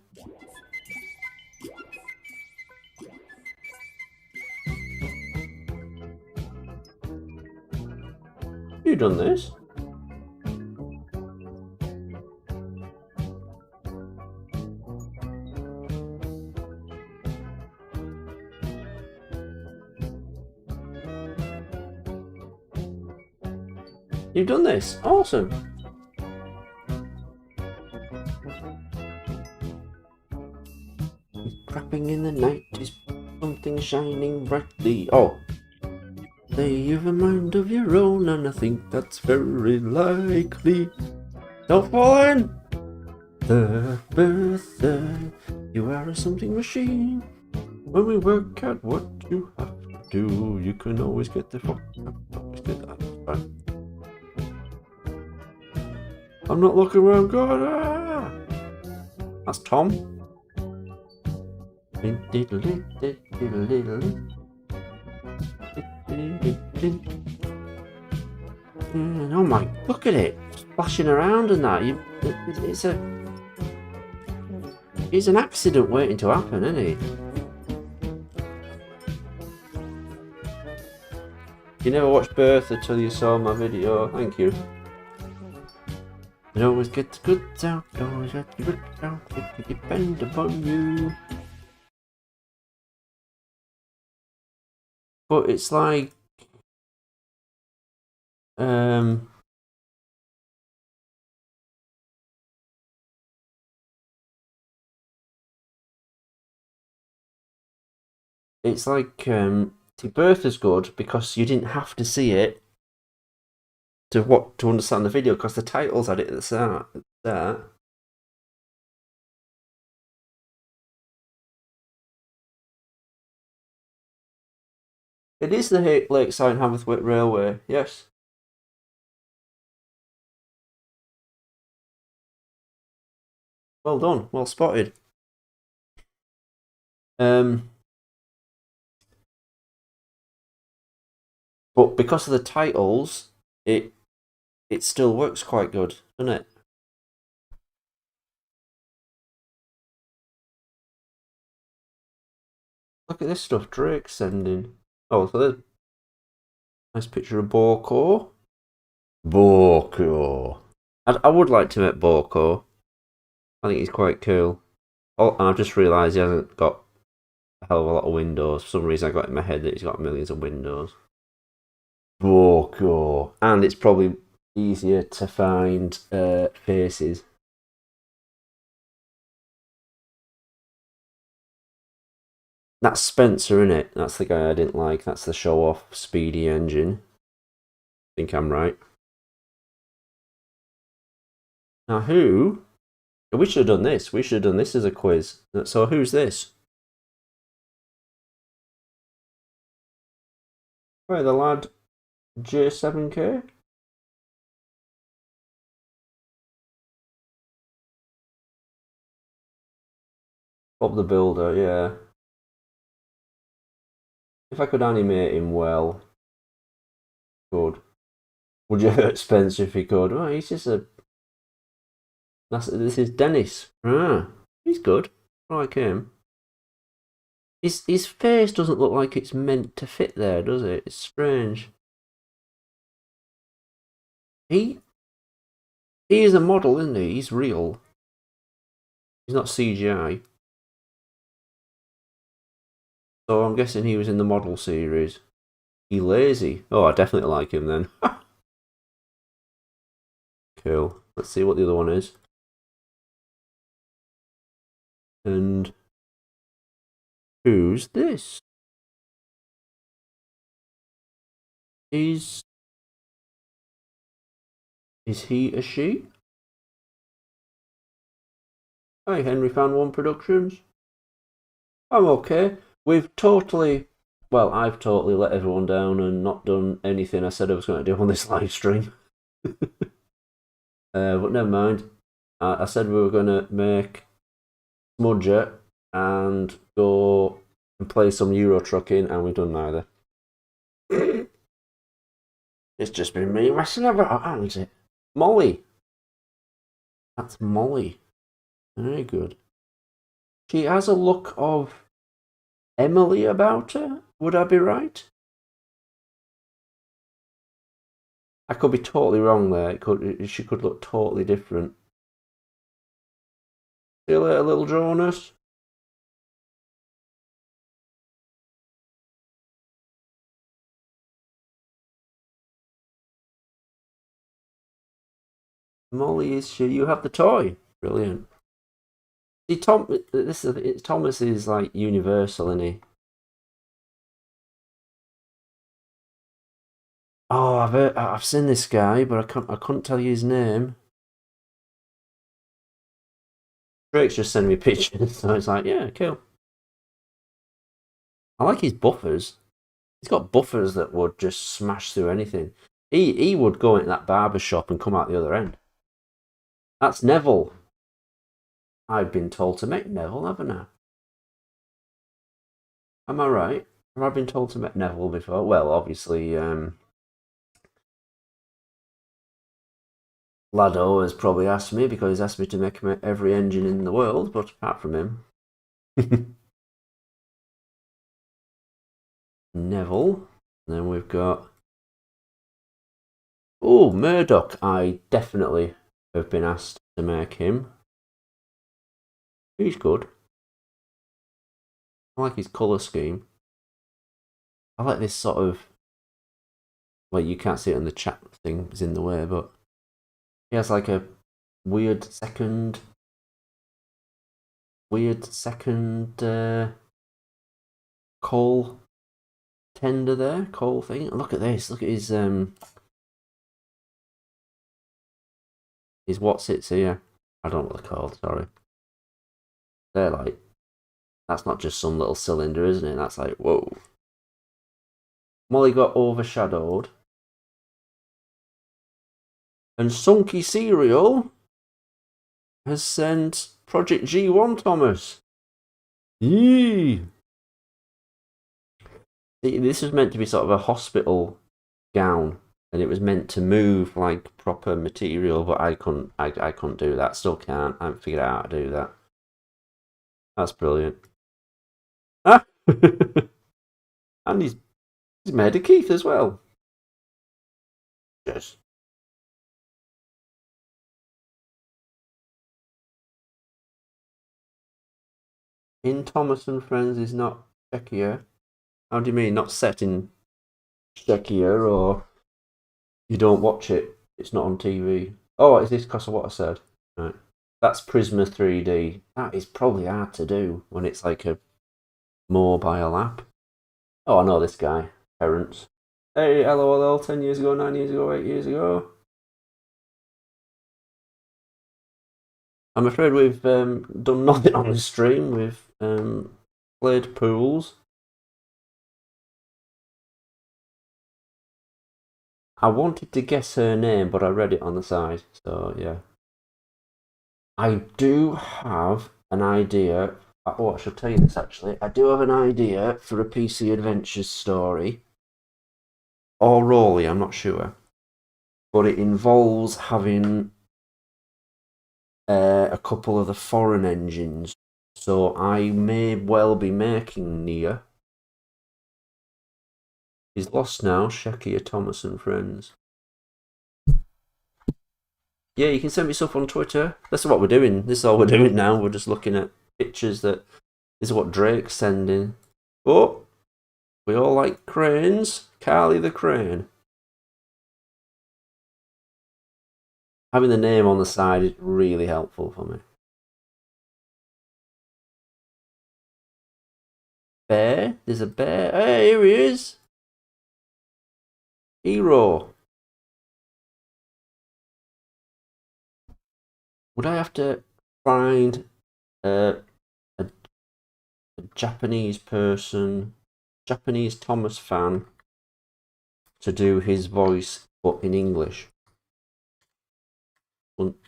You done this? You've done this? Awesome. Trapping in the night is something shining brightly. Oh. Say you've a mind of your own, and I think that's very likely. Don't fall in! The birthday, you are a something machine. When we work out what you have to do, you can always get the fuck up. Always get that. Fine. I'm not looking where I'm going. Ah! That's Tom. Oh my, look at it, splashing around and that. It's an accident waiting to happen, isn't it? You never watched Birth until you saw my video. Thank you. You always get the goods out, always get the goods out, we can depend upon you. But it's like, Birth is good because you didn't have to see it to understand the video, because the titles had it at the start. It is the Lakeside Hammersmith Railway, yes. Well done, well spotted. But because of the titles, it still works quite good, doesn't it? Look at this stuff Drake's sending. Oh, so there's a nice picture of Borko. I would like to meet Borko. I think he's quite cool. Oh, and I've just realised he hasn't got a hell of a lot of windows. For some reason I got in my head that he's got millions of windows. Borko. And it's probably easier to find faces. That's Spencer, innit? That's the guy I didn't like. That's the show-off speedy engine. I think I'm right. Now who? We should have done this. We should have done this as a quiz. So who's this? Right, the lad J7K? Bob the Builder, yeah. If I could animate him well, good. Would you hurt Spencer if he could? Oh, he's just a... This is Dennis. Ah, he's good. I like him. His face doesn't look like it's meant to fit there, does it? It's strange. He is a model, isn't he? He's real. He's not CGI. So I'm guessing he was in the model series. He lazy. Oh, I definitely like him then. Cool. Let's see what the other one is. And who's this? Is he a she? Hi, Henry Fan One Productions. I'm okay. I've totally let everyone down and not done anything I said I was going to do on this live stream. But never mind. I said we were going to make smudge it, and go and play some Euro trucking, and we've done neither. It's just been me messing about, hasn't it? Molly. That's Molly. Very good. She has a look of Emily about her. Would I be right? I could be totally wrong there. She could look totally different. See you later, little Jonas. Molly, is she? You have the toy. Brilliant. See, Thomas is like universal, isn't he? Oh, I've seen this guy, but I couldn't tell you his name. Drake's just sending me pictures, so it's like, yeah, cool. I like his buffers. He's got buffers that would just smash through anything. He would go into that barber shop and come out the other end. That's Neville. I've been told to make Neville, haven't I? Am I right? Have I been told to make Neville before? Well, obviously, Lado has probably asked me because he's asked me to make every engine in the world, but apart from him. Neville. And then we've got... Oh, Murdoch. I definitely have been asked to make him. He's good. I like his colour scheme. I like this sort of... Well, you can't see it on the chat thing, it's in the way, but... He has like a weird second coal tender there, coal thing. Look at this. Look at his what's it's here. I don't know what they're called. Sorry. They're like, that's not just some little cylinder, isn't it? That's like, whoa. Molly got overshadowed. And Sunky Cereal has sent Project G1 Thomas. Yee! This was meant to be sort of a hospital gown, and it was meant to move like proper material, but I couldn't do that. Still can't. I haven't figured out how to do that. That's brilliant. Ah! And he's made a Keith as well. Yes. In Thomas and Friends is not Czechia. How do you mean? Not set in Czechia, or you don't watch it? It's not on TV. Oh, is this because of what I said? Right. That's Prisma 3D. That is probably hard to do when it's like a mobile app. Oh, I know this guy. Terence. Hey, LOL, 10 years ago, 9 years ago, 8 years ago. I'm afraid we've done nothing on the stream. We've played pools. I wanted to guess her name, but I read it on the side, so yeah. I do have an idea. Oh, I should tell you this actually. I do have an idea for a PC Adventures story. Or Rolly, I'm not sure. But it involves having a couple of the foreign engines. So I may well be making Nia. He's lost now, Shekia Thomas and friends. Yeah, you can send me stuff on Twitter. That's what we're doing. This is all we're doing now. We're just looking at pictures that... This is what Drake's sending. Oh! We all like cranes. Carly the crane. Having the name on the side is really helpful for me. Bear? There's a bear. Hey, here he is. Hero. Would I have to find a Japanese person, Japanese Thomas fan, to do his voice but in English?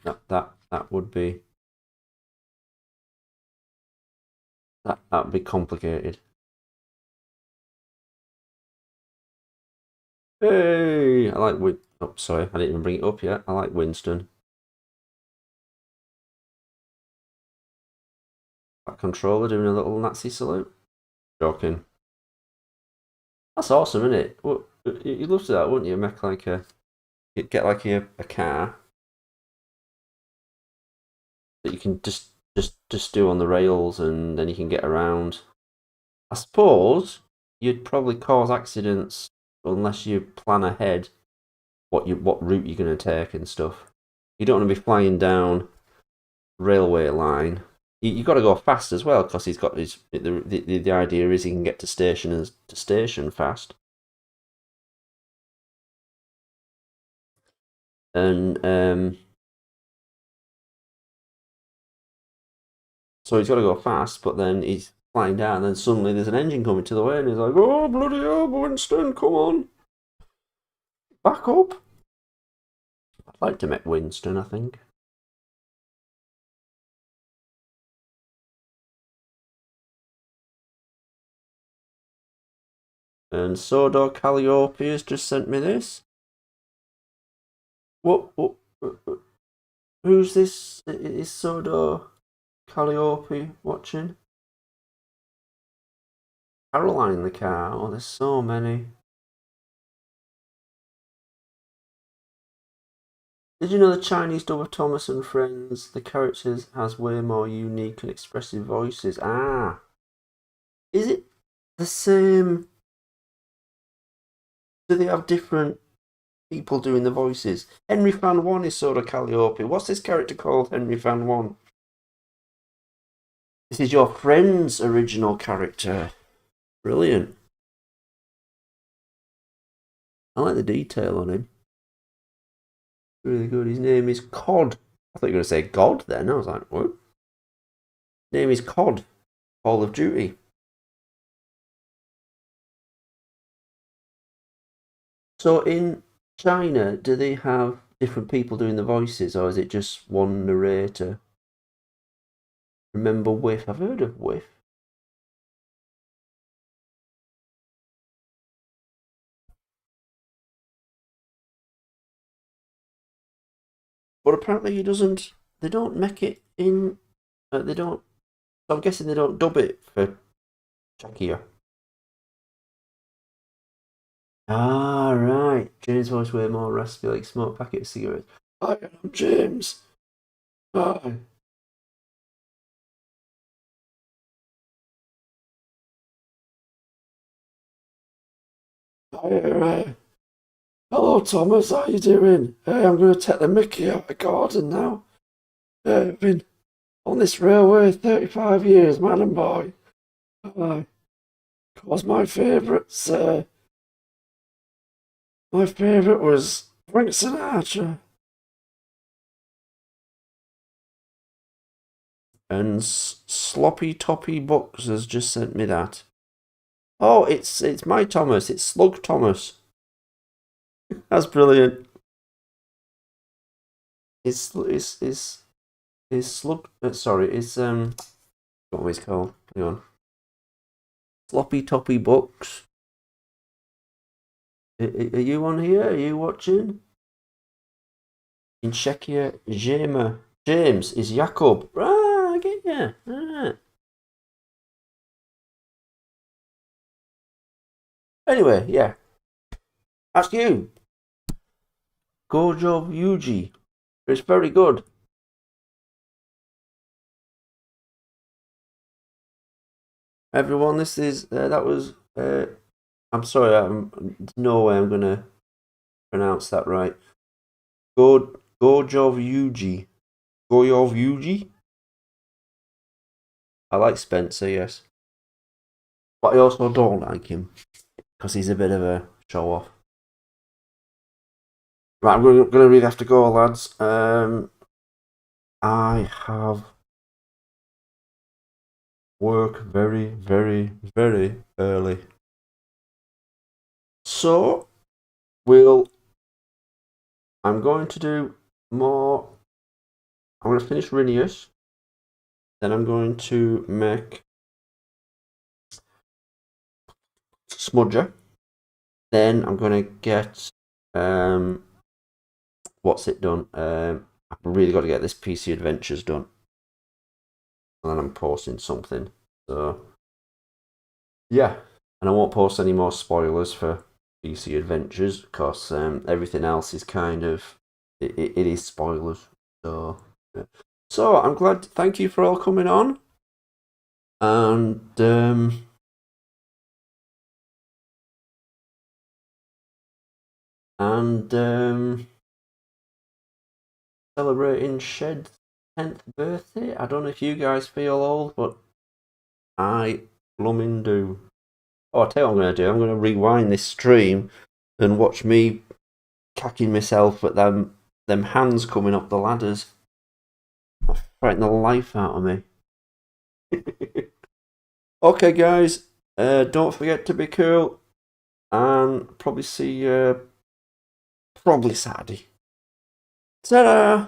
That would be... That'd be complicated. Hey, I like Win. Oh, sorry, I didn't even bring it up yet. I like Winston. That controller doing a little Nazi salute. Joking. That's awesome, isn't it? Well, you'd love to that, wouldn't you? Make like get like a car that you can just do on the rails, and then you can get around. I suppose you'd probably cause accidents unless you plan ahead what route you're going to take and stuff. You don't want to be flying down railway line. You got to go fast as well because he's got his. The idea is he can get to station fast. And so he's got to go fast, but then he's flying down, and then suddenly there's an engine coming to the way, and he's like, "Oh bloody hell, Winston, come on, back up!" I'd like to meet Winston, I think. And Sodor Calliope has just sent me this. What? Who's this? Is Sodor Calliope watching? Caroline in the car. Oh, there's so many. Did you know the Chinese dub of Thomas and Friends? The characters has way more unique and expressive voices. Ah, is it the same? Do they have different people doing the voices? Henry Fan One is Sodor Calliope. What's this character called? Henry Fan One. This is your friend's original character. Brilliant. I like the detail on him. Really good. His name is Cod. I thought you were going to say God then. I was like, what? His name is Cod. Call of Duty. So in China, do they have different people doing the voices, or is it just one narrator? Remember Whiff? I've heard of Whiff. But apparently he doesn't. They don't make it in. They don't. So I'm guessing they don't dub it for Czechia. Ah, right. James' voice way more raspy, like smoke packet cigarettes. Hi, I'm James. Hi. Hi, hello, Thomas. How you doing? Hey, I'm going to take the Mickey out of Gordon now. I've been on this railway 35 years, man and boy. Of course, my favourite was Frank Sinatra. And Sloppy Toppy Books has just sent me that. Oh, it's my Thomas. It's Slug Thomas. That's brilliant. It's Slug. Sorry, it's what was it called? Hang on. Sloppy Toppy Books. Are you on here? Are you watching? In Czechia, James is Jakob. Ah, I get ya. Ah. Anyway, yeah. Ask you. Gojo Yuji. It's very good. Everyone, this is that was. I'm sorry. No way I'm gonna pronounce that right. Gojo Yuji. Gojo Yuji. I like Spencer, yes, but I also don't like him because he's a bit of a show off. Right, I'm going to really have to go, lads. I have work very, very, very early. So, I'm going to do more. I'm going to finish Rinius. Then I'm going to make Smudger. Then I'm going to get, what's it done? I've really got to get this PC Adventures done. And then I'm posting something. So, yeah. And I won't post any more spoilers for PC Adventures because everything else is kind of, it is spoilers. So, yeah. So I'm glad, thank you for all coming on. And celebrating Shed's 10th birthday. I don't know if you guys feel old, but I blooming do. Oh, I'll tell you what I'm going to do. I'm going to rewind this stream and watch me cacking myself at them hands coming up the ladders. That's frightening the life out of me. Okay, guys. Don't forget to be cool. And probably see you probably Saturday. Ta-da!